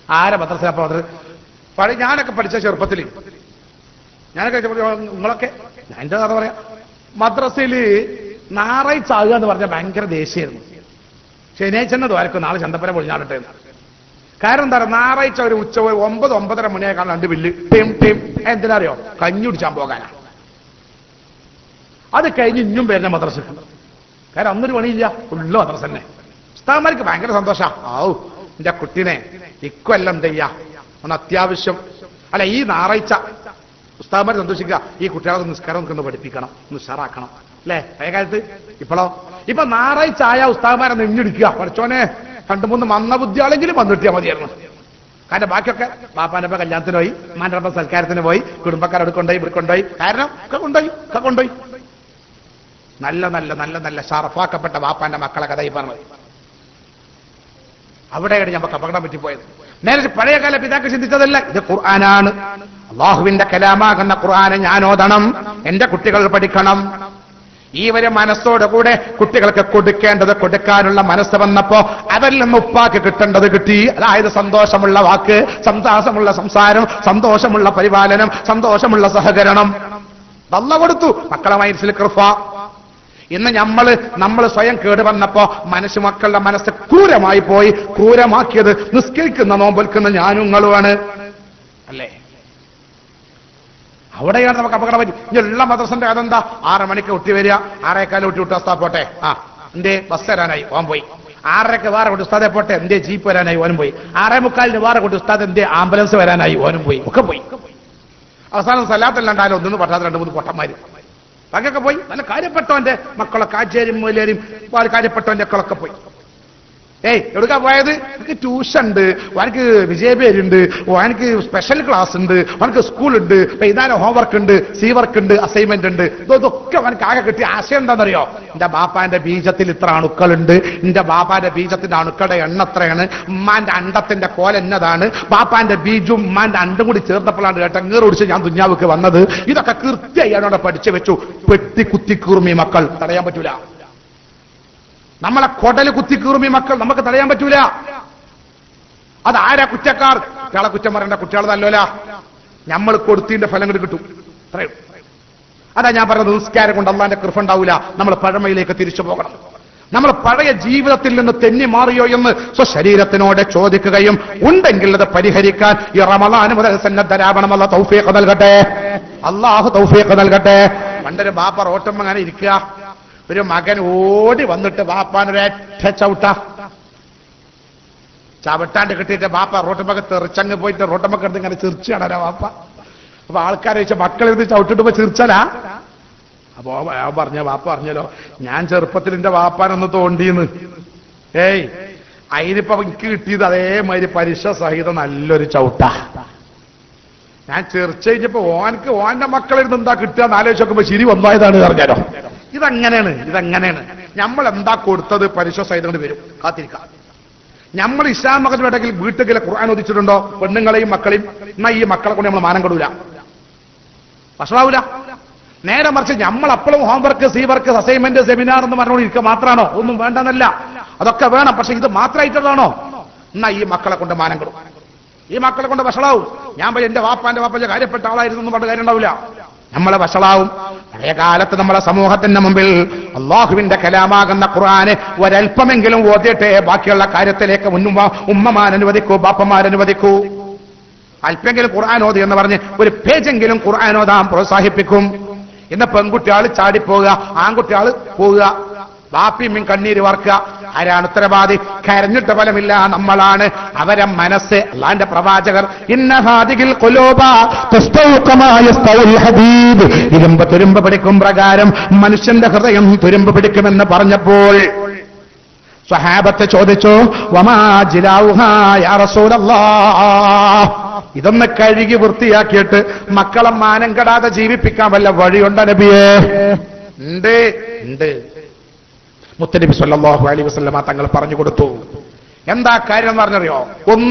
ആരെ മദ്രസ? അപ്പൊ ഞാനൊക്കെ പഠിച്ച ചെറുപ്പത്തിൽ, ഞാനൊക്കെ നിങ്ങളൊക്കെ എന്റെ കഥ പറയാം. മദ്രസയിൽ ഞായറാഴ്ച ആകുക എന്ന് പറഞ്ഞാൽ ഭയങ്കര ദേഷ്യമായിരുന്നു. ശനിയാഴ്ച തന്നെ ദ്വാരക്കും നാളെ ചന്തപ്പന പൊളിഞ്ഞാടട്ടെ. കാരണം എന്താ പറയുക, ഞായറാഴ്ച ഒരു ഉച്ച 9-9:30 മണിയാക്കാൻ 2 ബില്ല് ടീം എന്തിനറിയോ? കഞ്ഞി കുടിച്ചാൻ പോകാനാണ്. അത് കഴിഞ്ഞ് ഇഞ്ഞും വരുന്ന മദ്രസ. കാരണം അന്നൊരു പണിയില്ല, ഫുള്ള് മദ്രസ തന്നെ. ഉസ്താദന്മാർക്ക് ഭയങ്കര സന്തോഷാ. ആവൂ എന്റെ കുട്ടീനെ ഇക്കൊല്ലം എന്ത് ചെയ്യാ ഒന്ന് അത്യാവശ്യം, അല്ല ഈ ഞായറാഴ്ച ഉസ്താദന്മാർ സന്തോഷിക്കുക, ഈ കുട്ടികളെ നിസ്കാരം ഒന്ന് പഠിപ്പിക്കണം, ഒന്ന് ഉഷാറാക്കണം അല്ലേ? പഴയ കാലത്ത്. ഇപ്പൊ ഞായറാഴ്ച ആയ ഉസ്താദന്മാരെ നെഞ്ഞിടിക്കുക, പഠിച്ചോനെ 2-3 മന്ദബുദ്ധിയാണെങ്കിലും വന്നിട്ടിയാൽ മതിയായിരുന്നു. കാരണം ബാക്കിയൊക്കെ ബാപ്പാന്റെ കല്യാണത്തിന് പോയി, ഉമ്മാന്റെ സൽക്കാരത്തിന് പോയി, കുടുംബക്കാരോട് കൊണ്ടുപോയി, ഇവിടെ കൊണ്ടുപോയി, കാരണം ഒക്കെ കൊണ്ടുപോയി. നല്ല നല്ല നല്ല നല്ല ഷറഫാക്കപ്പെട്ട ബാപ്പാന്റെ മക്കളെ കഥ ഈ പറഞ്ഞത്. അവിടെയാണ് നമുക്ക് അപകടം പറ്റിപ്പോയത്. നേരെ പഴയകാല പിതാക്കൾ ചിന്തിച്ചതല്ല, ഇത് ഖുർആനാണ്, അള്ളാഹുവിന്റെ കലാമാകുന്ന ഖുർആനെ ഞാൻ ഓതണം, എന്റെ കുട്ടികൾ പഠിക്കണം. ഈ ഒരു മനസ്സോടുകൂടെ കുട്ടികൾക്ക് കൊടുക്കേണ്ടത് കൊടുക്കാനുള്ള മനസ്സ് വന്നപ്പോ അവരിൽ നിന്ന് ഉപ്പാക്ക് കിട്ടേണ്ടത് കിട്ടി. അതായത് സന്തോഷമുള്ള വാക്ക്, സന്തോഷമുള്ള സംസാരം, സന്തോഷമുള്ള പരിപാലനം, സന്തോഷമുള്ള സഹകരണം അല്ലാഹു കൊടുത്തു. മക്കളെ മനസ്സിൽ കൃപ. ഇന്ന് നമ്മൾ സ്വയം കേട് വന്നപ്പോ മക്കളുടെ മനസ്സ് ക്രൂരമായി പോയി. ക്രൂരമാക്കിയത് നിസ്കരിക്കുന്ന നോമ്പൽക്കുന്ന ഞാനും നിങ്ങളുമാണ് അല്ലേ? അവിടെയാണ് നമുക്ക് അപകടം പറ്റി. ഇനിയുള്ള മദ്രസന്റെ അതെന്താ? 6 മണിക്ക് കുട്ടി വരിക, 6:15 കുട്ടി ഉസ്താദ് പോട്ടെ, എന്തേ ബസ് വരാനായി ഓൻ പോയി. 6:30 വേറെ കുട്ടി ഉസ്താദെ പോട്ടെ, എന്തേ ജീപ്പ് വരാനായി ഓനും പോയി. 6:45 വേറെ കുട്ടി ഉസ്താദ്, എന്തേ ആംബുലൻസ് വരാനായി ഓനും പോയി. ഒക്കെ പോയി. അവസാനം സലാത്തല്ലാണ്ടായാലും ഒന്നും പറ്റാത്ത 2-3 പൊട്ടന്മാര് ബാക്കിയൊക്കെ പോയി. നല്ല കാര്യപ്പെട്ടവന്റെ മക്കളൊക്കെ, ആചാര്യം മൂലേരും കാര്യപ്പെട്ടവന്റെ മക്കളൊക്കെ പോയി. എവിടുക്കാ പോയത്? എനിക്ക് ട്യൂഷൻ ഉണ്ട്, എനിക്ക് വിജയപേരുണ്ട്, എനിക്ക് സ്പെഷ്യൽ ക്ലാസ് ഉണ്ട്, എനിക്ക് സ്കൂളുണ്ട്, ഇതാനും ഹോംവർക്ക് ഉണ്ട്, സി വർക്ക് ഉണ്ട്, അസൈൻമെന്റ് ഉണ്ട്. ഇതൊക്കെ എനിക്ക് ആകെ കിട്ടിയ ആശയം എന്താണെന്നറിയോ? എന്റെ ബാപ്പാന്റെ ബീജത്തിൽ ഇത്ര അണുക്കളുണ്ട്, എന്റെ ബാപ്പാന്റെ ബീജത്തിന്റെ അണുക്കളുടെ എണ്ണം എത്രയാണ്, ഉമ്മാന്റെ അണ്ടത്തിന്റെ കോല എന്നതാണ്, ബാപ്പാന്റെ ബീജും ഉമ്മാന്റെ അണ്ടും കൂടി ചേർത്തപ്പോഴാണ് കേട്ടോ ഒടിച്ച് ഞാൻ ദുഞ്ഞാവുക്ക് വന്നത്. ഇതൊക്കെ കൃത്യമായി അവിടെ പഠിച്ചു വെച്ചു. പെട്ടി കുത്തിക്കൂർമി മക്കൾ തടയാൻ പറ്റൂല. നമ്മളെ കൊടല് കുത്തിക്കീറുമി മക്കൾ നമുക്ക് തടയാൻ പറ്റൂല. അതാരാ കുറ്റക്കാർ? കുട്ടികളെ കുറ്റം പറയേണ്ട, കുട്ടികളെ നല്ലോല. നമ്മൾ കൊടുത്തിന്റെ ഫലങ്ങൾ കിട്ടും. അതാ ഞാൻ പറഞ്ഞത്, നിസ്കാരം കൊണ്ട് അള്ളാന്റെ കൃപ ഉണ്ടാവില്ല. നമ്മൾ പഴമയിലേക്ക് തിരിച്ചു പോകണം. നമ്മൾ പഴയ ജീവിതത്തിൽ നിന്ന് തെന്നി മാറിയോ എന്ന് സ്വശരീരത്തിനോട് ചോദിക്കുകയും ഉണ്ടെങ്കിൽ അത് പരിഹരിക്കാൻ ഈ റമളാൻ മുതൽ സന്നദ്ധരാവണം. അല്ലാഹു തൗഫീഖ് നൽകട്ടെ, അല്ലാഹു തൗഫീഖ് നൽകട്ടെ. പണ്ടൊരു ബാപ്പ റോട്ടമ്മ അങ്ങനെ ഇരിക്കുക, ഒരു മകൻ ഓടി വന്നിട്ട് ബാപ്പാനൊരൊറ്റ ചവിട്ടാണ്ട് കിട്ടിയിട്ട് ബാപ്പ റോട്ടുമ്പൊക്കെ തെറിച്ചങ്ങ് പോയിട്ട് റോട്ടമ്മക്ക് എടുത്ത് ഇങ്ങനെ ചിരിച്ചാണ് ബാപ്പ. അപ്പൊ ആൾക്കാരെ ചോദിച്ച മക്കളെടുത്ത് ചവിട്ടിട്ട് ചിരിച്ചാലാ? അപ്പൊ ബാപ്പ പറഞ്ഞല്ലോ, ഞാൻ ചെറുപ്പത്തിൽ എന്റെ ബാപ്പാനൊന്ന് തോണ്ടിന്ന്. അതിനിപ്പോ എനിക്ക് കിട്ടിയത് അതേമാതിരി പരീക്ഷ സഹിതം നല്ലൊരു ചവിട്ട. ഞാൻ ചിരിച്ചു കഴിഞ്ഞപ്പോ ഓന്റെ മക്കളിരുന്ന് എന്താ കിട്ടുക എന്ന് ആലോചിച്ച് നോക്കുമ്പോ ചിരി വന്നായതാണ് പറഞ്ഞാലോ. ഇതങ്ങനെയാണ് നമ്മൾ എന്താ കൊടുത്തത് പരീക്ഷ സഹിതം വരും. കാത്തിരിക്കാം. നമ്മൾ ഇസ്ലാം മകനുണ്ടെങ്കിൽ വീട്ടിലെ ഖുർആൻ ഓദിച്ചിട്ടുണ്ടോ? പെണ്ണുങ്ങളെയും മക്കളെയും. എന്നാ ഈ മക്കളെ കൊണ്ട് നമ്മൾ മാനം കൊടുൂല, ഭക്ഷണാവൂല. നേരെ മറിച്ച് നമ്മൾ അപ്പോഴും homework, C work, assignment, seminar എന്ന് പറഞ്ഞുകൊണ്ട് ഇരിക്കുക മാത്രമാണോ? ഒന്നും വേണ്ടെന്നല്ല, അതൊക്കെ വേണം. പക്ഷെ ഇത് മാത്രമായിട്ടുള്ളതാണോ? എന്നാ ഈ മക്കളെ കൊണ്ട് മാനം കൊടുക്കും, ഈ മക്കളെ കൊണ്ട് വഷളാവും. ഞാൻ എന്റെ വാപ്പാന്റെ കാര്യപ്പെട്ട ആളായിരുന്നു എന്ന് പറഞ്ഞ കാര്യം ഉണ്ടാവില്ല. നമ്മളെ വഷളാവും. പഴയ കാലത്ത് നമ്മളെ സമൂഹത്തിന്റെ മുമ്പിൽ അള്ളാഹുവിന്റെ കലാമാകുന്ന ഖുർആനെ ഒരൽപ്പമെങ്കിലും ഓതിയിട്ടേ ബാക്കിയുള്ള കാര്യത്തിലേക്ക് ഉമ്മമാരനുവദിക്കൂ, ബാപ്പമാരനുവദിക്കൂ. അല്പെങ്കിലും ഖുർആൻ ഓതി എന്ന് പറഞ്ഞ് ഒരു പേജെങ്കിലും ഖുർആൻ ഓതാൻ പ്രോത്സാഹിപ്പിക്കും. ഇന്ന് പെൺകുട്ടികൾ ചാടിപ്പോവുക, ആൺകുട്ടികൾ പോവുക, ബാപ്പിയും കണ്ണീര് വാർക്കുക. ആരാണ് ഉത്തരവാദി? കരഞ്ഞിട്ട് ഫലമില്ല, നമ്മളാണ്. അവരെ മനസ്സ് അല്ലാഹുവിന്റെ പ്രവാചകർ ഇരുമ്പ് തുരുമ്പ് പിടിക്കും പ്രകാരം മനുഷ്യന്റെ ഹൃദയം തുരുമ്പ് പിടിക്കുമെന്ന് പറഞ്ഞപ്പോൾ സ്വഹാബത്ത് ചോദിച്ചു, വമാ ജിലാഉഹാ യാ റസൂലല്ലാഹ്, ഇതൊന്ന് കഴുകി വൃത്തിയാക്കിയിട്ട് മക്കളെ മാനം കെടാതെ ജീവിപ്പിക്കാൻ വല്ല വഴിയുണ്ടോ നബിയേ? ഉണ്ട്. മുത്തനബി സല്ലല്ലാഹു അലൈഹി വസല്ലമ തങ്ങൾ പറഞ്ഞു കൊടുത്തു. എന്താ കാര്യം എന്ന് പറഞ്ഞറിയോ?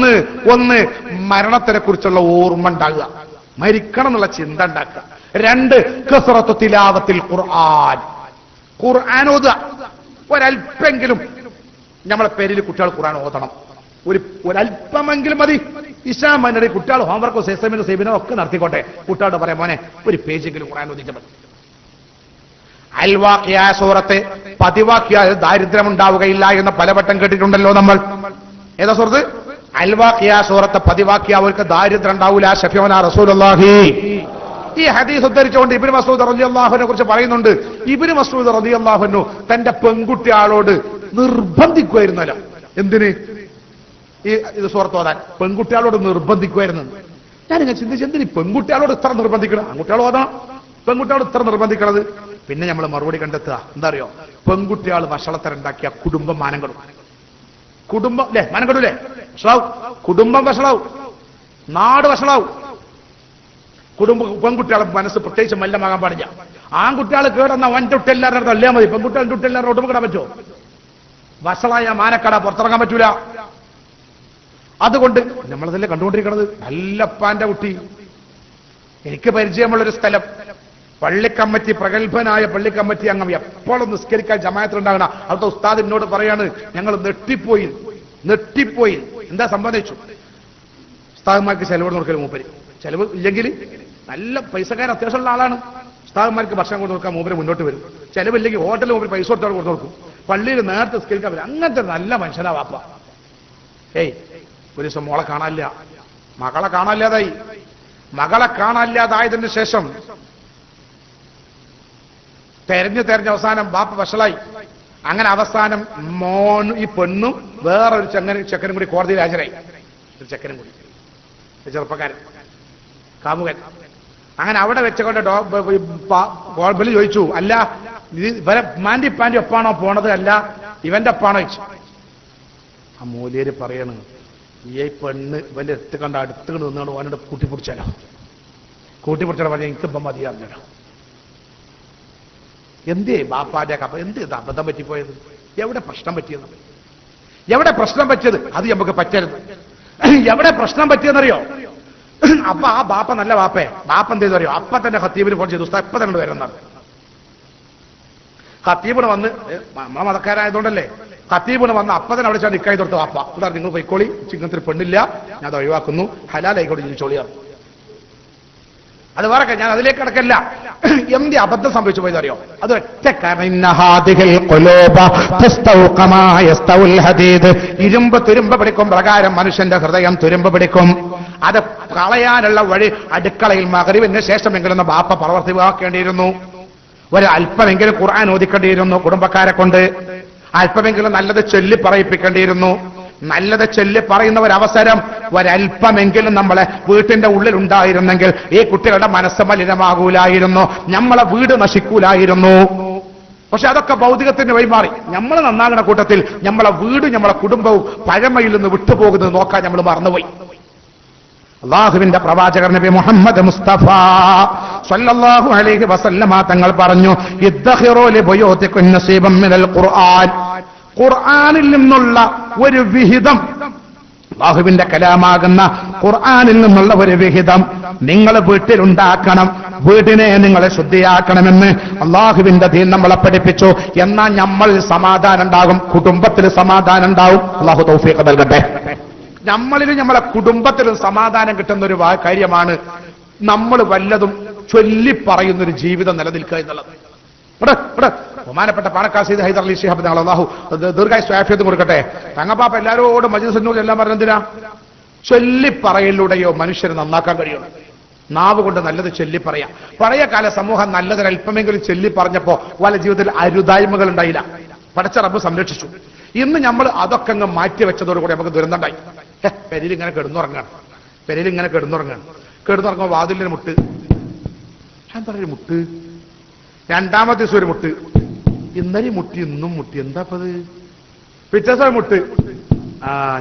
ഒന്ന് മരണത്തിനെ കുറിച്ചുള്ള ഓർമ്മ ഉണ്ടാകുക, മരിക്കണം എന്നുള്ള ചിന്ത ഉണ്ടാക്കുക. 2 കസ്റത്തു തിലാവത്തിൽ ഖുർആൻ ഓതുക. ഒരൽപ്പെങ്കിലും നമ്മളെ പേരിൽ കുട്ടികൾ ഖുർആൻ ഓതണം. ഒരല്പമെങ്കിലും മതി. ഇശാ മന്നടി കുട്ടികൾ ഹോംവർക്കോ സെസമിനോ സെമിനോ ഒക്കെ നടത്തിക്കോട്ടെ. കുട്ടികളോട് പറയാം, മോനെ ഒരു പേജെങ്കിലും ഖുർആൻ ഓതിച്ചാൽ മതി. അൽവാഖിയ സൂറത്ത് പതിവാക്കിയാൽ ദാരിദ്ര്യം ഉണ്ടാവുകയില്ല എന്ന് പലവട്ടം കേട്ടിട്ടുണ്ടല്ലോ നമ്മൾ. ഏതാ സൂറത്ത്? അൽവാഖിയ സൂറത്ത് പതിവാക്കിയ അവർക്ക് ദാരിദ്ര്യം ഉണ്ടാവില്ല. ശഫീഉനാ റസൂലുള്ളാഹി. ഈ ഹദീസ് ഉദ്ധരിച്ചുകൊണ്ട് ഇബ്നു മസ്ഊദ് റളിയല്ലാഹുവിനെ കുറിച്ച് പറയുന്നുണ്ട്. ഇബ്നു മസ്ഊദ് റളിയല്ലാഹു അൻഹു തന്റെ പെൺകുട്ടികളോട് നിർബന്ധിക്കുമായിരുന്നല്ലോ. എന്തിന്? ഇത് സൂറത്ത് ഓതാൻ പെൺകുട്ടികളോട് നിർബന്ധിക്കുമായിരുന്നു. ഞാനിങ്ങനെ ചിന്തിച്ചു, എന്തിന് പെൺകുട്ടികളോട് ഇത്ര നിർബന്ധിക്കണം? ആൺകുട്ടികൾ ഓതണം, പെൺകുട്ടികളോട് ഇത്ര നിർബന്ധിക്കണത്? പിന്നെ നമ്മൾ മറുപടി കണ്ടെത്തുക എന്താ അറിയോ? പെൺകുട്ടികൾ വഷളത്തരുണ്ടാക്കിയ കുടുംബം മാനം കെടും. കുടുംബം അല്ലേ മാനം കെടൂലേ? വഷളാവും. കുടുംബം വഷളാവും, നാട് വഷളാവും. പെൺകുട്ടികളെ മനസ്സ് പ്രത്യേകിച്ച് മല്ലമാകാൻ പാടില്ല. ആൺകുട്ടികൾ കേടുന്ന വൻ്റെ ഒട്ടെല്ലാവരുടെ തള്ളിയാൽ മതി. പെൺകുട്ടികളുടെ ഒട്ടെല്ലാവരുടെ ഒട്ടും കിടാൻ പറ്റുമോ? വഷളായ മാനക്കട പുറത്തിറങ്ങാൻ പറ്റൂല. അതുകൊണ്ട് നമ്മളതല്ലേ കണ്ടുകൊണ്ടിരിക്കുന്നത്. നല്ലപ്പാന്റെ കുട്ടി. എനിക്ക് പരിചയമുള്ളൊരു സ്ഥലം, പള്ളിക്കമ്മറ്റി, പ്രഗത്ഭനായ പള്ളിക്കമ്മറ്റി അംഗം, എപ്പോഴും നിസ്കരിക്കാൻ ജമാഅത്തിലുണ്ടാകണ അവിടുത്തെ ഉസ്താദ് എന്നോട് പറയാണ്, ഞങ്ങൾ നെട്ടിപ്പോയി. എന്താ സംബന്ധിച്ചു? ഉസ്താദന്മാർക്ക് ചെലവ് നോക്കൽ മൂപ്പര്. ചെലവ് ഇല്ലെങ്കിൽ നല്ല പൈസക്കാരൻ അത്യാവശ്യമുള്ള ആളാണ്. ഉസ്താദന്മാർക്ക് ഭക്ഷണം കൊടുത്ത് നോക്കാൻ മൂപ്പര് മുന്നോട്ട് വരും. ചെലവില്ലെങ്കിൽ ഹോട്ടലിൽ മൂപ്പര് പൈസ കൊടുത്തോടെ കൊടുത്തു കൊടുക്കും. പള്ളിയിൽ നേരത്തെ നിസ്കരിക്കാൻ വരും. അങ്ങനത്തെ നല്ല മനുഷ്യനാ വാപ്പ. ഒരു ദിവസം മോളെ കാണാനില്ല, മകളെ കാണാനില്ലാതായി. മകളെ കാണാനില്ലാതായതിനു ശേഷം തെരഞ്ഞു അവസാനം ബാപ്പ വഷളായി. അങ്ങനെ അവസാനം മോനും ഈ പെണ്ണും വേറൊരു ചെക്കനും കൂടി കോടതിയിൽ ഹാജരായി. ഒരു ചെക്കനും കൂടി, ചെറുപ്പക്കാരൻ, കാമുകൻ. അങ്ങനെ അവിടെ വെച്ചുകൊണ്ട് കോടതി ചോദിച്ചു, അല്ല ഇവരെ പാൻറ്റി ഒപ്പാണോ പോണത്, അല്ല ഇവന്റെ ഒപ്പാണോ ചോദിച്ചു. ആ മൂല്യര് പറയണ്, ഈ പെണ്ണ് ഇവന്റെ അടുത്ത് നിന്നുകൊണ്ട് ഓനോട് കൂട്ടിപ്പിടിച്ചാലോ പറഞ്ഞ എനിക്കിപ്പം മതിയാറിഞ്ഞോ. എന്തേ ബാപ്പാന്റെ കപ്പ, എന്ത് ഇത് അബദ്ധം പറ്റിപ്പോയത്? എവിടെ പ്രശ്നം പറ്റിയത്? അത് നമുക്ക് പറ്റരുത്. എവിടെ പ്രശ്നം പറ്റിയെന്നറിയോ? അപ്പൊ ആ ബാപ്പ നല്ല ബാപ്പ എന്ത് ചെയ്തറിയോ? അപ്പൊ തന്നെ ഖത്തീബിന് ഫോൺ ചെയ്തു, ഉസ്താദ് ഇപ്പൊ തന്നെ വരുന്നത്. ഖത്തീബിന് വന്ന്, നമ്മളെ മതക്കാരായതുകൊണ്ടല്ലേ, ഖത്തീബിന് വന്ന് അപ്പൊ തന്നെ അവിടെ നിക്കായി തൊടുത്ത് വാപ്പ ഇവിടെ നിങ്ങൾ പോയിക്കോളി, ചിങ്ങത്തിൽ പെണ്ണില്ല, ഞാൻ അത് ഒഴിവാക്കുന്നു, ഹലാലായിക്കോളി ജീവിച്ചോളിയാ. അത് വേറെ, ഞാൻ അതിലേക്ക് കിടക്കല്ല. എന്ത് അബദ്ധം സംഭവിച്ചു പോയതറിയോ? അത് ഒറ്റ കാരണം, ഇരുമ്പ് തുരുമ്പ് പിടിക്കും പ്രകാരം മനുഷ്യന്റെ ഹൃദയം തുരുമ്പ് പിടിക്കും. അത് കളയാനുള്ള വഴി അടുക്കളയിൽ മഗ്‌രിബിന് ശേഷമെങ്കിലും ബാപ്പ പ്രവർത്തിവാക്കേണ്ടിയിരുന്നു. ഒരല്പമെങ്കിലും ഖുർആൻ ഓതിക്കേണ്ടിയിരുന്നു. കുടുംബക്കാരെ കൊണ്ട് അല്പമെങ്കിലും നല്ലത് ചൊല്ലി പറയിപ്പിക്കേണ്ടിയിരുന്നു. നല്ലത് ചൊല്ലി പറയുന്ന ഒരവസരം ഒരല്പമെങ്കിലും നമ്മളെ വീട്ടിന്റെ ഉള്ളിൽ ഉണ്ടായിരുന്നെങ്കിൽ ഈ കുട്ടികളുടെ മനസ്സ് മലിനമാകൂലായിരുന്നു, നമ്മളെ വീട് നശിക്കൂലായിരുന്നു. പക്ഷെ അതൊക്കെ ഭൗതികത്തിന് വഴിമാറി. നമ്മൾ നന്നാകുന്ന കൂട്ടത്തിൽ നമ്മളെ വീടും നമ്മളെ കുടുംബവും പഴമയിൽ നിന്ന് വിട്ടുപോകുന്നത് നോക്കാൻ നമ്മൾ മറന്നുപോയി. അല്ലാഹുവിന്റെ പ്രവാചകർ നബി മുഹമ്മദ് മുസ്തഫ സല്ലല്ലാഹു അലൈഹി വസല്ലമ തങ്ങൾ പറഞ്ഞു, ഇദ്ഖിറൂ ലിബുയൂതികുൻ നസീബൻ മിനൽ ഖുർആൻ. ഖുർആനിൽ നിന്നുള്ള ഒരു വിഹിതം, അല്ലാഹുവിന്റെ കലാമാകുന്ന ഖുർആനിൽ നിന്നുള്ള ഒരു വിഹിതം നിങ്ങൾ വീട്ടിലുണ്ടാക്കണം. വീടിനെ നിങ്ങളെ ശുദ്ധിയാക്കണമെന്ന് അല്ലാഹുവിന്റെ ദീൻ നമ്മളെ പഠിപ്പിച്ചു. എന്നാൽ നമ്മൾ സമാധാനം ഉണ്ടാകും, കുടുംബത്തിൽ സമാധാനം ഉണ്ടാവും. അല്ലാഹു തൗഫീഖ് നൽകട്ടെ. നമ്മളിലും നമ്മളെ കുടുംബത്തിലും സമാധാനം കിട്ടുന്ന ഒരു കാര്യമാണ് നമ്മൾ വല്ലതും ചൊല്ലിപ്പറയുന്നൊരു ജീവിതം നിലനിൽക്കുക എന്നുള്ളത്. ബഹുമാനപ്പെട്ട പാണക്കാട് സയ്യിദ് ഹൈദർ അലി ശിഹാബ് തങ്ങൾ, അല്ലാഹു ദീർഘായുസ്സും ആഫിയത്തും കൊടുക്കട്ടെ, തങ്ങപ്പാപ്പ എല്ലാവരോടും മജ്‌ലിസ് നൂർ എല്ലാം പറഞ്ഞെന്തിനാ? ചൊല്ലിപ്പറയിലൂടെയോ മനുഷ്യരെ നന്നാക്കാൻ കഴിയുള്ളൂ. നാവ് കൊണ്ട് നല്ലത് ചൊല്ലിപ്പറയാം. പഴയ കാല സമൂഹം നല്ലതിന് അല്പമെങ്കിലും ചൊല്ലിപ്പറഞ്ഞപ്പോ വല്ല ജീവിതത്തിൽ അരുതായ്മകൾ ഉണ്ടായില്ല. പടച്ച റബ്ബ് സംരക്ഷിച്ചു. ഇന്ന് നമ്മൾ അതൊക്കെ അങ്ങ് മാറ്റിവെച്ചതോടുകൂടി നമുക്ക് ദുരന്തമുണ്ടായി. പെരയിൽ ഇങ്ങനെ കിടന്നുറങ്ങുമ്പോൾ വാതിലിന് മുട്ട്, എന്താ ഒരു മുട്ട്, രണ്ടാമത്തെ ദിവസം ഒരു മുട്ട്, ഇന്നലെ മുട്ടി, ഇന്നും മുട്ടി, എന്താപ്പത്? പിറ്റേ ദിവസം മുട്ട്,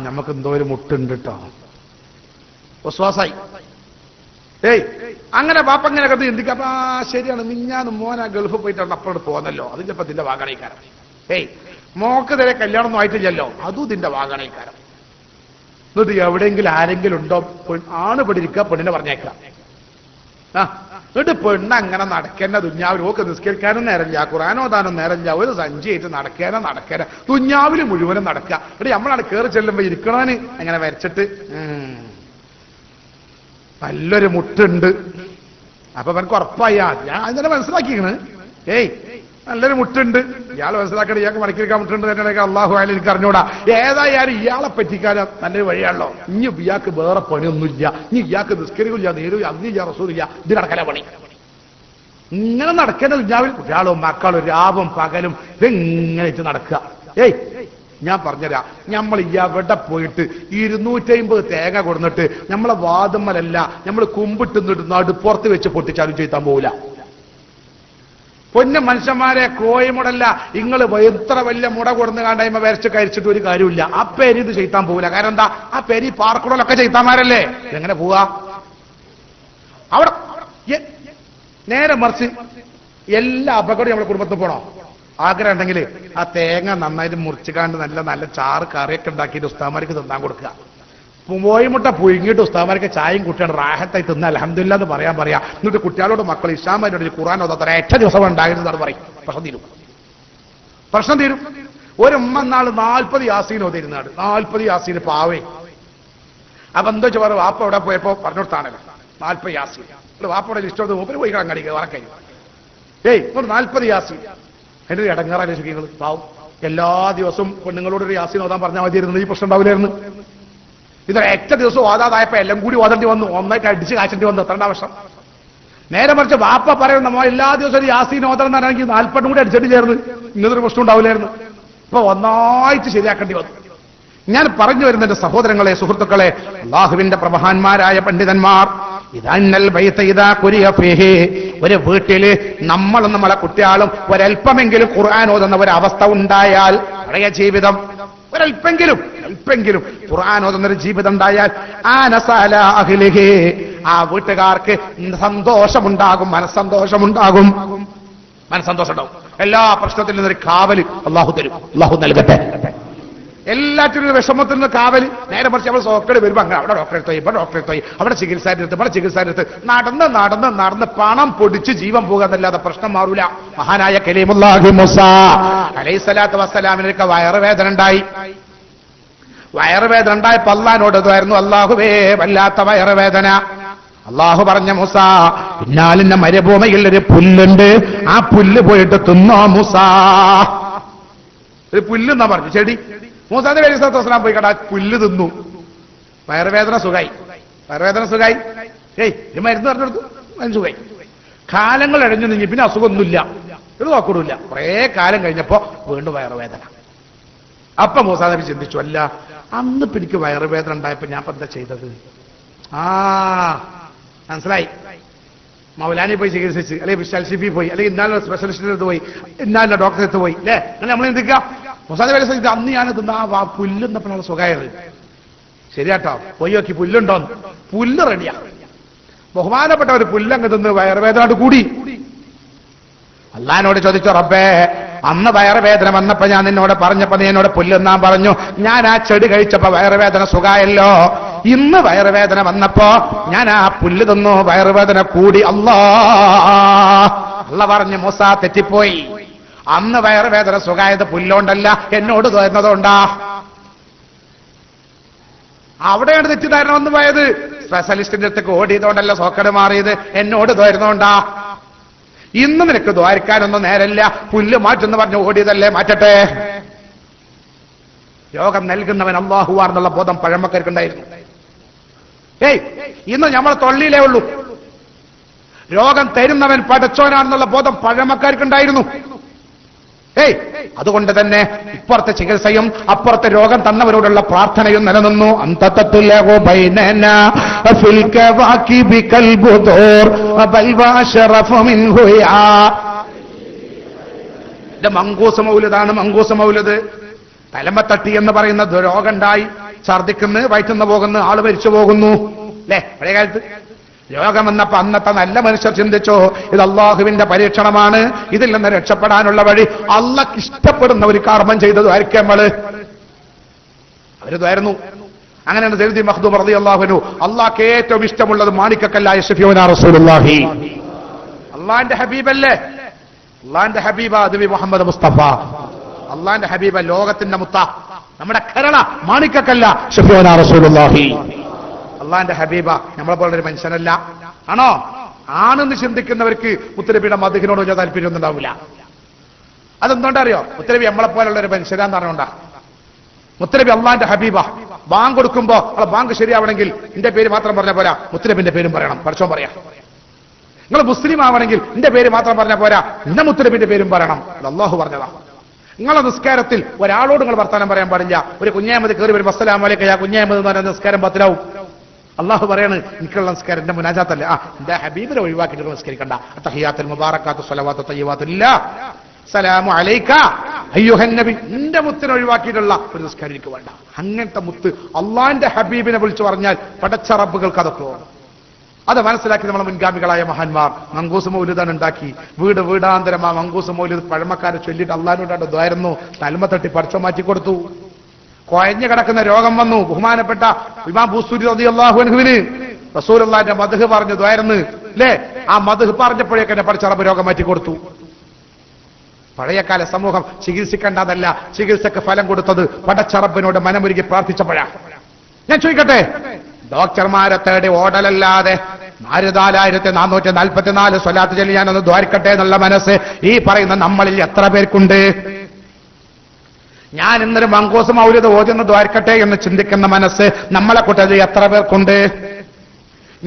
നമുക്ക് എന്തോ ഒരു മുട്ടുണ്ട് കേട്ടോ, വിശ്വാസായി. അങ്ങനെ ബാപ്പ ഇങ്ങനെ കണ്ട് ചിന്തിക്കാം, ശരിയാണ്, മിഞ്ഞാന്ന് മോൻ ആ ഗൾഫിൽ പോയിട്ടാണ് അപ്പോഴോട് പോന്നല്ലോ, അതിന്റെ ഇപ്പൊ ഇതിന്റെ വാഗണയിക്കാരം. മോക്ക് തരെ കല്യാണമൊന്നും ആയിട്ടില്ലല്ലോ, അതും ഇതിന്റെ വാഗണയിക്കാരം. എന്നിട്ട് എവിടെയെങ്കിലും ആരെങ്കിലും ഉണ്ടോ, ആണ് പെടിരിക്കുക, പെണ്ണിനെ പറഞ്ഞേക്കാം. എന്നിട്ട് പെണ്ണ് അങ്ങനെ നടക്കേണ്ട ദുഞ്ഞാവിൽ ഓക്ക് നിസ്കരിക്കാനും നേരമില്ല, ഖുർആനോദാനും നേരമില്ല, ഒരു സഞ്ചിയായിട്ട് നടക്കേന ദുഞ്ഞാവിൽ മുഴുവനും നടക്കുക. എന്നിട്ട് നമ്മളാണ് കയറി ചെല്ലുമ്പോ ഇരിക്കണവന് അങ്ങനെ വരച്ചിട്ട് നല്ലൊരു മുട്ടുണ്ട്. അപ്പൊ എനിക്ക് ഉറപ്പായി ഞാൻ അതിനെ മനസ്സിലാക്കിയാണ്. നല്ലൊരു മുട്ടുണ്ട്, ഇയാൾ മനസ്സിലാക്കണം, ഇയാൾക്ക് മടക്കിയിരിക്കാൻ മുട്ടുണ്ട് തന്നെ അള്ളാഹു ആയാലും എനിക്ക് അറിഞ്ഞൂടാ. ഏതായാലും ഇയാളെ പറ്റിക്കാനും നല്ലൊരു വഴിയാണല്ലോ. ഇനി ഇയാൾക്ക് വേറെ പണിയൊന്നുമില്ല, ഇനി ഇയാൾക്ക് നിസ്കരിക്കില്ല, നേരും അന്നില്ല, റസൂലില്ല, ഇത് നടക്കല പണി. ഇങ്ങനെ നടക്കേണ്ട ദുനിയാവിൽ കുട്ടികളും മക്കളും രാവും പകലും ഇതെങ്ങനെ നടക്കുക. ഞാൻ പറഞ്ഞുതരാം, നമ്മൾ എവിടെ പോയിട്ട് 250 തേങ്ങ കൊടുന്നിട്ട് നമ്മളെ വാതുമ്മലല്ല നമ്മൾ കുമ്പിട്ടുന്നിട്ട് നടുപ്പുറത്ത് വെച്ച് പൊട്ടിച്ചാലും ചെയ്താൻ പോകില്ല. പൊന്ന മനുഷ്യന്മാരെ, കോഴിമുടല്ല നിങ്ങൾ എത്ര വലിയ മുട കൊടുന്ന് കാണ്ടായ്മ വരച്ച് കഴിച്ചിട്ട് ഒരു കാര്യമില്ല. ആ പേര് ഇത് ചെയ്താൻ പോകില്ല. കാരണം എന്താ, ആ പേര് ഈ പാർക്കുടലൊക്കെ ചെയ്താന്മാരല്ലേ. എങ്ങനെ പോവാ അവിടെ? നേരെ മറിച്ച് എല്ലാ അപകടവും നമ്മുടെ കുടുംബത്തിൽ പോണോ? ആഗ്രഹം ഉണ്ടെങ്കിൽ ആ തേങ്ങ നന്നായിട്ട് മുറിച്ചുകാണ്ട് നല്ല ചാറ് കറിയൊക്കെ ഉണ്ടാക്കിയിട്ട് ഉസ്താമാർക്ക് തിന്നാൻ കൊടുക്കുക. കോഴിമുട്ട പുഴുങ്ങിയിട്ട് ഉസ്താമാർക്ക് ചായയും കുട്ടിയാണ് റാഹത്തായി തിന്ന അൽഹംദുലില്ലാ എന്ന് പറയാ. എന്നിട്ട് കുട്ടികളോട് മക്കൾ ഇസ്ലാമിനോട് ഖുർആൻ ഓതാത്ത ഒറ്റ ദിവസം ഉണ്ടായിരുന്നതാണ് പറയും. പ്രശ്നം തീരും. ഒരു ഉമ്മ നാള് 40 യാസീൻ ഓതിരുന്നാണ്. 40 യാസീൻ പാവേ. അപ്പൊ എന്തോ ചോറ് വാപ്പ ഇവിടെ പോയപ്പോ പറഞ്ഞോടത്താണല്ലോ 40 യാസീൻ. വാപ്പയുടെ ലിസ്റ്റ് മൂപ്പര് പോയി കടിക്കുക വറക്കൈ. 40 യാസീൻ. എന്റെ ഇടങ്ങാറല്ലേ സുഖികൾ പാവും. എല്ലാ ദിവസവും പെണ്ണുങ്ങളോടൊരു യാസീൻ ഓതാൻ പറഞ്ഞാൽ മതിയായിരുന്നു, ഈ പ്രശ്നം ഉണ്ടാവില്ലായിരുന്നു. ഇതൊരൊറ്റ ദിവസം ഓതാതായപ്പോ എല്ലാം കൂടി ഓതേണ്ടി വന്നു, ഒന്നായിട്ട് അടിച്ച് കാച്ചേണ്ടി വന്നു. എത്ര വർഷം. നേരെ മറിച്ച് വാപ്പ പറയുന്ന എല്ലാ ദിവസവും യാസീൻ ഓതണം എന്നാണെങ്കിൽ 40 കൂടി അടിച്ചിട്ട് ചേർന്ന് ഇന്നതൊരു പ്രശ്നം ഉണ്ടാവില്ലായിരുന്നു. ഇപ്പൊ ഒന്നായിട്ട് ശരിയാക്കേണ്ടി വന്നു. ഞാൻ പറഞ്ഞു വരുന്ന എന്റെ സഹോദരങ്ങളെ, സുഹൃത്തുക്കളെ, അല്ലാഹുവിന്റെ പ്രമഹാന്മാരായ പണ്ഡിതന്മാർ ഒരു വീട്ടില് നമ്മളും നമ്മളെ കുട്ടികളും ഒരൽപ്പമെങ്കിലും ഖുർആൻ ഓതുന്ന ഒരവസ്ഥ ഉണ്ടായാൽ, പഴയ ജീവിതം അല്പെങ്കിലും ഖുർആൻ ഓതുന്നൊരു ജീവിതം ഉണ്ടായാൽ ആ വീട്ടുകാർക്ക് സന്തോഷമുണ്ടാകും, മനസ്സന്തോഷം ഉണ്ടാകും. എല്ലാ പ്രശ്നത്തിൽ നിന്നൊരു കാവല് അള്ളാഹു തരും. അള്ളാഹു നൽകട്ടെ. എല്ലാറ്റിനും വിഷമത്തിൽ നിന്ന് കാവല്. നേരെ മറിച്ച് നമ്മൾ സോക്കേട് വരുമ്പോ അങ്ങനെ അവിടെ ഡോക്ടറെ പോയി അവിടെ ചികിത്സാരത്ത് നടന്ന് പണം പൊടിച്ച് ജീവൻ പോകാന്നല്ലാതെ പ്രശ്നം മാറൂല. മഹാനായ കലീമുല്ലാഹി മൂസ അലൈഹിസ്സലാത്തു വസ്സലാമിനൊക്കെ വയറുവേദന ഉണ്ടായപ്പോ അല്ലാഹുവോട് ഇതായിരുന്നു, അല്ലാഹുവേ വല്ലാത്ത വയറുവേദന. അള്ളാഹു പറഞ്ഞ മൂസ, പിന്നാലിന്റെ മരുഭൂമിയിൽ ഒരു പുല്ലുണ്ട്, ആ പുല്ല് പോയിട്ട് തിന്നോ മൂസ. ഒരു പുല്ലെന്നാ പറഞ്ഞു, ചെടി. മൂസാ നബി അലൈഹി സ്വലാത്തു വസ്സലാം പോയി കണ്ടാ പുല്ല് തിന്നു. വയറുവേദന സുഖായി. ഇത് മരുന്ന് പറഞ്ഞു കൊടുത്തു, അതിന് സുഖായി. കാലങ്ങൾ ഇഴഞ്ഞു നീങ്ങി, പിന്നെ അസുഖമൊന്നുമില്ല, ഒരു നോക്കൂടില്ല. കുറെ കാലം കഴിഞ്ഞപ്പോ വീണ്ടും വയറുവേദന. അപ്പൊ മൂസാ നബി ചിന്തിച്ചു, അല്ല അന്ന് എനിക്ക് വയറുവേദന ഉണ്ടായപ്പോ ഞാൻ എന്താ ചെയ്തത്? മനസ്സിലായി. മൗലാനി പോയി ചികിത്സിച്ച്, അല്ലെങ്കിൽ വിശാൽ ഷിഫി പോയി, അല്ലെങ്കിൽ ഇന്നാലും സ്പെഷ്യലിസ്റ്റിന്റെ അടുത്ത് പോയി, ഇന്നാലും ഡോക്ടറെ അടുത്ത് പോയി, അല്ലേ? അങ്ങനെ നമ്മൾ എന്തിക്കാം. മൂസാ നബി അലൈഹി സ്വലാം അന്ന് ഞാനത് പുല്ലുന്നപ്പോഴാണ് സുഖമായത്. ശരിയാട്ടോ, പോയി നോക്കി പുല്ലുണ്ടോന്ന്. പുല്ല് റെഡിയാ. ബഹുമാനപ്പെട്ട ഒരു പുല്ലങ്ങ് തിന്ന് വയറുവേദന കൂടി. അള്ളാഹിനോട് ചോദിച്ചോ, റബ്ബേ അന്ന് വയറുവേദന വന്നപ്പോ ഞാൻ നിന്നോട് പറഞ്ഞപ്പോ നീ എന്നോട് പുല്ലുന്നാൻ പറഞ്ഞു, ഞാൻ ആ ചെടി കഴിച്ചപ്പോ വയറുവേദന സുഖായല്ലോ. ഇന്ന് വയറുവേദന വന്നപ്പോ ഞാൻ ആ പുല്ല് തിന്നു, വയറുവേദന കൂടി. അല്ലാ പറഞ്ഞു, മൂസ തെറ്റിപ്പോയി. അന്ന് വയറുവേദന സുഖായത് പുല്ലോണ്ടല്ല, എന്നോട് തോന്നുന്നതുകൊണ്ടാ. അവിടെയാണ് തെറ്റിദ്ധാരണ വന്നു പോയത്. സ്പെഷ്യലിസ്റ്റിന്റെ അടുത്തേക്ക് ഓടിയതുകൊണ്ടല്ല സോക്കട് മാറിയത്, എന്നോട് തോന്നുന്നതുകൊണ്ടാ. ഇന്ന് നിനക്ക് ദ്വാരിക്കാനൊന്നും നേരല്ല, പുല്ല് മാറ്റെന്ന് പറഞ്ഞ് ഓടിയതല്ലേ, മാറ്റട്ടെ. രോഗം നൽകുന്നവൻ അല്ലാഹുവാണെന്നുള്ള ബോധം പഴമക്കാർക്കുണ്ടായിരുന്നു. ഇന്ന് നമ്മളെ തൊള്ളിയിലേ ഉള്ളൂ. രോഗം തരുന്നവൻ പടച്ചോനാണെന്നുള്ള ബോധം പഴമക്കാർക്കുണ്ടായിരുന്നു. അതുകൊണ്ട് തന്നെ ഇപ്പുറത്തെ ചികിത്സയും അപ്പുറത്തെ രോഗം തന്നവരോടുള്ള പ്രാർത്ഥനയും നിലനിന്നു. മങ്കൂസ് മൗലിദാണ്. മങ്കൂസ് മൗലിദ് തലമ്പത്തട്ടി എന്ന് പറയുന്ന രോഗം ഉണ്ടായി, ഛർദിക്കുന്നു, വയറ്റുന്ന പോകുന്നു, ആള് മരിച്ചു പോകുന്നു, അല്ലേ? പഴയ കാലത്ത് രോഗം വന്നപ്പോ അന്നത്തെ നല്ല മനുഷ്യർ ചിന്തിച്ചു, ഇത് അള്ളാഹുവിന്റെ പരീക്ഷണമാണ്, ഇതിൽ നിന്ന് രക്ഷപ്പെടാനുള്ള വഴി അള്ളാഹ് ഇഷ്ടപ്പെടുന്ന ഒരു കർമ്മം ചെയ്തത് ആയിരിക്കും അവരിതായിരുന്നു. അങ്ങനെയാണ് സയ്യിദി മഖ്ദൂം റളിയല്ലാഹു അൻഹു, അള്ളാഹ്ക്ക് ഏറ്റവും ഇഷ്ടമുള്ളത് മാണിക്കക്കല്ലായ ശഫീഉനാ റസൂലുള്ളാഹി അള്ളാന്റെ ഹബീബല്ലേ? അള്ളാന്റെ ഹബീബ നബി മുഹമ്മദ് മുസ്തഫ. അള്ളാന്റെ ഹബീബ ലോകത്തിന്റെ മുത്ത, നമ്മുടെ കരള മാണിക്കക്കല്ല ശഫീഉനാ റസൂലുള്ളാഹി. അള്ളാന്റെ ഹബീബ നമ്മളെ പോലൊരു മനുഷ്യനല്ല. ആണോ? ആണെന്ന് ചിന്തിക്കുന്നവർക്ക് മുത്തനബിയുടെ മദ്ഹിനോട് വലിയ താല്പര്യമൊന്നും ഉണ്ടാവില്ല. അതെന്തുകൊണ്ടറിയോ? മുത്തനബി നമ്മളെ പോലുള്ള ഒരു മനുഷ്യരാന്ന് പറഞ്ഞുകൊണ്ടാ. മുത്തനബി അള്ളാന്റെ ഹബീബ. ബാങ്ക് കൊടുക്കുമ്പോ ബാങ്ക് ശരിയാവണമെങ്കിൽ എന്റെ പേര് മാത്രം പറഞ്ഞ പോരാ, മുത്തനബിന്റെ പേരും പറയണം. പഠിച്ചോൻ പറയാം. നിങ്ങൾ മുസ്ലിം ആവണമെങ്കിൽ എന്റെ പേര് മാത്രം പറഞ്ഞ പോരാ, എന്റെ മുത്തനബിന്റെ പേരും പറയണം. അല്ലാഹു പറഞ്ഞതാ. നിങ്ങളെ നിസ്കാരത്തിൽ ഒരാളോട് നിങ്ങൾ വർത്താനം പറയാൻ പാടില്ല. ഒരു കുഞ്ഞാമത് കയറി വരും, അസ്സലാമു അലൈക്കും, കുഞ്ഞാമത് എന്ന് പറയുന്ന നിസ്കാരം പത്തിലാവും. അള്ളാഹു പറയാണ്, എനിക്കുള്ള നിസ്കാരം എന്റെ മുനാജാത്തല്ലേ, എന്റെ ഹബീബിനെ ഒഴിവാക്കിയിട്ട് നിസ്കരിക്കണ്ട. തഹിയ്യാത്തുൽ മുബാറകാത്തു സ്വലവാത്തു തയ്യിബാത്തുല്ലാ സലാമു അലൈക അയ്യുഹൻ നബി, എന്റെ മുത്തിനെ ഒഴിവാക്കിയിട്ടുള്ള ഒരു നിസ്കാരം എനിക്ക് വേണ്ട. അങ്ങനത്തെ മുത്ത് അള്ളാന്റെ ഹബീബിനെ വിളിച്ചു പറഞ്ഞാൽ പടച്ച റബ്ബുകൾക്ക് അതൊക്കെ വേണം. അത് മനസ്സിലാക്കി നമ്മളെ മുൻഗാമികളായ മഹാന്മാർ മങ്കൂസ് മൗലിദാണ് ഉണ്ടാക്കി. വീട് വീടാന്തരം ആ മങ്കൂസ് മൗലിദ് പഴമക്കാരെ ചൊല്ലിയിട്ട് അള്ളാഹിനോട് ദ്വാരുന്നു, തൽമ തട്ടി പഠിച്ചോ മാറ്റി കൊടുത്തു. കൊയഞ്ഞു കിടക്കുന്ന രോഗം വന്നു. ബഹുമാനപ്പെട്ട ഇമാം ബൂസൂരി റളിയല്ലാഹു അൻഹുവിന് റസൂലുള്ളാഹിന്റെ മദ്ഹ് പറഞ്ഞു ദ്വാരുന്നു അല്ലേ? ആ മദ്ഹ് പറഞ്ഞപ്പോഴേക്ക് എന്നെ പഠിച്ച റബ്ബ് രോഗം മാറ്റി കൊടുത്തു. പഴയകാല സമൂഹം ചികിത്സിക്കേണ്ടതല്ല, ചികിത്സക്ക് ഫലം കൊടുത്തത് പടച്ച റബ്ബിനോട് മനമുരുകി പ്രാർത്ഥിച്ചപ്പോഴാണ്. ഞാൻ ചോദിക്കട്ടെ, ഡോക്ടർമാരെ തേടി ഓടലല്ലാതെ 4444 സ്വലാത്ത് ചൊല്ലി ഞാനൊന്ന് ദ്വാരിക്കട്ടെ എന്നുള്ള മനസ്സ് ഈ പറയുന്ന നമ്മളിൽ എത്ര പേർക്കുണ്ട്? ഞാൻ ഇന്നൊരു മങ്കൂസ് മൗലിദ് ഓതുന്ന ദ്വാരിക്കട്ടെ എന്ന് ചിന്തിക്കുന്ന മനസ്സ് നമ്മളെ കൂട്ടത്തിൽ എത്ര പേർക്കുണ്ട്?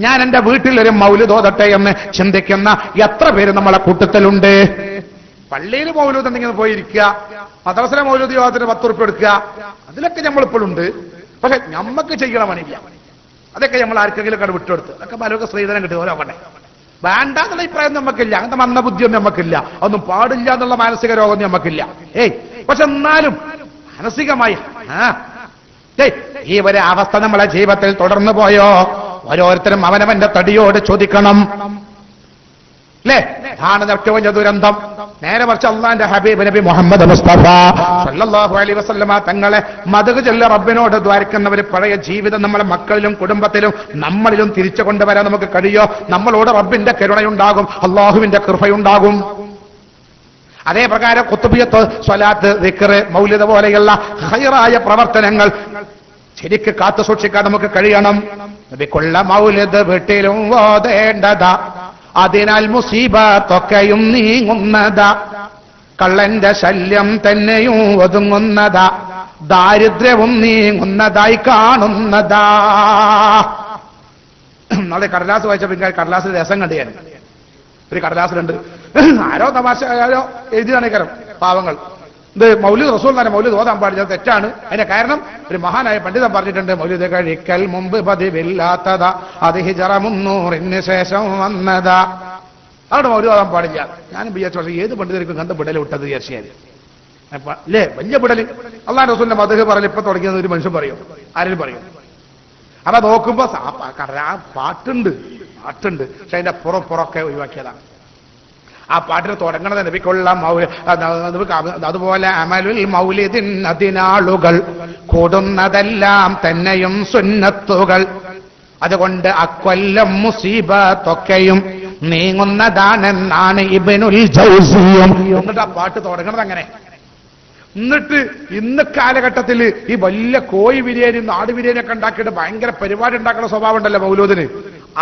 ഞാൻ എന്റെ വീട്ടിൽ ഒരു മൗലിദ് ഓതട്ടെ എന്ന് ചിന്തിക്കുന്ന എത്ര പേര് നമ്മളെ കൂട്ടത്തിലുണ്ട്? പള്ളിയിൽ മൗലൂദ് എന്തെങ്കിലും പോയിരിക്കുക, മദ്രസയിലെ മൗലൂദ് യോഗത്തിന് 10 ഉറുപ്പിക എടുക്കുക, അതിലൊക്കെ നമ്മളിപ്പോഴുണ്ട്. പക്ഷെ നമ്മക്ക് ചെയ്യണ പണിയില്ല. അതൊക്കെ നമ്മൾ ആർക്കെങ്കിലും ഒക്കെ വിട്ടുകൊടുത്ത് അതൊക്കെ പലർക്ക് സ്ത്രീധനം കിട്ടും. ഓരോക്കട്ടെ വേണ്ട എന്നുള്ള അഭിപ്രായം നമുക്കില്ല. അങ്ങനത്തെ മന്ദബുദ്ധിയൊന്നും നമുക്കില്ല. ഒന്നും പാടില്ല എന്നുള്ള മാനസിക രോഗമൊന്നും നമുക്കില്ല. പക്ഷെ എന്നാലും മാനസികമായി ഈ ഒരു അവസ്ഥ നമ്മളെ ജീവിതത്തിൽ തുടർന്നു പോയോ? ഓരോരുത്തരും അവനവന്റെ തടിയോട് ചോദിക്കണം അല്ലേ? ആണ് ഏറ്റവും വലിയ ദുരന്തം. നേരെ മറിച്ച് അള്ളാന്റെ ഹബീബ് നബി മുഹമ്മദ് മുസ്തഫ സല്ലല്ലാഹു അലൈഹി വസല്ലമ തങ്ങളെ മദ്ഹ് ചൊല്ലി റബ്ബിനോട് ദ്വാരിക്കുന്നവർ പഴയ ജീവിതം നമ്മളെ മക്കളിലും കുടുംബത്തിലും നമ്മളിലും തിരിച്ചു കൊണ്ടുവരാൻ നമുക്ക് കഴിയോ? നമ്മളോട് റബ്ബിന്റെ കരുണയുണ്ടാകും, അള്ളാഹുവിന്റെ കൃപയുണ്ടാകും. അതേ പ്രകാരം ഖുത്ബിയത്ത്, സ്വലാത്ത്, ദിക്ർ, മൗലിദ് പോലെയുള്ള ഖൈറായ പ്രവർത്തനങ്ങൾ ശരിക്ക് കാത്തു സൂക്ഷിക്കാൻ നമുക്ക് കഴിയണം. നബിക്കുള്ള മൗലിദ് വീട്ടിലും ഓതേണ്ടതാ, അതിനാൽ മുസീബത്തൊക്കെയും നീങ്ങുന്നതാ, കള്ളന്റെ ശല്യം തന്നെയും ഒതുങ്ങുന്നതാ, ദാരിദ്ര്യവും നീങ്ങുന്നതായി കാണുന്നതാ. നാളെ കടലാസ് വായിച്ചപ്പോൾ എനിക്ക് കടലാസിൽ രസം കണ്ടു. ഞാൻ ഒരു കടലാസിലുണ്ട്, ആരോ തമാശ ആരോ എഴുതിയാണ് കരം പാവങ്ങൾ. ഇത് മൗലിദ് റസൂൽ തന്നെ മൗലിദ് ഓതാൻ പാടില്ല, തെറ്റാണ്. അതിന്റെ കാരണം ഒരു മഹാനായ പണ്ഡിതൻ പറഞ്ഞിട്ടുണ്ട്, മൗലിദ് കഴിക്കൽ മുമ്പ് പതിവില്ലാത്തതാ, അത് ഹിജറ 300 ശേഷം വന്നതാ. അവിടെ മൗലിദ് ഓതാൻ പാടില്ല. ഞാനും വിചാരിച്ചു ഏത് പണ്ഡിതർക്കും കണ്ട് വിടൽ വിട്ടത് വിചാരിച്ചാൽ അല്ലേ? വലിയ വിടല്. അള്ളാഹു റസൂലിന്റെ മദ്ഹ് പറയൽ ഇപ്പൊ തുടങ്ങിയത് ഒരു മനുഷ്യൻ പറയും, ആരെങ്കിലും പറയും. അപ്പൊ നോക്കുമ്പോ പാട്ടുണ്ട്, പക്ഷെ അതിന്റെ പുറക്കെ ഒഴിവാക്കിയതാണ്. ആ പാട്ടിന് തുടങ്ങണത് നബിക്കുള്ള അതുപോലെ അമലുൽ മൗലിദിൻ അതിനാളുകൾ കൂടുന്നതെല്ലാം തന്നെയും സുന്നത്തുകൾ, അതുകൊണ്ട് അക്കൊല്ലം മുസീബത്തൊക്കെയും നീങ്ങുന്നതാണെന്നാണ് ഇബ്നുൽ ജൗസിയും. എന്നിട്ട് ആ പാട്ട് തുടങ്ങണത് അങ്ങനെ. എന്നിട്ട് ഇന്ന് കാലഘട്ടത്തിൽ ഈ വലിയ കോഴി ബിരിയാണി, നാട് ബിരിയാണി ഒക്കെ ഉണ്ടാക്കിയിട്ട് ഭയങ്കര പരിപാടി ഉണ്ടാക്കുന്ന സ്വഭാവം ഉണ്ടല്ലോ മൗലൂദിന്,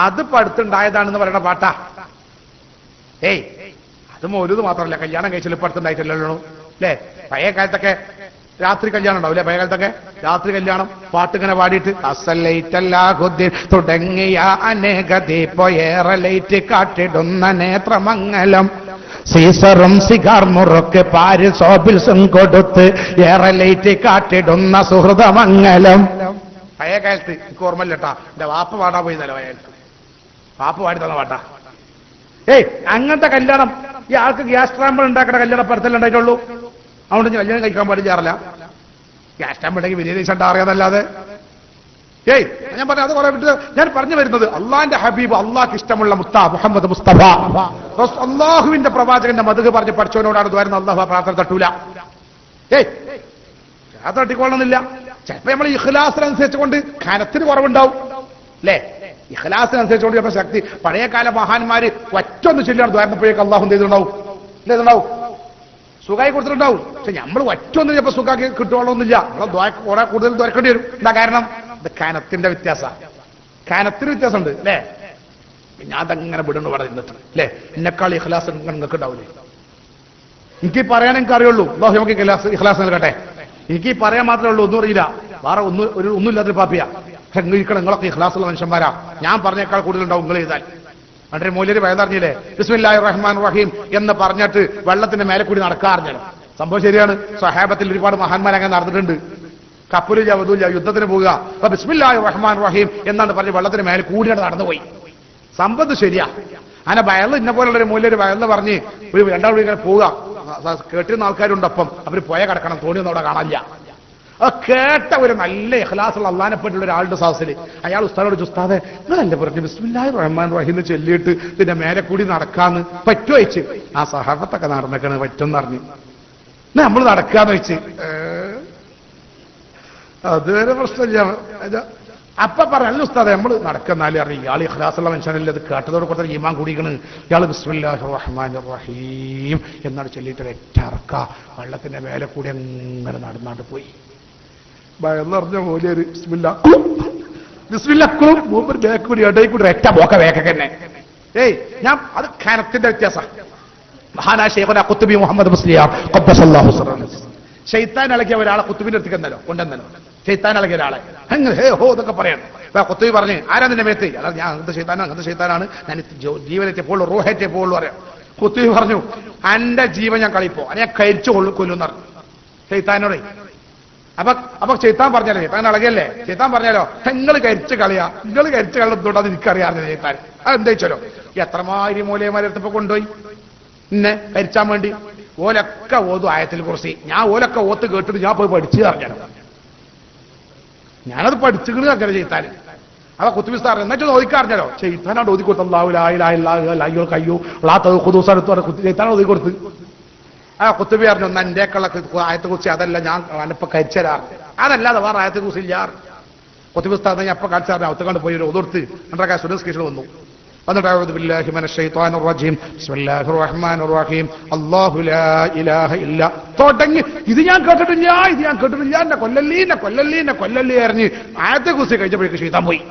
അത് പടുത്തുണ്ടായതാണെന്ന് പറയുന്ന പാട്ടാ. അത് മൗലൂദ് മാത്രമല്ല, കല്യാണം കഴിച്ചാൽ ഇപ്പൊ അടുത്തുണ്ടായിട്ടില്ലല്ലോ അല്ലേ? പഴയ കാലത്തൊക്കെ രാത്രി കല്യാണം ഉണ്ടാവും അല്ലെ? പഴയ കാലത്തൊക്കെ രാത്രി കല്യാണം, പാട്ടിങ്ങനെ പാടിയിട്ട് അസലൈറ്റല്ലാഹുദ്ദീൻ തുടങ്ങിയ അനേക ദീപേറെ ലൈറ്റ് കാട്ടിടുന്ന നേത്രമംഗലം, സീസറും സിഗാർ മുറുക്ക് പാരിസോബിൽസും കൊടുത്ത് ഏറെ ലൈറ്റ് കാട്ടിടുന്ന സുഹൃതമംഗലം. പഴയ കാലത്ത് എനിക്ക് ഓർമ്മയില്ല കേട്ടാ, എന്റെ വാപ്പ പാടാൻ പോയി തല വയൽത്ത് വാപ്പ പാടി തന്ന പാട്ടാ. അങ്ങനത്തെ കല്യാണം ഈ ആൾക്ക് ഗ്യാസ് ട്രാമ്പർ ഉണ്ടാക്കുന്ന കല്യാണം പരത്തല്ല ഉണ്ടായിട്ടുള്ളൂ. അതുകൊണ്ട് കല്യാണം കഴിക്കാൻ പാടില്ലാറില്ല. ഗ്യാസ് ട്രാമ്പ് ഉണ്ടെങ്കിൽ വിനീതീശണ്ട അറിയാതല്ലാതെ. ഞാൻ പറഞ്ഞ അത് കുറെ വിട്ട് ഞാൻ പറഞ്ഞു വരുന്നത്, അള്ളാന്റെ ഹബീബ്, അള്ളാഹ്ക്ക് ഇഷ്ടമുള്ള മുത്ത മുഹമ്മദ് മുസ്തഫ അള്ളാഹുവിന്റെ പ്രവാചകന്റെ മദ്ഹ് പറഞ്ഞ് പഠിച്ചവനോടാണ് ദ്വാരുന്ന. അള്ളാഹു പ്രാർത്ഥന തട്ടൂല, തട്ടിക്കൊള്ളണമെന്നില്ല. ചിലപ്പോ നമ്മൾ ഇഖ്ലാസിനനുസരിച്ച് കൊണ്ട് കനത്തിന് കുറവുണ്ടാവും അല്ലേ? ഇഖ്ലാസിനനുസരിച്ചുകൊണ്ട് ചിലപ്പോൾ ശക്തി. പഴയകാല മഹാന്മാര് ഒറ്റൊന്ന് ചൊല്ലിയാണ് ദ്വാരപ്പോഴേക്ക് അള്ളാഹു ചെയ്തിട്ടുണ്ടാവും, എന്തുണ്ടാവും, സുഖമായി കൊടുത്തിട്ടുണ്ടാവും. പക്ഷെ നമ്മൾ ഒറ്റൊന്നും ചിലപ്പോൾ സുഖാക്കി കിട്ടുകയുള്ളൊന്നുമില്ല. നമ്മളെ കുറെ കൂടുതൽ ദ്വാരക്കേണ്ടി വരും. എന്താ കാരണം? ഇത് കാനത്തിന്റെ വ്യത്യാസം, കാനത്തിന് വ്യത്യാസമുണ്ട് അല്ലേ? ഞാൻ അതങ്ങനെ വിടുന്നു പറയുന്നത് അല്ലേ? എന്നെക്കാൾ ഇഖ്ലാസ് നിങ്ങൾക്ക് ഉണ്ടാവില്ലേ? എനിക്ക് പറയാൻ എനിക്ക് അറിയുള്ളൂ. അല്ലാഹു നമുക്ക് ഇഖ്ലാസ് നൽകട്ടെ. എനിക്ക് പറയാൻ മാത്രമേ ഉള്ളൂ, ഒന്നും അറിയില്ല, വേറെ ഒന്നുമില്ലാത്തൊരു പാപ്പിയാ. പക്ഷെ നിങ്ങളൊക്കെ ഇഖ്ലാസുള്ള മനുഷ്യന്മാരാ. ഞാൻ പറഞ്ഞേക്കാൾ കൂടുതലുണ്ടാവും നിങ്ങൾ ചെയ്താൽ. എന്നിട്ട് മൂല്യര് വയതറിഞ്ഞില്ലേ, ബിസ്മില്ലാഹിർ റഹ്മാനിർ റഹീം എന്ന് പറഞ്ഞിട്ട് വെള്ളത്തിന്റെ മേലെ കൂടി നടക്കാറിഞ്ഞല്ലോ. സംഭവം ശരിയാണ്. സ്വഹാബത്തിൽ ഒരുപാട് മഹാന്മാർ അങ്ങനെ നടന്നിട്ടുണ്ട്. കപ്പലില്ല, വധൂല്ല, യുദ്ധത്തിന് പോവുക, അപ്പൊ ബിസ്മില്ലാഹിർ റഹ്മാനിർ റഹീം എന്നാണ് പറഞ്ഞ് വെള്ളത്തിന് മേലെ കൂടിയാണ് നടന്നുപോയി. സംഭവം ശരിയാ. അങ്ങനെ വയല് ഇന്ന പോലുള്ളൊരു മൂല്യൊരു വയലെന്ന് പറഞ്ഞ് ഒരു രണ്ടാമത് ഇങ്ങനെ പോവുക. കേട്ടിരുന്ന ആൾക്കാരുണ്ട്. അപ്പം അവര് പോയ കിടക്കണം, തോണിയൊന്നും അവിടെ കാണാനില്ല. അത് കേട്ട ഒരു നല്ല ഇഖ്ലാസുള്ള അള്ളാനെപ്പെട്ടുള്ള ഒരാളുടെ സാഹസിൽ അയാൾ ഉസ്താദോട്, ഉസ്താദെ നിങ്ങളല്ലേ പറഞ്ഞു ബിസ്മില്ലാഹിർ റഹ്മാനിർ റഹീം ചൊല്ലിയിട്ട് ഇതിന്റെ മേലെ കൂടി നടക്കാന്ന് പറ്റുമോ വെച്ച്? ആ സഹാബത്തൊക്കെ നടന്നേക്കണ്, പറ്റുമെന്ന് പറഞ്ഞു. നമ്മൾ നടക്കാന്ന് വെച്ച് അതുവരെ പ്രശ്നമില്ല. അപ്പൊ പറഞ്ഞ ഉസ്താദെ നമ്മൾ നടക്കുന്നാലേ അറിയും ഇയാൾ ഇഖ്ലാസുള്ള മനുഷ്യനല്ലേ. അത് കേട്ടതോട് കൂടുതൽ ഈമാൻ കൂടിക്കണ്. ഇയാൾ ബിസ്മില്ലാഹിർ റഹ്മാനിർ റഹീം എന്നാണ് ചൊല്ലിയിട്ട് ഒറ്ററക്ക വെള്ളത്തിന്റെ മേലെ കൂടി അങ്ങനെ നടന്നാണ്ട് പോയി. ഭയന്നറിഞ്ഞ മൂല്യൊരു ബിസ്മില്ലാക്കും മൂപ്പർ ബാക്ക് കൂടി ഇടയിൽ കൂടി ഒറ്റ പോക്ക വേക്കൊക്കെ തന്നെ. ഏയ് ഞാൻ അത് ഖാനത്തിന്റെ വ്യത്യാസം. മഹാനായ ശൈഖുനാ ഖുത്ബി മുഹമ്മദ് മുസ്ലിയാർ ഖദ്ദസല്ലാഹു സിറഹു ശൈത്താൻ ഇളകിയ ഒരാളെ ഖുത്ബിന്റെ അടുത്തേക്ക് എന്നല്ലോ കൊണ്ടെന്നല്ലോ. ശൈത്താൻ ഇളകിയ ഒരാളെ അങ്ങനെ ഹേ ഹോ എന്നൊക്കെ പറയണം. ഖുത്ബി പറഞ്ഞ് ആരാ നിന്റെ മേത്ത്? ഞാൻ അങ്ങനത്തെ ശൈത്താനാണ്, ഞാൻ ജീവനെത്തിയപ്പോൾ റൂഹേറ്റിയപ്പോൾ പറയാം. ഖുത്ബി പറഞ്ഞു എന്റെ ജീവൻ ഞാൻ കളിപ്പോ ഞാൻ കരിച്ചു കൊല്ലുമെന്ന് പറഞ്ഞു ശൈത്താനോടെ. അപ്പൊ ചൈത്താൻ പറഞ്ഞാലോ, ചൈത്താൻ ഇളകിയല്ലേ, ചൈത്താൻ പറഞ്ഞാലോ നിങ്ങൾ കരിച്ച് കളയാ, നിങ്ങൾ കരിച്ച് കളയുന്നതുകൊണ്ടാന്ന് എനിക്കറിയാറില്ല ചൈത്താൻ. അതെന്താ വെച്ചാലോ എത്രമാതിരി മൂലയന്മാരെടുത്തപ്പോ കൊണ്ടുപോയി എന്നെ കരിച്ചാൻ വേണ്ടി. ഓലൊക്കെ ഓതു ആയത്തിൽ കുറിച്ച്. ഞാൻ ഓലൊക്കെ ഓത്ത് കേട്ടിട്ട് ഞാൻ പോയി പഠിച്ചു അറിഞ്ഞാലോ, ഞാനത് പഠിച്ചുകിട്ട് അങ്ങനെ ചെയ്താൽ. അപ്പൊ കുത്തുബിസ്താർ എന്നിട്ട് ഓദിക്കറിഞ്ഞാലോ ചെയ്താനാണ് ഓതി കൊടുത്തു. അല്ലാഹു കയ്യോ ചെയ്താനാണ് ഓതി കൊടുത്ത്. ആ കുത്തുബി അറിഞ്ഞു ഒന്ന് എന്റെക്കുള്ള ആയത്തെ കുറിച്ച് അതല്ല ഞാൻ അനപ്പ കരിച്ചരാറ്, അതല്ലാതെ വേറെ ആയത്തെ കുറിച്ച് ഇല്ല. കുത്തുബിസ്താർ ഞാൻ എപ്പോ കാണിച്ചാറിഞ്ഞ ഒത്തുകൊണ്ട് പോയി ഒതുർത്ത് രണ്ടര സുരസ്കേഷൻ വന്നു. എന്നിട്ട് ബില്ലാഹി മിനശ് ശൈത്വാനിർ റജീം ബിസ്മില്ലാഹിർ റഹ്മാനിർ റഹീം അല്ലാഹു ലാ ഇലാഹ ഇല്ല തുടങ്ങി. ഇത് ഞാൻ കേട്ടിട്ടില്ല, എന്നെ കൊല്ലല്ലേ അറിഞ്ഞ് ആയത്തെ കുറിച്ച് കഴിച്ചപ്പോഴേക്ക് ശൈത്താൻ പോയി.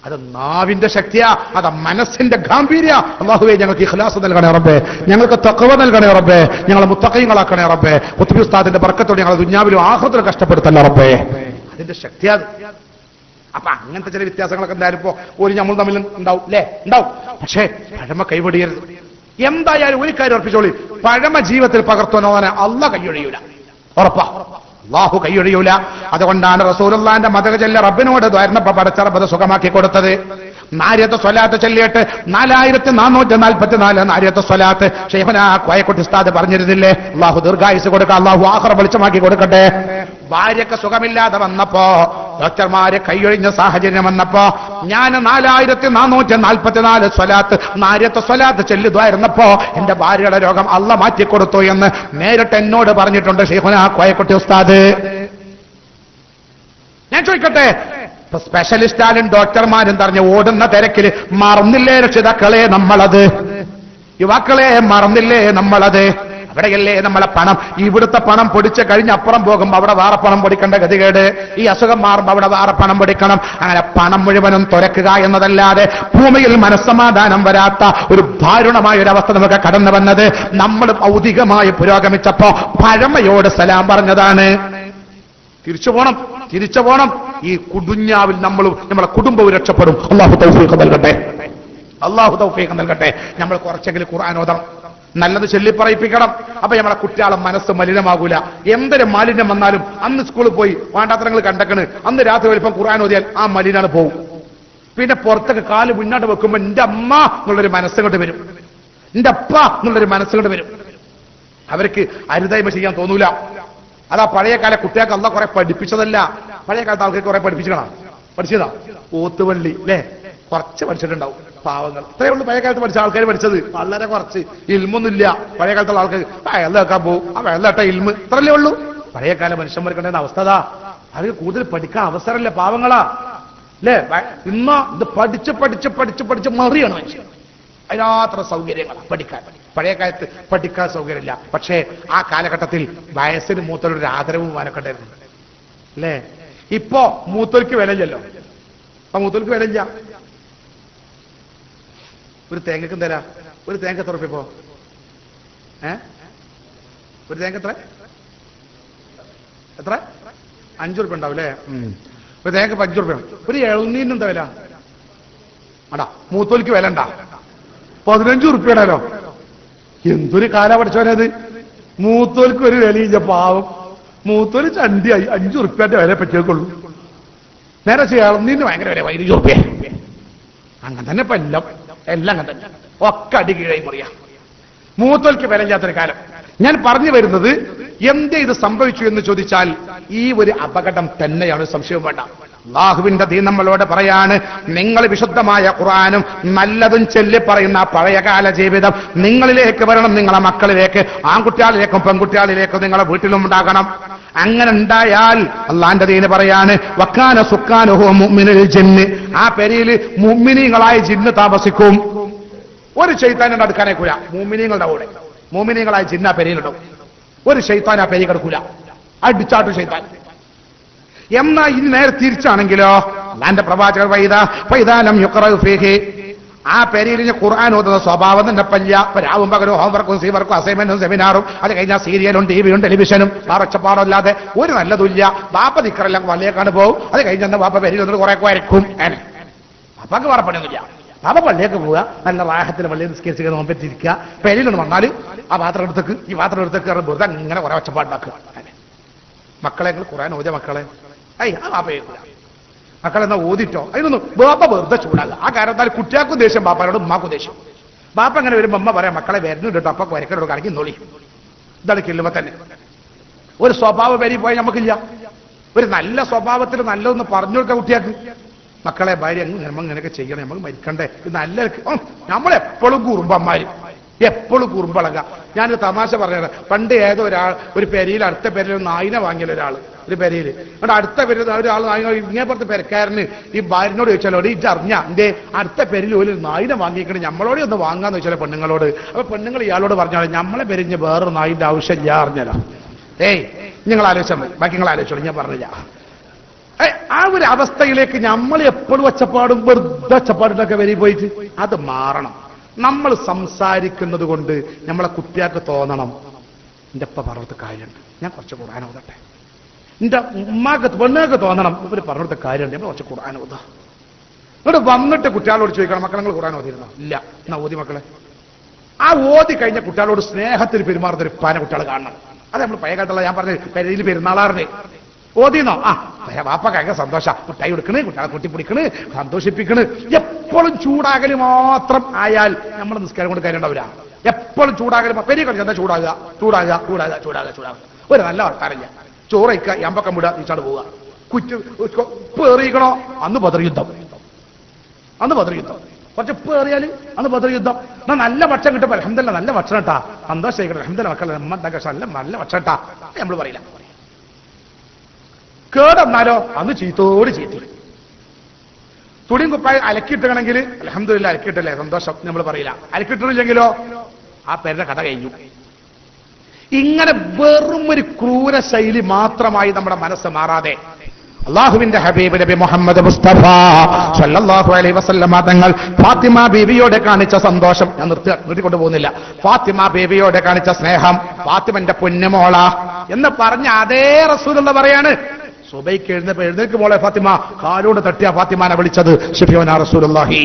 അത് നാവിന്റെ ശക്തിയാ, അത് മനസ്സിന്റെ ഗാംഭീര്യ. അല്ലാഹുവേ ഞങ്ങൾക്ക് ഇഖ്ലാസ് നൽകണേ റബ്ബേ, ഞങ്ങൾക്ക് തഖ്വ നൽകണേ റബ്ബേ, ഞങ്ങളെ മുത്തഖീങ്ങളാക്കണേ റബ്ബേ. ഖുത്ബി ഉസ്താദിന്റെ ബർക്കത്തോടെ ഞങ്ങളെ ദുനിയാവിലും ആഖിറത്തിലും കഷ്ടപ്പെടുത്തല്ല റബ്ബേ. അതിന്റെ ശക്തിയാ. അപ്പൊ അങ്ങനത്തെ ചില വ്യത്യാസങ്ങളൊക്കെ എന്തായാലും ഇപ്പോ ഒരു നമ്മൾ തമ്മിൽ ഉണ്ടാവും അല്ലേ, ഉണ്ടാവും. പക്ഷേ പഴമ കൈവടിയരുത്. എന്തായാലും ഒരു കാര്യം ഉറപ്പിച്ചോളി, പഴമ ജീവിതത്തിൽ പകർത്തുന്നവനെ അള്ളാഹ് കൈയൊഴിയൂല, ഉറപ്പാ. അള്ളാഹു കൈയൊഴിയൂല. അതുകൊണ്ടാണ് റസൂലുള്ളാഹിന്റെ മദഹ് ചൊല്ലി റബ്ബിനോട് ദ്വാരപ്പ പടച്ച റബ്ബ് സുഖമാക്കി കൊടുത്തത്. നാരിയത്ത് സ്വലാത്ത് ചൊല്ലിയിട്ട് 4444 നാരിയത്ത് സ്വലാത്ത് ശൈഖുനാ കോയക്കുട്ടി ഉസ്താദ് പറഞ്ഞിരുന്നില്ലേ? അള്ളാഹു ദീർഘായുസ് കൊടുക്കുക, അള്ളാഹു ആഖിറ വെളിച്ചമാക്കി കൊടുക്കട്ടെ. ഭാര്യക്ക് സുഖമില്ലാതെ വന്നപ്പോ ഡോക്ടർമാരെ കൈയൊഴിഞ്ഞ സാഹചര്യം വന്നപ്പോ ഞാൻ 4444 സ്വലാത്ത് നാരിയത്ത് സ്വലാത്ത് ചൊല്ലിദ്വായിരുന്നപ്പോ എന്റെ ഭാര്യയുടെ രോഗം അള്ളാഹ് മാറ്റിക്കൊടുത്തു എന്ന് നേരിട്ട് എന്നോട് പറഞ്ഞിട്ടുണ്ട് ശൈഖുനാ കോയക്കുട്ടി ഉസ്താദ്. ഞാൻ ചോദിക്കട്ടെ, സ്പെഷ്യലിസ്റ്റാലും ഡോക്ടർമാരും പറഞ്ഞ് ഓടുന്ന തിരക്കിൽ മറന്നില്ലേ രക്ഷിതാക്കളെ നമ്മളത്, യുവാക്കളെ മറന്നില്ലേ നമ്മളത്? അവിടെയല്ലേ നമ്മളെ പണം, ഇവിടുത്തെ പണം പൊടിച്ച് കഴിഞ്ഞ് അപ്പുറം പോകുമ്പോൾ അവിടെ വേറെ പണം പൊടിക്കേണ്ട ഗതികേട്, ഈ അസുഖം മാറുമ്പോൾ അവിടെ വേറെ പണം പൊടിക്കണം. അങ്ങനെ പണം മുഴുവനും തുരക്കുക എന്നതല്ലാതെ ഭൂമിയിൽ മനസ്സമാധാനം വരാത്ത ഒരു ദാരുണമായ ഒരു അവസ്ഥ നമുക്ക് കടന്നു വന്നത് നമ്മൾ ഭൗതികമായി പുരോഗമിച്ചപ്പോ പഴമയോട് സലാം പറഞ്ഞതാണ്. തിരിച്ചു പോണം. ഈ കുടുഞ്ഞാവിൽ നമ്മളെ കുടുംബവും രക്ഷപ്പെടും. അല്ലാഹു തൗഫീഖ് നൽകട്ടെ. നമ്മൾ കുറച്ചെങ്കിലും ഖുർആൻ ഓതണം, നല്ലത് ചൊല്ലിപ്പറയിപ്പിക്കണം. അപ്പൊ നമ്മളെ കുട്ടികളെ മനസ്സ് മലിനമാകൂല. എന്തൊരു മാലിന്യം വന്നാലും അന്ന് സ്കൂളിൽ പോയി വേണ്ടാത്തരങ്ങൾ കണ്ടക്കണ്, അന്ന് രാത്രി വലിപ്പം ഖുർആൻ ഓതിയാൽ ആ മലിനാണ് പോകും. പിന്നെ പുറത്തൊക്കെ കാല് മുന്നോട്ട് വെക്കുമ്പോൾ എന്റെ അമ്മ എന്നുള്ളൊരു മനസ്സുകൊണ്ട് വരും, എന്റെ അപ്പ എന്നുള്ളൊരു മനസ്സുകൊണ്ട് വരും. അവർക്ക് അരുതായ്മ ചെയ്യാൻ തോന്നൂല. അതാ പഴയ കാല കുട്ടികൾക്ക് അള്ളാഹ് കുറെ പഠിപ്പിച്ചതല്ല. പഴയ കാലത്ത് ആൾക്കാർക്ക് കുറെ പഠിച്ചതാ. ഓത്തുവള്ളി അല്ലേ, കുറച്ച് പഠിച്ചിട്ടുണ്ടാവും പാവങ്ങൾ. ഇത്രയേ ഉള്ളൂ പഴയ കാലത്ത് പഠിച്ച ആൾക്കാർ പഠിച്ചത്, വളരെ കുറച്ച്. ഇൽമൊന്നുമില്ല പഴയ കാലത്തുള്ള ആൾക്കാർ. വെള്ളം വെക്കാൻ പോകും, ആ വെള്ളട്ട ഇൽമ്, ഇത്രല്ലേ ഉള്ളൂ. പഴയ കാല മനുഷ്യന്മാർക്ക് ഉണ്ടായിരുന്ന അവസ്ഥ. അവർക്ക് കൂടുതൽ പഠിക്കാൻ അവസരമില്ല, പാവങ്ങളാ അല്ലേ? ഇന്ന് ഇത് പഠിച്ച് മറിയാണ് മനുഷ്യൻ. അതിനാത്ര സൗകര്യങ്ങൾ പഠിക്കാൻ. പഴയ കാലത്ത് പഠിക്കാൻ സൗകര്യമില്ല. പക്ഷേ ആ കാലഘട്ടത്തിൽ വയസ്സിന് മൂത്തൊരു ആദരവും വാനൊക്കെ ഉണ്ടായിരുന്നു അല്ലേ? ഇപ്പോ മൂത്തൊലിക്ക് വിലയില്ലല്ലോ. അപ്പൊ മൂത്തൊലിക്ക് വിലയില്ല. ഒരു തേങ്ങക്കും തരാ. ഒരു തേങ്ങ എത്ര റുപ്യ ഇപ്പോ? ഒരു തേങ്ങ എത്ര? 5 റുപ്യ ഉണ്ടാവും അല്ലേ? ഒരു തേങ്ങ 5 റുപ്യ. ഒരു ഇളനീരിന് എന്താ വില? അടാ മൂത്തൊലിക്ക് വില ഉണ്ടാ 15 റുപ്യയുടെല്ലോ. എന്തൊരു കാല പഠിച്ചവനത്. മൂത്തോലിക്ക് ഒരു വിലയില്ല പാവം. മൂത്തോല് ചണ്ടിയായി 5 റുപ്യന്റെ വില പറ്റിയേക്കുള്ളൂ. നേരെ ഇളനീരിന് ഭയങ്കര വില 15 റുപ്യ. അങ്ങനെ തന്നെ ഇപ്പൊ എല്ലാം അങ്ങനെ തന്നെ. ഒക്കെ അടി കീഴായി മറിയാം. മൂത്തോലിക്ക് വിലയില്ലാത്തൊരു കാലം. ഞാൻ പറഞ്ഞു വരുന്നത് എന്തേ ഇത് സംഭവിച്ചു എന്ന് ചോദിച്ചാൽ ഈ ഒരു അപകടം തന്നെയാണ്, സംശയം വേണ്ട. അല്ലാഹുവിന്റെ ദീൻ നമ്മളോട് പറയാണ്, നിങ്ങൾ വിശുദ്ധമായ ഖുർആനും നല്ലതും ചൊല്ലി പറയുന്ന പഴയകാല ജീവിതം നിങ്ങളിലേക്ക് വരണം. നിങ്ങളെ മക്കളിലേക്ക്, ആൺകുട്ടികളിലേക്കും പെൺകുട്ടികളിലേക്കും നിങ്ങളെ വീട്ടിലും ഉണ്ടാകണം. അങ്ങനെ ഉണ്ടായാൽ അള്ളാന്റെ ദീന് പറയാണ്, വക്കാന സുക്കാനുഹു മുഅ്മിനുൽ ജിന്ന്, ആ പെരിയിൽ മുഅ്മിനീങ്ങളായ ജിന്ന് താമസിക്കും. ഒരു ശൈത്താനെ അടുക്കാനേക്കൂല. മുഅ്മിനീങ്ങളുടെ കൂടെ മുഅ്മിനീങ്ങളായ ജിന്ന പെരിയിലുണ്ടാവും. ഒരു ശൈത്താൻ ആ പെരി കിടക്കൂല. അടിച്ചാട്ടു ശൈത്താൻ. എന്നാ ഇനി നേരെ തിരിച്ചാണെങ്കിലോ, അല്ലാന്റെ പ്രവാചകർ വൈദാലം യുഖറഉ ഫീഹി, ആ പെരിയിൽ ഖുർആൻ ഓതുന്ന സ്വഭാവം തന്നെ പല്ല. രാവും പകലും ഹോംവർക്കും സീവർക്കും അസൈൻമെന്റും സെമിനാറും, അത് കഴിഞ്ഞാൽ സീരിയലും ടിവിയും ടെലിവിഷനും പാറച്ചപ്പാടല്ലാതെ ഒരു നല്ലതുമില്ല. ബാപ്പ നിക്കറെല്ലാം വള്ളിയേക്കാണ് പോകും. അത് കഴിഞ്ഞാൽ ബാപ്പ പെരിയിൽ വന്നിട്ട് കുറെ വരക്കും. ബാപ്പാക്ക് വേറെ പണിയൊന്നുമില്ല. ബാപ്പ പള്ളിയൊക്കെ പോവുക, നല്ല റാഹത്തിൽ പള്ളിയിൽ നിസ്കരിച്ച് നോമ്പറ്റിരിക്കുക. പെരിയിലൊന്ന് വന്നാൽ ആ പാത്രം എടുത്തേക്ക് ഈ പാത്രം എടുത്തേക്ക് വെറുതെ ഇങ്ങനെ കുറെ ഒച്ചപ്പാടുണ്ടാക്കുക. മക്കളെ ഖുർആൻ ഓതിയ മക്കളെ ആ ബാപ്പ കേൾക്കില്ല. മക്കളെന്നാ ഓതിട്ടോ അതിനൊന്നും ബാപ്പ വെറുതെ ചൂടാകുക. ആ കാരണത്താൽ കുട്ടിയാക്കും ദേഷ്യം, ബാപ്പാനോട് ഉമ്മാക്കും ദേഷ്യം. ബാപ്പ അങ്ങനെ വരുമ്പോൾ അമ്മ പറയാം, മക്കളെ വരുന്നുണ്ട് കേട്ടോ, അപ്പൊ വരക്കോട് കണക്കി നോളി. ഇതാണ് കില്ലുമ്പോ തന്നെ ഒരു സ്വഭാവം വരി പോയാൽ നമുക്കില്ല. ഒരു നല്ല സ്വഭാവത്തിൽ നല്ലതൊന്ന് പറഞ്ഞു കൊടുക്കാം കുട്ടിയാക്ക്. മക്കളെ ഭാര്യ ഇങ്ങനെയൊക്കെ ചെയ്യണം, നമുക്ക് മരിക്കണ്ടേ, ഇത് നല്ല നമ്മളെപ്പോഴും കുറുമ്പന്മാര്, എപ്പോഴും കുറുമ്പളക. ഞാനൊരു തമാശ പറഞ്ഞത്, പണ്ട് ഏതോ ഒരാൾ ഒരു പെരിയിൽ അടുത്ത പെരിയിൽ നായിനെ വാങ്ങിയ ഒരാൾ ഒരു പെരിയിൽ, അവിടെ അടുത്ത പെരിയിൽ ഒരാൾ ഇങ്ങേപ്പുറത്തെ പെരക്കാരന് ഈ ഭാര്യനോട് ചോദിച്ചാലോ, ഇത് അറിഞ്ഞ എന്തേ അടുത്ത പെരിയിൽ ഒരു നായിനെ വാങ്ങിക്കണം, നമ്മളോട് ഒന്ന് വാങ്ങാന്ന് ചോദിച്ചാലോ പെണ്ണുങ്ങളോട്. അപ്പൊ പെണ്ണുങ്ങൾ ഇയാളോട് പറഞ്ഞാൽ നമ്മളെ പെരിഞ്ഞ് വേറൊരു നായിന്റെ ആവശ്യമില്ല അറിഞ്ഞല്ലോ. നിങ്ങൾ ആലോചിച്ചാൽ മതി, ബാക്കി നിങ്ങൾ ആലോചിച്ചോളൂ, ഞാൻ പറഞ്ഞില്ല. ആ ഒരു അവസ്ഥയിലേക്ക് നമ്മൾ എപ്പോഴും ഒച്ചപ്പാടും വെറുതെ ഒച്ചപ്പാടുണ്ടൊക്കെ വരി പോയിട്ട് അത് മാറണം. നമ്മൾ സംസാരിക്കുന്നത് കൊണ്ട് നമ്മളെ കുട്ടിയാൾക്ക് തോന്നണം, എന്റെ ഉപ്പ പറഞ്ഞിട്ട് കാര്യമുണ്ട്, ഞാൻ കുറച്ച് ഖുർആൻ ഓതട്ടെ. എന്റെ ഉമ്മാക്ക് പെണ്ണുങ്ങൾക്ക് തോന്നണം, ഇവര് പറഞ്ഞിട്ട് കാര്യമുണ്ട്, നമ്മൾ കുറച്ച് ഖുർആൻ ഓതാ. ഇവിടെ വന്നിട്ട് കുട്ടികളോട് ചോദിക്കണം, മക്കളെ നിങ്ങൾ ഖുർആൻ ഓതിയിരുന്നോ? ഇല്ല. എന്നാ ഓതി മക്കളെ. ആ ഓതി കഴിഞ്ഞ കുട്ടികളോട് സ്നേഹത്തിൽ പെരുമാറുന്ന ഒരു പാന കുട്ടികൾ കാണണം. അത് നമ്മൾ പഴയകാലത്തുള്ള ഞാൻ പറഞ്ഞ പെരയിൽ പെരുന്നാളാറിന് ഓതിന്നോ? വാപ്പ ഭയങ്കര സന്തോഷ, കുട്ടായി കൊടുക്കണ്, കുട്ടികളെ കൂട്ടിപ്പിടിക്കണ്, സന്തോഷിപ്പിക്കണ്. എപ്പോഴും ചൂടാകല് മാത്രം ആയാൽ നമ്മൾ നിസ്കാരം കൊണ്ട് കാര്യം ഉണ്ടാവില്ല. എപ്പോഴും ചൂടാകല് പെരിയ കളിച്ചാൽ ചൂടാകുക ചൂടാകുക ചൂടാകുക ചൂടാകുക ചൂടാകുക. ഒരു നല്ല വർത്താനില്ല. ചോറയ്ക്കുക, എമ്പക്കം വിടുക, തിരിച്ചാട് പോവുക. പേറിയിക്കണോ? അന്ന് ബദർ യുദ്ധം. കുറച്ച് പേറിയാല് അന്ന് ബദർ യുദ്ധം. എന്നാ നല്ല ഭക്ഷണം കിട്ടുമ്പോ അൽഹംദുലില്ലാഹ് നല്ല ഭക്ഷണം ഇട്ടാ സന്തോഷിക്കണം, അൽഹംദുലില്ലാഹ് മക്കളെ നല്ല ഭക്ഷണം ഇട്ടാ നമ്മൾ പറയില്ല. കേടെന്നാലോ അന്ന് ചീത്തോട് ചീത്തി. തുണിയും കുപ്പായി അലക്കിയിട്ടണമെങ്കിൽ അൽഹംദുലില്ലാഹ് അലക്കിയിട്ടല്ലേ സന്തോഷം നമ്മൾ പറയില്ല. അലക്കിയിട്ടില്ലെങ്കിലോ ആ പേരുടെ കഥ കഴിഞ്ഞു. ഇങ്ങനെ വെറും ഒരു ക്രൂര ശൈലി മാത്രമായി നമ്മുടെ മനസ്സ് മാറാതെ അള്ളാഹുവിന്റെ ഹബീബ് നബി മുഹമ്മദ് മുസ്തഫ സല്ലല്ലാഹു അലൈഹി വസല്ലമ തങ്ങൾ ഫാത്തിമ ബീവിയോടെ കാണിച്ച സന്തോഷം ഞാൻ നിർത്തിക്കൊണ്ടു പോകുന്നില്ല. ഫാത്തിമ ബീവിയോടെ കാണിച്ച സ്നേഹം, ഫാത്തിമന്റെ പൊന്നുമോള എന്ന് പറഞ്ഞ അതേ റസൂലുള്ള പറയാണ്, സുബൈക്ക് എഴുന്നേൽക്ക് മോളെ ഫാത്തിമ, കാലോട് തട്ടിയ ഫാത്തിമാനെ വിളിച്ചത് ശഫീഉനാ റസൂലുള്ളാഹി.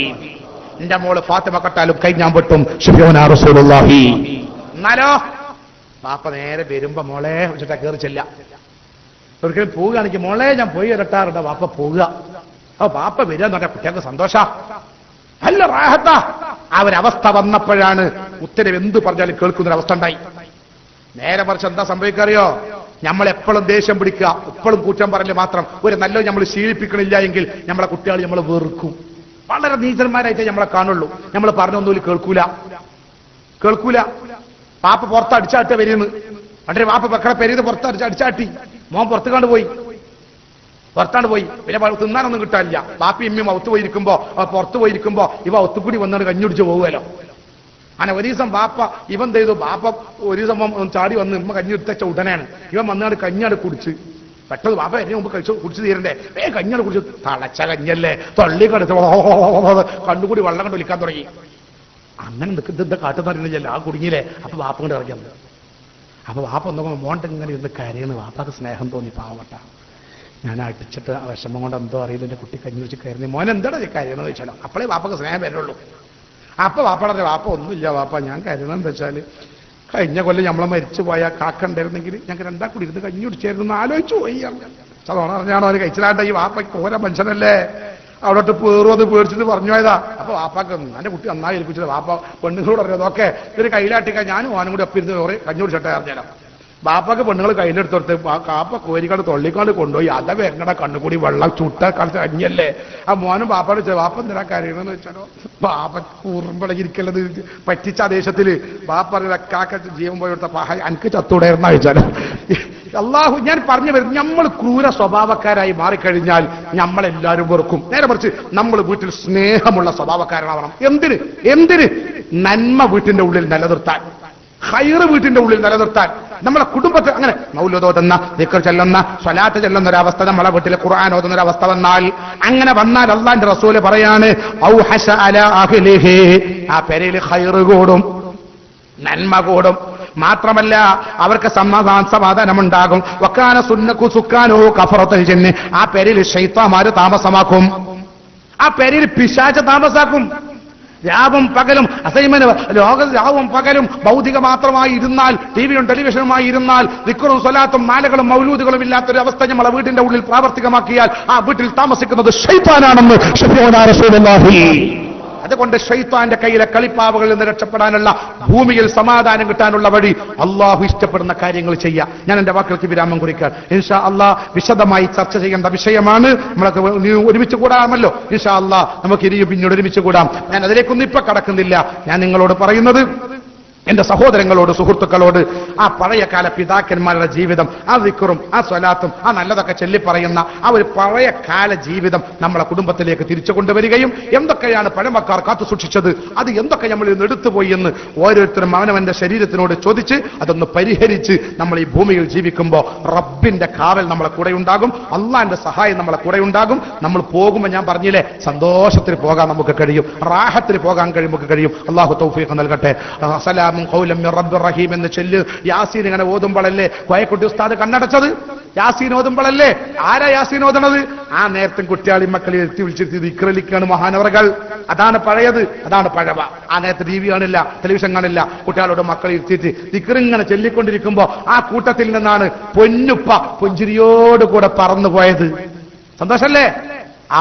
എന്റെ മോള് ഫാത്തിമ കട്ടാലും കൈ ഞാൻ വെട്ടും ശഫീഉനാ റസൂലുള്ളാഹി. എന്നാലോ ബാപ്പ നേരെ വരുമ്പോ മോളെ വെച്ചിട്ടാ കയറി ചെല്ല. ഒരിക്കലും പോവുകയാണെങ്കിൽ മോളെ ഞാൻ പോയി ഇരട്ടാറുണ്ട്, ബാപ്പ പോവുക. അപ്പൊ ബാപ്പ വരിക എന്ന് പറഞ്ഞാൽ കുട്ടികൾക്ക് സന്തോഷ, നല്ല റാഹത്താ. ആ ഒരവസ്ഥ വന്നപ്പോഴാണ് ഉത്തരവ് എന്ത് പറഞ്ഞാലും കേൾക്കുന്നൊരവസ്ഥ ഉണ്ടായി. നേരെ മറിച്ച് എന്താ സംഭവിക്കറിയോ? നമ്മൾ എപ്പോഴും ദേഷ്യം പിടിക്കുക, എപ്പോഴും കുറ്റം പറയല് മാത്രം, ഒരു നല്ലത് നമ്മൾ ശീലിപ്പിക്കണില്ല എങ്കിൽ നമ്മളെ കുട്ടികൾ നമ്മൾ വെറുക്കും. വളരെ നീചന്മാരായിട്ടേ നമ്മളെ കാണുള്ളൂ. നമ്മൾ പറഞ്ഞൊന്നുമില്ല, കേൾക്കൂല. പാപ്പ പുറത്തടിച്ചാട്ട വരുന്നു, വളരെ വാപ്പ മക്കളെ പെരീത് പുറത്തടിച്ചാട്ടി, മോൻ പുറത്ത് കണ്ടുപോയി. പുറത്താണ് പോയി, പിന്നെ തിന്നാനൊന്നും കിട്ടാനില്ല. ബാപ്പി ഇമ്മയും ഔത്ത് പോയിരിക്കുമ്പോ പുറത്ത് പോയിരിക്കുമ്പോ ഇവ ഒത്തുകൂടി വന്നാണ് കഞ്ഞുടിച്ച് പോകുമല്ലോ. അങ്ങനെ ഒരു ദിവസം ബാപ്പ ഇവൻ ചെയ്തു, ബാപ്പ ഒരു ദിവസം ചാടി വന്ന് ഇമ്മ കഞ്ഞി എടുത്ത ഉടനെയാണ് ഇവൻ വന്നാണ് കഞ്ഞാട് കുടിച്ച്. പെട്ടെന്ന് ബാപ്പ എന്നെ മുമ്പ് കുടിച്ച് തീരണ്ടേ, കഞ്ഞാട് കുടിച്ച് തളച്ച കഞ്ഞല്ലേ തൊള്ളി കടുത്ത് കണ്ണുകൂടി വെള്ളം കൊണ്ട് ഒലിക്കാൻ തുടങ്ങി. അങ്ങനെ ഇത് കാട്ടെന്ന് പറയുന്നില്ല, ആ കുടുങ്ങിയില്ലേ. അപ്പൊ ബാപ്പ കൊണ്ട് ഇറങ്ങിയത്. അപ്പൊ ബാപ്പ ഒന്നോ മോണ്ട ഇങ്ങനെ ഇരുന്ന് കരയുന്നു. ബാപ്പാക്ക് സ്നേഹം തോന്നി, പാവട്ട. ഞാൻ അടിച്ചിട്ട് ആ വിഷമം കൊണ്ട് എന്തോ അറിയില്ല, എന്റെ കുട്ടി കഞ്ഞി വെച്ച് കയറി. മോൻ എന്താണ് കരയെന്ന് ചോദിച്ചാലോ, അപ്പോഴേ ബാപ്പക്ക് സ്നേഹം വരുള്ളൂ. അപ്പൊ ബാപ്പ പറഞ്ഞു, ബാപ്പ ഒന്നുമില്ല ബാപ്പ, ഞാൻ കരുതെന്ന് വെച്ചാല് കഴിഞ്ഞ കൊല്ലം നമ്മളെ മരിച്ചു പോയ കാക്ക ഉണ്ടായിരുന്നെങ്കിൽ ഞങ്ങൾക്ക് രണ്ടാ കൂടി ഇരുന്ന് കഞ്ഞി കുടിച്ചായിരുന്നു ആലോചിച്ചു പോയി. അതോണം അറിഞ്ഞാണോ അവര് കഴിച്ചിലാണ്ട ഈ വാപ്പയ്ക്ക് ഓരോ മനുഷ്യനല്ലേ അവിടോട്ട് പേറുവത് പേടിച്ചിട്ട് പറഞ്ഞു പോയതാ. അപ്പൊ വാപ്പാക്ക് എന്റെ കുട്ടി നന്നായി ഏൽപ്പിച്ചത്. വാപ്പ പെണ്ണുങ്ങളോട് അറിയാം, അതൊക്കെ ഇതൊരു കയ്യിലാട്ടിക്കാൻ ഞാനും ഓനും കൂടി ഒപ്പിരുന്ന് കുറെ കഞ്ഞി കുടിച്ചിട്ടേ അറിഞ്ഞാലോ. ബാപ്പാക്ക് പെണ്ണുങ്ങൾ കയ്യിലെടുത്തോടുത്ത് കാപ്പ കോരിക്കാട് തൊള്ളിക്കാട് കൊണ്ടുപോയി. അത വരണട കണ്ണുകൂടി വെള്ളം ചുട്ട കളിച്ച് കഞ്ഞല്ലേ. ആ മോനും ബാപ്പാട് ചോദിച്ചു, ബാപ്പ എന്തിനാ കരയണമെന്ന് വെച്ചാലോ, ബാപ്പ കൂറുമ്പളകിരിക്കല്ലത് പറ്റിച്ച ദേശത്തില് ബാപ്പ കാക്ക ജീവൻ പോയി കൊടുത്ത പാഹ എനിക്ക് ചത്തൂടായിരുന്ന ചോദിച്ചാലോ. അള്ളാഹു ഞാൻ പറഞ്ഞു വരുന്നത്, നമ്മൾ ക്രൂര സ്വഭാവക്കാരായി മാറിക്കഴിഞ്ഞാൽ നമ്മളെല്ലാവരും വെറുക്കും. നേരെ മറിച്ച് നമ്മൾ വീട്ടിൽ സ്നേഹമുള്ള സ്വഭാവക്കാരാവണം. എന്തിന് നന്മ വീട്ടിന്റെ ഉള്ളിൽ നിലനിർത്താൻ, ഖൈറ് വീട്ടിന്റെ ഉള്ളിൽ നിലനിർത്താൻ. നമ്മളെ കുടുംബത്തിൽ അങ്ങനെ മൗലൂദോതുന്ന, ദിക്ർ ചെല്ലുന്ന, സ്വലാത്ത് ചെല്ലുന്ന ഒരവസ്ഥ നമ്മളെ വീട്ടിൽ ഖുർആൻ ഓതുന്ന ഒരവസ്ഥ വന്നാൽ, അങ്ങനെ വന്നാൽ അള്ളാന്റെ റസൂല് പറയാണ്, ഔഹശ അലാ അഹ്ലിഹി, ആ പെരയിൽ ഖൈറ് കൂടും, നന്മ കൂടും. മാത്രമല്ല അവർക്ക് സമാധാനമുണ്ടാകും. വക്കാന സുന്നക്കു സുക്കാനോ കഫറത്തുൽ ജിന്ന്, ആ പെരയിൽ ശൈത്താന്മാര് താമസമാക്കും, ആ പെരയിൽ പിശാച് താമസാക്കും. രാവും പകലും അസൈമന് രാവും പകലും ഭൗതിക മാത്രമായി ഇരുന്നാൽ, ടിവിയും ടെലിവിഷനുമായി ഇരുന്നാൽ, ദിക്റും സ്വലാത്തും മാലകളും മൗലൂദുകളും ഇല്ലാത്തൊരു അവസ്ഥ നമ്മളെ വീടിന്റെ ഉള്ളിൽ പ്രാവർത്തികമാക്കിയാൽ ആ വീട്ടിൽ താമസിക്കുന്നത് ശൈത്താനാണെന്ന് ശഫീഉനാ റസൂലുള്ളാഹി. അതുകൊണ്ട് ശൈത്താന്റെ കയ്യിലെ കളിപ്പാവകളിൽ നിന്ന് രക്ഷപ്പെടാനുള്ള, ഭൂമിയിൽ സമാധാനം കിട്ടാനുള്ള വഴി അള്ളാഹു ഇഷ്ടപ്പെടുന്ന കാര്യങ്ങൾ ചെയ്യാം. ഞാൻ എന്റെ വാക്കുകൾക്ക് വിരാമം കുറിക്കാൻ. ഇൻഷാ അള്ളാഹ് വിശദമായി ചർച്ച ചെയ്യേണ്ട വിഷയമാണ്. നമ്മളൊക്കെ ഒരുമിച്ച് കൂടാമല്ലോ ഇൻഷാ അള്ളാഹ്, നമുക്ക് ഇനിയും പിന്നീട് ഒരുമിച്ച് കൂടാം. ഞാൻ അതിലേക്കൊന്നും ഇപ്പൊ കടക്കുന്നില്ല. ഞാൻ നിങ്ങളോട് പറയുന്നത്, എന്റെ സഹോദരങ്ങളോട്, സുഹൃത്തുക്കളോട്, ആ പഴയകാല പിതാക്കന്മാരുടെ ജീവിതം, ആ ദിക്റും ആ സ്വലാത്തും ആ നല്ലതൊക്കെ ചൊല്ലിപ്പറയുന്ന ആ ഒരു പഴയ കാല ജീവിതം നമ്മളെ കുടുംബത്തിലേക്ക് തിരിച്ചു കൊണ്ടുവരികയും, എന്തൊക്കെയാണ് പഴമക്കാർ കാത്തു സൂക്ഷിച്ചത്, അത് എന്തൊക്കെ നമ്മളിൽ നിന്ന് എടുത്തുപോയി എന്ന് ഓരോരുത്തരും അവനവന്റെ ശരീരത്തിനോട് ചോദിച്ച് അതൊന്ന് പരിഹരിച്ച് നമ്മൾ ഈ ഭൂമിയിൽ ജീവിക്കുമ്പോൾ റബ്ബിന്റെ കാവൽ നമ്മളെ കൂടെ ഉണ്ടാകും, അള്ളാന്റെ സഹായം നമ്മളെ കൂടെ ഉണ്ടാകും. നമ്മൾ പോകുമ്പോൾ ഞാൻ പറഞ്ഞില്ലേ, സന്തോഷത്തിൽ പോകാൻ നമുക്ക് കഴിയും, റാഹത്തിൽ പോകാൻ നമുക്ക് കഴിയും. അള്ളാഹു തൗഫീഖ് നൽകട്ടെ. റഹീം എന്ന് ചൊല്ല്. യാസീൻ ഇങ്ങനെ ഓതുമ്പോഴല്ലേ കോയക്കുട്ടി ഉസ്താദ് കണ്ണടച്ചത്? യാസീൻ ഓതുമ്പോഴല്ലേ? ആരാ യാസീൻ ഓതണത്? ആ നേരത്തെ കുട്ടികളി മക്കളെ എത്തി വിളിച്ചിരുത്തി ദിക്റലിക്കാണ് മഹാനവറുകൾ. അതാണ് പഴയത്, അതാണ് പഴവ. ആ നേരത്തെ ടി വി കാണില്ല, ടെലിവിഷൻ കാണില്ല. കുട്ടികളോട് മക്കളെ ഇരുത്തിയിട്ട് ദിക്റിങ്ങനെ ചൊല്ലിക്കൊണ്ടിരിക്കുമ്പോ ആ കൂട്ടത്തിൽ നിന്നാണ് പൊന്നുപ്പ പുഞ്ചിരിയോടുകൂടെ പറന്നുപോയത്. സന്തോഷല്ലേ?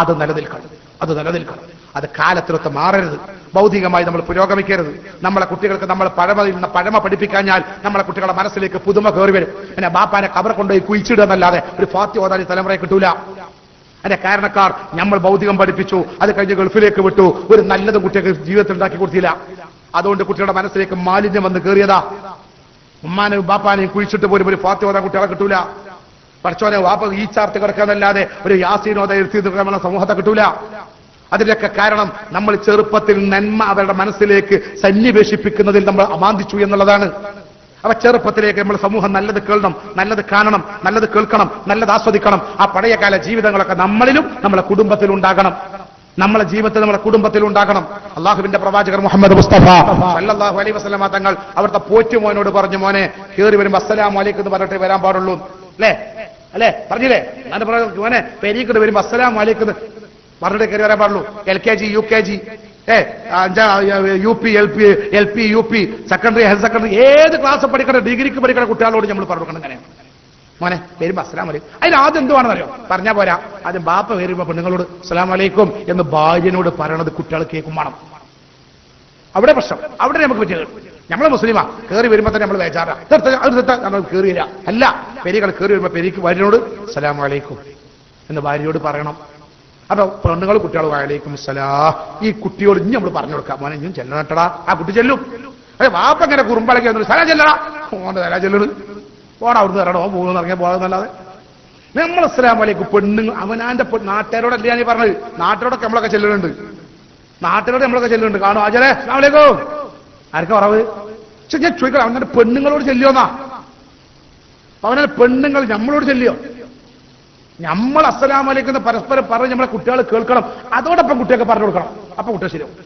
അത് നിലനിൽക്കണം, അത് നിലനിൽക്കണം. അത് കാലത്തിനൊത്ത് മാറരുത്. ഭൗതികമായി നമ്മൾ പുരോഗമിക്കരുത്. നമ്മളെ കുട്ടികൾക്ക് നമ്മൾ പഴമ പഠിപ്പിക്കാഞ്ഞാൽ നമ്മളെ കുട്ടികളുടെ മനസ്സിലേക്ക് പുതുമ കയറി വരും. പിന്നെ ബാപ്പാനെ കബർ കൊണ്ടുപോയി കുഴിച്ചിടുക എന്നല്ലാതെ ഒരു ഫാത്തി ഓതാൻ തലമുറയെ കിട്ടൂല. അതിന്റെ കാരണക്കാർ നമ്മൾ ഭൗതികം പഠിപ്പിച്ചു, അത് കഴിഞ്ഞ് ഗൾഫിലേക്ക് വിട്ടു, ഒരു നല്ലത് കുട്ടികൾക്ക് ജീവിതത്തിൽ ഉണ്ടാക്കി കൊടുത്തില്ല. അതുകൊണ്ട് കുട്ടികളുടെ മനസ്സിലേക്ക് മാലിന്യം വന്ന് കയറിയതാ. ഉമ്മാനെയും ബാപ്പാനെയും കുഴിച്ചിട്ട് പോലും ഒരു ഫാത്തി ഓതാൻ കുട്ടികളെ കിട്ടൂല. പഠിച്ചോനെ വാപ്പ ഈ ചാർത്ത് കിടക്കാന്നല്ലാതെ ഒരു യാസീനോദ എഴുത്തി നമ്മളെ സമൂഹത്തെ കിട്ടൂല. അതിന്റെയൊക്കെ കാരണം നമ്മൾ ചെറുപ്പത്തിൽ നന്മ അവരുടെ മനസ്സിലേക്ക് സന്നിവേശിപ്പിക്കുന്നതിൽ നമ്മൾ അമാന്തിച്ചു എന്നുള്ളതാണ്. അവ ചെറുപ്പത്തിലേക്ക് നമ്മൾ സമൂഹം നല്ലത് കേൾക്കണം, നല്ലത് കാണണം, നല്ലത് കേൾക്കണം, നല്ലത് ആസ്വദിക്കണം. ആ പഴയകാല ജീവിതങ്ങളൊക്കെ നമ്മളിലും നമ്മളെ കുടുംബത്തിലും ഉണ്ടാകണം. നമ്മളെ ജീവിതത്തിൽ നമ്മുടെ കുടുംബത്തിൽ ഉണ്ടാകണം. അള്ളാഹുവിന്റെ പ്രവാചകർ മുഹമ്മദ് മുസ്തഫ സല്ലല്ലാഹു അലൈഹി വസല്ലമ തങ്ങൾ അവിടുത്തെ പോറ്റുമോനോട് പറഞ്ഞു, മോനെ കയറി വരുമ്പോ അസ്സലാമു അലൈക്കും എന്ന് പറഞ്ഞിട്ട് വരാൻ പാടുള്ളൂ. അല്ലേ പറഞ്ഞില്ലേ? മോനെ പെരീക്കിട്ട് വരുമ്പോ അസ്സലാമു അലൈക്കും പറഞ്ഞിട്ട് കയറി വരാൻ പാടുള്ളൂ. LKG UKG UP LP UP secondary higher secondary ഏത് ക്ലാസ് പഠിക്കണ, ഡിഗ്രിക്ക് പഠിക്കണ കുട്ടികളോട് നമ്മൾ പറഞ്ഞു കൊടുക്കണം. അങ്ങനെ മോനെ വരുമ്പോ അസ്സലാമു അലൈക്കും. അതിന് ആദ്യം എന്തുവാണെന്ന് അറിയോ? പറഞ്ഞാൽ പോരാ. ആദ്യം ബാപ്പ വരുമ്പോ പെണ്ണുങ്ങളോട് അസ്സലാമു അലൈക്കും എന്ന് ഭാര്യനോട് പറയണത് കുട്ടികൾ കേൾക്കും വേണം. അവിടെ പ്രശ്നം, അവിടെ നമുക്ക് പറ്റിയത്. നമ്മളെ മുസ്ലിമാ കയറി വരുമ്പോ തന്നെ നമ്മൾ വേചാറാ നമ്മൾ കയറിയില്ല. അല്ല, പെരികൾ കയറി വരുമ്പോ പെരിക്ക് ഭാര്യനോട് അസ്സലാമു അലൈക്കും എന്ന് ഭാര്യയോട് പറയണം. അപ്പൊ പെണ്ണുങ്ങൾ കുട്ടികൾ വലൈക്കും സലാം ഈ കുട്ടിയോട് ഇനി നമ്മൾ പറഞ്ഞു കൊടുക്കാം, മോനെ ഇഞ്ഞും ചെല്ലണട്ടടാ. ആ കുട്ടി ചെല്ലും. അതെ വാപ്പ ഇങ്ങനെ കുറുമ്പളക്കി സലാ ചെല്ലടാ, ഓന്റെ സലാ ചെല്ലണ്, ഓടാ അവിടുന്ന് തരണോ പോകുന്ന ഇറങ്ങിയാൽ പോകാന്നല്ലാതെ നമ്മൾ അസ്സലാമു അലൈക്കും പെണ്ണുങ്ങൾ അവനാന്റെ നാട്ടുകാരോടല്ല ഞാൻ പറഞ്ഞത്. നാട്ടുകാരോടൊക്കെ നമ്മളൊക്കെ ചെല്ലുന്നുണ്ട്. കാണും ആചാരേ അസ്സലാമു അലൈക്കും ആർക്കാ കുറവ്? പക്ഷെ ഞാൻ ചോദിക്കണം, അവന്റെ പെണ്ണുങ്ങളോട് ചെല്ലിയോന്നാ? അവനെ പെണ്ണുങ്ങൾ നമ്മളോട് ചെല്ലിയോ? നമ്മൾ അസ്സലാമു അലൈക്കും എന്ന് പരസ്പരം പറഞ്ഞ് നമ്മളെ കുട്ടികൾ കേൾക്കണം. അതോടൊപ്പം കുട്ടികൾക്ക് പറഞ്ഞു കൊടുക്കണം. അപ്പൊ കുട്ടികൾ ശരിയാവും.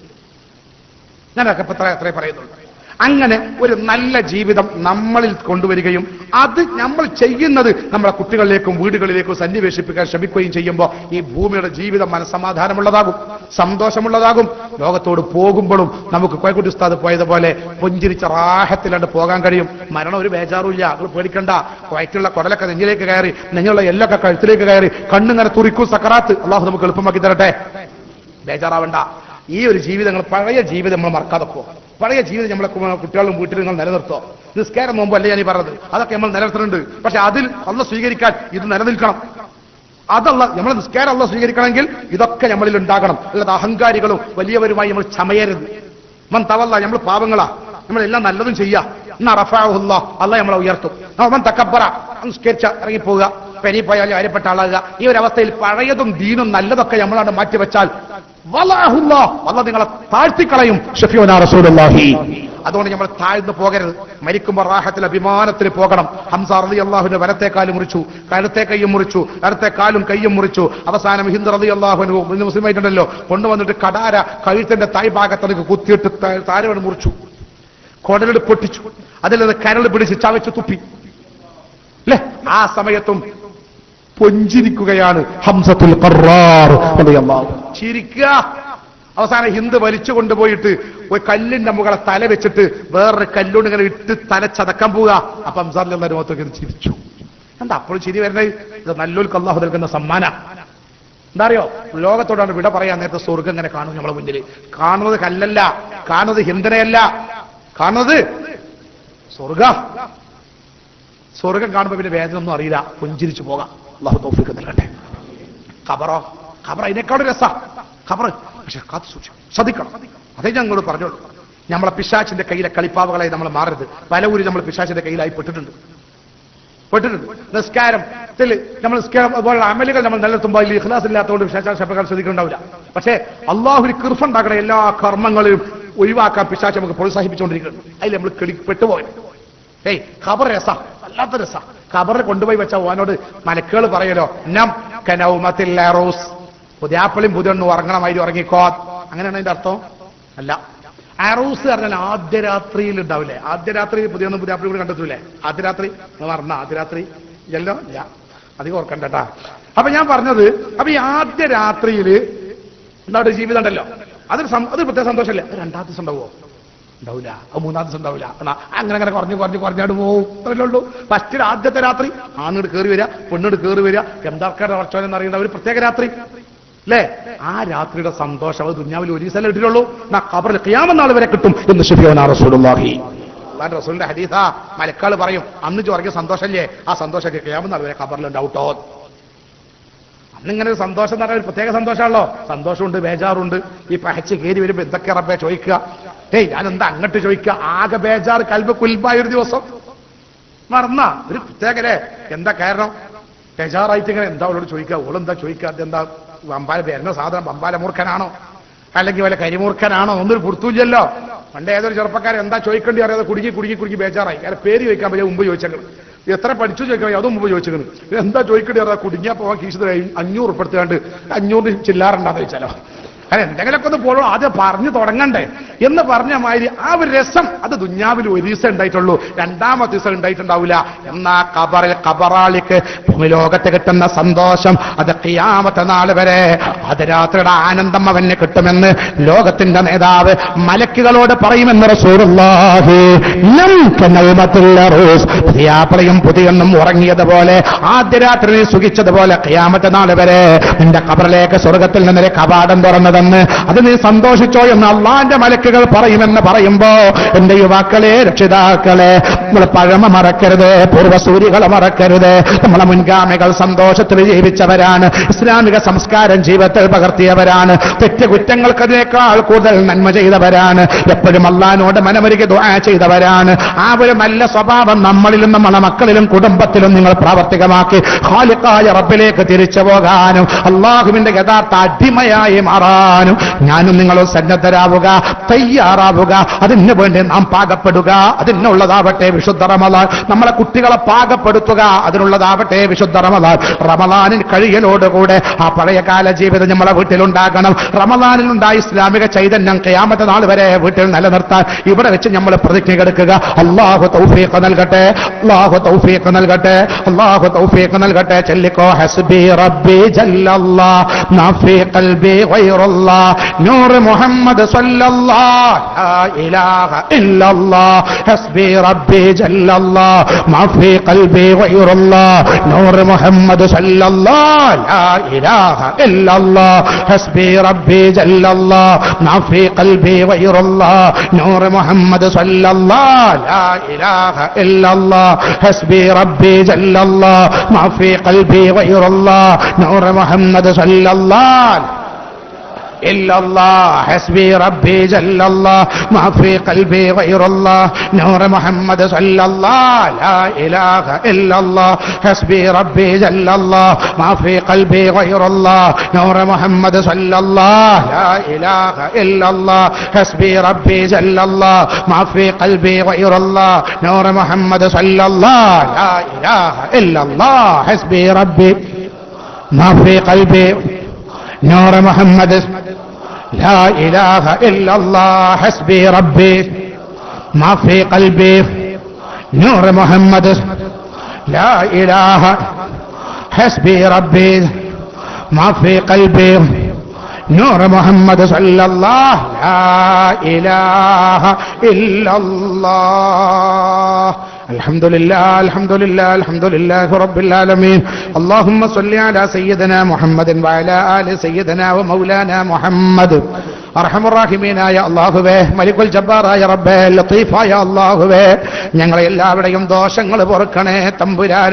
ഞാനൊക്കെ ഇപ്പൊ അത്രേ പറയുന്നുള്ളൂ. അങ്ങനെ ഒരു നല്ല ജീവിതം നമ്മളിൽ കൊണ്ടുവരികയും അത് നമ്മൾ ചെയ്യുന്നത് നമ്മളെ കുട്ടികളിലേക്കും വീടുകളിലേക്കും സന്നിവേശിപ്പിക്കാൻ ശ്രമിക്കുകയും ചെയ്യുമ്പോൾ ഈ ഭൂമിയുടെ ജീവിതം മനസ്സമാധാനമുള്ളതാകും, സന്തോഷമുള്ളതാകും. ലോകത്തോട് പോകുമ്പോഴും നമുക്ക് കോയക്കുട്ടി ഉസ്താദ് പോയതുപോലെ പുഞ്ചിരിച്ച റാഹത്തിലാണ്ട് പോകാൻ കഴിയും. മരണം ഒരു ബേജാറുമില്ല. നിങ്ങൾ പേടിക്കണ്ട. വയറ്റുള്ള കുടലൊക്കെ നെഞ്ഞിലേക്ക് കയറി, നെഞ്ഞുള്ള എല്ലൊക്കെ കഴുത്തിലേക്ക് കയറി, കണ്ണിങ്ങനെ തുറിക്കും സക്കറാത്ത്. അള്ളാഹു നമുക്ക് എളുപ്പമാക്കി തരട്ടെ. ബേജാറാവണ്ട. ഈ ഒരു ജീവിതങ്ങൾ, പഴയ ജീവിതം നമ്മൾ മറക്കാതെ പോകും. പഴയ ജീവിതം നമ്മളെ കുട്ടികളും വീട്ടിൽ നിങ്ങൾ നിലനിർത്തോ. നിസ്കാരം നോമ്പോ അല്ലേ ഞാൻ ഈ പറഞ്ഞത്, അതൊക്കെ നമ്മൾ നിലനിർത്തുന്നുണ്ട്. പക്ഷെ അതിൽ അള്ളാഹ് സ്വീകരിക്കാൻ ഇത് നിലനിൽക്കണം. അതല്ല നമ്മളെ നിസ്കാരം അള്ളാഹ് സ്വീകരിക്കണമെങ്കിൽ ഇതൊക്കെ നമ്മളിൽ ഉണ്ടാകണം. അല്ലാതെ അഹങ്കാരികളും വലിയവരുമായി നമ്മൾ ചമയരുത്. മൻ തവല്ല, നമ്മൾ പാവങ്ങളാ, നമ്മളെല്ലാം നല്ലതും ചെയ്യാം. എന്നാ റഫഅഹുല്ലാ, അള്ളാഹ് നമ്മളെ ഉയർത്തും. മൻ തകബ്ബറ, നിസ്കരിച്ച ഇറങ്ങിപ്പോവുക, പെരി പോയാലും കാര്യപ്പെട്ട ആളാകുക. ഈ ഒരു അവസ്ഥയിൽ പഴയതും ദീനും നല്ലതൊക്കെ നമ്മളാണ് മാറ്റിവെച്ചാൽ അള്ളാഹ് നിങ്ങളെ താഴ്ത്തിക്കളയും. ഷഫീഉനാ റസൂലുള്ളാഹി. അതുകൊണ്ട് നമ്മൾ താഴ്ന്നു പോകരുത്. മരിക്കുമ്പോൾ റാഹത്തിൽ അഭിമാനത്തിൽ പോകണം. ഹംസ റളിയല്ലാഹുവിന്റെ വലത്തെ കാലും മുറിച്ചു, കഴുത്തെ കൈയും മുറിച്ചു, ഇടത്തെ കാലും കൈയും മുറിച്ചു. അവസാനം ഹിന്ദ് റളിയല്ലാഹു മുസ്ലിമായിട്ടുണ്ടല്ലോ കൊണ്ടുവന്നിട്ട് കടാര കഴുത്തിന്റെ താഴ്ഭാഗത്തേക്ക് കുത്തിയിട്ട് താരവണ് മുറിച്ചു, കൊടലിട് പൊട്ടിച്ചു, അതിൽ നിന്ന് കരൾ പിടിച്ച് ചവച്ച് തുപ്പി. അല്ലേ? ആ സമയത്തും പൊഞ്ചിരിക്കുകയാണ് ഹംസത്തുൽ ഖറാർ റളിയല്ലാഹു. ചിരിക്കുക. അവസാനം ഹിന്ദ് വലിച്ചു കൊണ്ടുപോയിട്ട് ഒരു കല്ലിന്റെ മുകളെ തല വെച്ചിട്ട് വേറൊരു കല്ലുകൊണ്ട് ഇങ്ങനെ ഇട്ട് തല ചതക്കാൻ പോവുക. അപ്പൊ ഹംസാറിന്റെ മുഖത്തേക്ക് ചിരിച്ചു. എന്താ അപ്പോഴും ചിരി വരുന്നത്? ഇത് നല്ലൊരു അല്ലാഹു നൽകുന്ന സമ്മാന. എന്താ അറിയോ? ലോകത്തോടാണ് വിട പറയാൻ നേരത്തെ സ്വർഗം ഇങ്ങനെ കാണും നമ്മളെ മുന്നിൽ. കാണുന്നത് കല്ലല്ല, കാണുന്നത് ഹിന്ദനെയല്ല, കാണുന്നത് സ്വർഗം കാണുമ്പോ പിന്നെ വേദന ഒന്നും അറിയില്ല, പുഞ്ചിരിച്ചു പോകാം. അല്ലാഹു തൗഫീഖ് നൽകട്ടെ. ഖബറോ? ഖബർ അതിനേക്കാളും രസാ ഖബർ. പക്ഷെ കാത്തു സൂക്ഷിക്കണം, ശ്രദ്ധിക്കണം. അതേ ഞങ്ങളോട് പറഞ്ഞോളൂ. നമ്മളെ പിശാചിന്റെ കയ്യിലെ കളിപ്പാവകളായി നമ്മൾ മാറരുത്. പലവരും നമ്മൾ പിശാചിന്റെ കയ്യിലായി പെട്ടിട്ടുണ്ട്. നിസ്കാരത്തിൽ നമ്മൾ പോലുള്ള അമലുകൾ നമ്മൾ നിലനിർത്തുമ്പോൾ ഇഖ്ലാസ് ഇല്ലാത്തതുകൊണ്ട് പിശാച് ശബ്ദങ്ങൾ ശ്രദ്ധിക്കുന്നുണ്ടാവില്ല. പക്ഷേ അള്ളാഹുവിന് കൃപണ്ടാക്കണ എല്ലാ കർമ്മങ്ങളും ഒഴിവാക്കാൻ പിശാച് നമുക്ക് പ്രോത്സാഹിപ്പിച്ചുകൊണ്ടിരിക്കുന്നു. അതിൽ നമ്മൾ പെട്ടുപോയി. ഖബർ രസ, വല്ലാത്ത രസ. ഖബറിൽ കൊണ്ടുപോയി വെച്ച ഓനോട് മലക്കുകൾ പറയലോ, നം കനൗമത്തിൽ അറൂസ്, പുതിയാപ്പളിയും പുതിയൊന്നും ഉറങ്ങണമാതിരി ഉറങ്ങിക്കോ. അങ്ങനെയാണ് അതിന്റെ അർത്ഥം? അല്ല. അറൂസ് പറഞ്ഞാൽ ആദ്യ രാത്രിയിൽ ഉണ്ടാവില്ലേ? ആദ്യ രാത്രി പുതിയൊന്നും പുതിയാപ്പളി കൂടി കണ്ടെത്തൂലേ? ആദ്യ രാത്രി പറഞ്ഞ ആദ്യ രാത്രി ഇല്ലല്ലോ, ഇല്ല, അധികം ഓർക്കണ്ടട്ടാ. അപ്പൊ ഞാൻ പറഞ്ഞത്, അപ്പൊ ഈ ആദ്യ രാത്രിയിൽ എന്താ ജീവിതം ഉണ്ടല്ലോ, അത് പ്രത്യേക സന്തോഷമല്ലേ? രണ്ടാമത്തെ ദിവസം ഉണ്ടാവുമോ? ഉണ്ടാവില്ല. അത് മൂന്നാം ദിവസം ഉണ്ടാവില്ല. അങ്ങനെ കുറഞ്ഞാട് പോകും. അത്രയല്ലേ ഉള്ളൂ. ഫസ്റ്റ് ആദ്യത്തെ രാത്രി ആണിട് കയറി വരിക, പെണ്ണിട് കയറി വരിക, എന്താൾക്കാരുടെ വർച്ചോനെന്ന് അറിയേണ്ട ഒരു പ്രത്യേക രാത്രി അല്ലേ? ആ രാത്രിയുടെ സന്തോഷം അത് ദുനിയാവിൽ ഒരു ദിവസം ഇട്ടിട്ടുള്ളൂ. ഖബറിൽ ഖിയാമത്ത് നാൾ വരെ കിട്ടും എന്ന് ഷഫീഉനാ റസൂലുള്ളാഹി. അല്ലാഹുവിന്റെ റസൂലിന്റെ ഹദീസാ. മലക്കുകൾ പറയും, അന്ന് ചോദിക്കുന്ന സന്തോഷമല്ലേ, ആ സന്തോഷമൊക്കെ ഖിയാമത്ത് നാൾ വരെ ഖബറിൽ ഉണ്ടാവട്ടോ. അന്നിങ്ങനെ ഒരു സന്തോഷം എന്ന് പറഞ്ഞാൽ ഒരു പ്രത്യേക സന്തോഷമാണല്ലോ. സന്തോഷമുണ്ട്, ബേജാറുണ്ട്. ഈ പഹച്ച് കയറി വരുമ്പോ എന്തൊക്കെ റബ്ബേ ചോദിക്കുക. ഞാനെന്താ അങ്ങോട്ട് ചോദിക്കുക? ആകെ ബേജാറ്, കൽബ് കുൽബായ ഒരു ദിവസം മറന്ന ഒരു പ്രത്യേകരെ. എന്താ കാരണം? ബേജാറായിട്ട് ഇങ്ങനെ എന്താ അവളോട് ചോദിക്കുക? ഓളെന്താ ചോദിക്കുക? അതെന്താ വമ്പാല വരുന്ന സാധനം വമ്പാല മൂർഖനാണോ അല്ലെങ്കിൽ വല്ല കരിമൂർഖനാണോ? ഒന്നൊരു പുറത്തൂല്ലല്ലോ. പണ്ട് ഏതൊരു ചെറുപ്പക്കാരൻ എന്താ ചോദിക്കേണ്ടി അറിയാതെ കുടുങ്ങി ബേജാറായി. അയാളെ പേര് ചോദിക്കാൻ പറ്റിയ മുമ്പ് ചോദിച്ചേക്കണം. എത്ര പഠിച്ചു ചോദിക്കണം, അതും മുമ്പ് ചോദിച്ചേക്കണം. എന്താ ചോദിക്കേണ്ടി അറിയാതെ കുടുങ്ങിയാ പോവാൻ കീശത് കഴിയും 500 ഉൾപ്പെടുത്താണ്ട് 500 ചില്ലാറുണ്ടാന്ന് ചോദിച്ചാലോ. കാരണം എന്തെങ്കിലുമൊക്കെ ഒന്ന് പോലും ആദ്യം പറഞ്ഞു തുടങ്ങണ്ടേ എന്ന് പറഞ്ഞ മാതിരി ആ ഒരു രസം അത് ദുനിയാവിൽ ഒരു ദിവസം ഉണ്ടായിട്ടുള്ളൂ, രണ്ടാമത്തെ ദിവസം ഉണ്ടായിട്ടുണ്ടാവില്ല. എന്നാ ഖബറാളിക്ക് ഭൂമിലോകത്ത് കിട്ടുന്ന സന്തോഷം അത് ഖിയാമത്ത് നാൾ വരെ അത് രാത്രിയുടെ ആനന്ദം അവന് കിട്ടുമെന്ന് ലോകത്തിന്റെ നേതാവ് മലക്കുകളോട് പറയുമെന്ന് റസൂലുള്ളാഹി. പുതിയാപ്പളയും പുതിയൊന്നും ഉറങ്ങിയതുപോലെ ആദ്യ രാത്രി സുഖിച്ചതുപോലെ ഖിയാമത്ത് നാൾ വരെ നിന്റെ ഖബറിലേക്ക് സ്വർഗത്തിൽ നിന്നൊരു കവാടം തുറന്നത് വന്ന് അത് നീ സന്തോഷിച്ചോ എന്ന് അള്ളാന്റെ മലക്കുകൾ പറയുമെന്ന് പറയുമ്പോ എന്റെ യുവാക്കളെ, രക്ഷിതാക്കളെ, നമ്മൾ പഴമ മറക്കരുത്, പൂർവ്വസൂരികളെ മറക്കരുത്. നമ്മളെ മുൻഗാമികൾ സന്തോഷത്തിൽ ജീവിച്ചവരാണ്, ഇസ്ലാമിക സംസ്കാരം ജീവിതത്തിൽ പകർത്തിയവരാണ്, തെറ്റുകുറ്റങ്ങൾക്കതിനേക്കാൾ കൂടുതൽ നന്മ ചെയ്തവരാണ്, എപ്പോഴും അള്ളാഹിനോട് മനമൊരുക്കി ദുആ ചെയ്തവരാണ്. ആ ഒരു നല്ല സ്വഭാവം നമ്മളിലും നമ്മളെ മക്കളിലും കുടുംബത്തിലും നിങ്ങൾ പ്രാവർത്തികമാക്കി ഖാലിഖായ റബ്ബിലേക്ക് തിരിച്ചു പോകാനും അള്ളാഹുവിന്റെ യഥാർത്ഥ അടിമയായി മാറാനും ഞാനും നിങ്ങളും സന്നദ്ധരാവുക, തയ്യാറാവുക. അതിനു വേണ്ടി നാം പാകപ്പെടുക. അതിനുള്ളതാവട്ടെ വിശുദ്ധ റമളാൻ. നമ്മളെ കുട്ടികളെ പാകപ്പെടുത്തുക, അതിനുള്ളതാവട്ടെ വിശുദ്ധ റമളാൻ. റമളാനിൽ കഴിയലോടുകൂടെ ആ പഴയകാല ജീവിതം നമ്മളെ വീട്ടിലുണ്ടാകണം. റമളാനിലുണ്ടായ ഇസ്ലാമിക ചൈതന്യം ഖിയാമത്ത് നാൾ വരെ വീട്ടിൽ നിലനിർത്താൻ ഇവിടെ വെച്ച് നമ്മൾ പ്രതിജ്ഞ എടുക്കുക. അല്ലാഹു തൗഫീഖ് നൽകട്ടെ, അല്ലാഹു തൗഫീഖ് നൽകട്ടെ, അല്ലാഹു തൗഫീഖ് നൽകട്ടെ. ചൊല്ലിക്കോ ഹസ്ബി റബ്ബി ജല്ലല്ലാഹ് മാ ഫീ ഖൽബി ഗൈറുല്ലാഹ് നൂർ മുഹമ്മദ് സ്വല്ലല്ലാഹ് ലാ ഇലാഹ ഇല്ലല്ലാഹ് ഹസ്ബി റബ്ബി ജല്ലല്ലാഹ് മാ ഫീ ഖൽബി ഗൈറുല്ലാഹ് നൂർ മുഹമ്മദ് സ്വല്ലല്ലാഹ് ലാ ഇലാഹ ഇല്ലല്ലാഹ് ഹസ്ബി റബ്ബി ജല്ലല്ലാഹ് മാ ഫീ ഖൽബി ഗൈറുല്ലാഹ് നൂർ മുഹമ്മദ് സ്വല്ലല്ലാഹ് ലാ ഇലാഹ ഇല്ലല്ലാഹ് ഹസ്ബി റബ്ബി ജല്ലല്ലാഹ് മാ ഫീ ഖൽബി ഗൈറുല്ലാഹ് നൂർ മുഹമ്മദ് സ്വല്ലല്ലാഹ് إلا الله حسبي ربي جل الله ما في قلبي غير الله نور محمد صلى الله لا إله إلا الله حسبي ربي جل الله ما في قلبي غير الله نور محمد صلى الله لا إله إلا الله حسبي ربي جل الله ما في قلبي غير الله نور محمد صلى الله لا إله إلا الله حسبي ربي ما في قلبي نور محمد لا إله إلا الله حسبي ربي ما في قلبي نور محمد لا إله حسبي ربي ما في قلبي نور محمد صلى الله لا إله إلا الله الحمد لله الحمد لله الحمد لله رب العالمين اللهم صل على سيدنا محمد وعلى آل سيدنا ومولانا محمد അർഹമുറാഹിമീനായ അല്ലാഹുവേ, മലിക്കുൽ ജബ്ബാറായ റബ്ബേ, ലത്തീഫായ അല്ലാഹുവേ, ഞങ്ങളെ എല്ലാവരുടെയും ദോഷങ്ങൾ പൊറുക്കണേ തമ്പുരാൻ.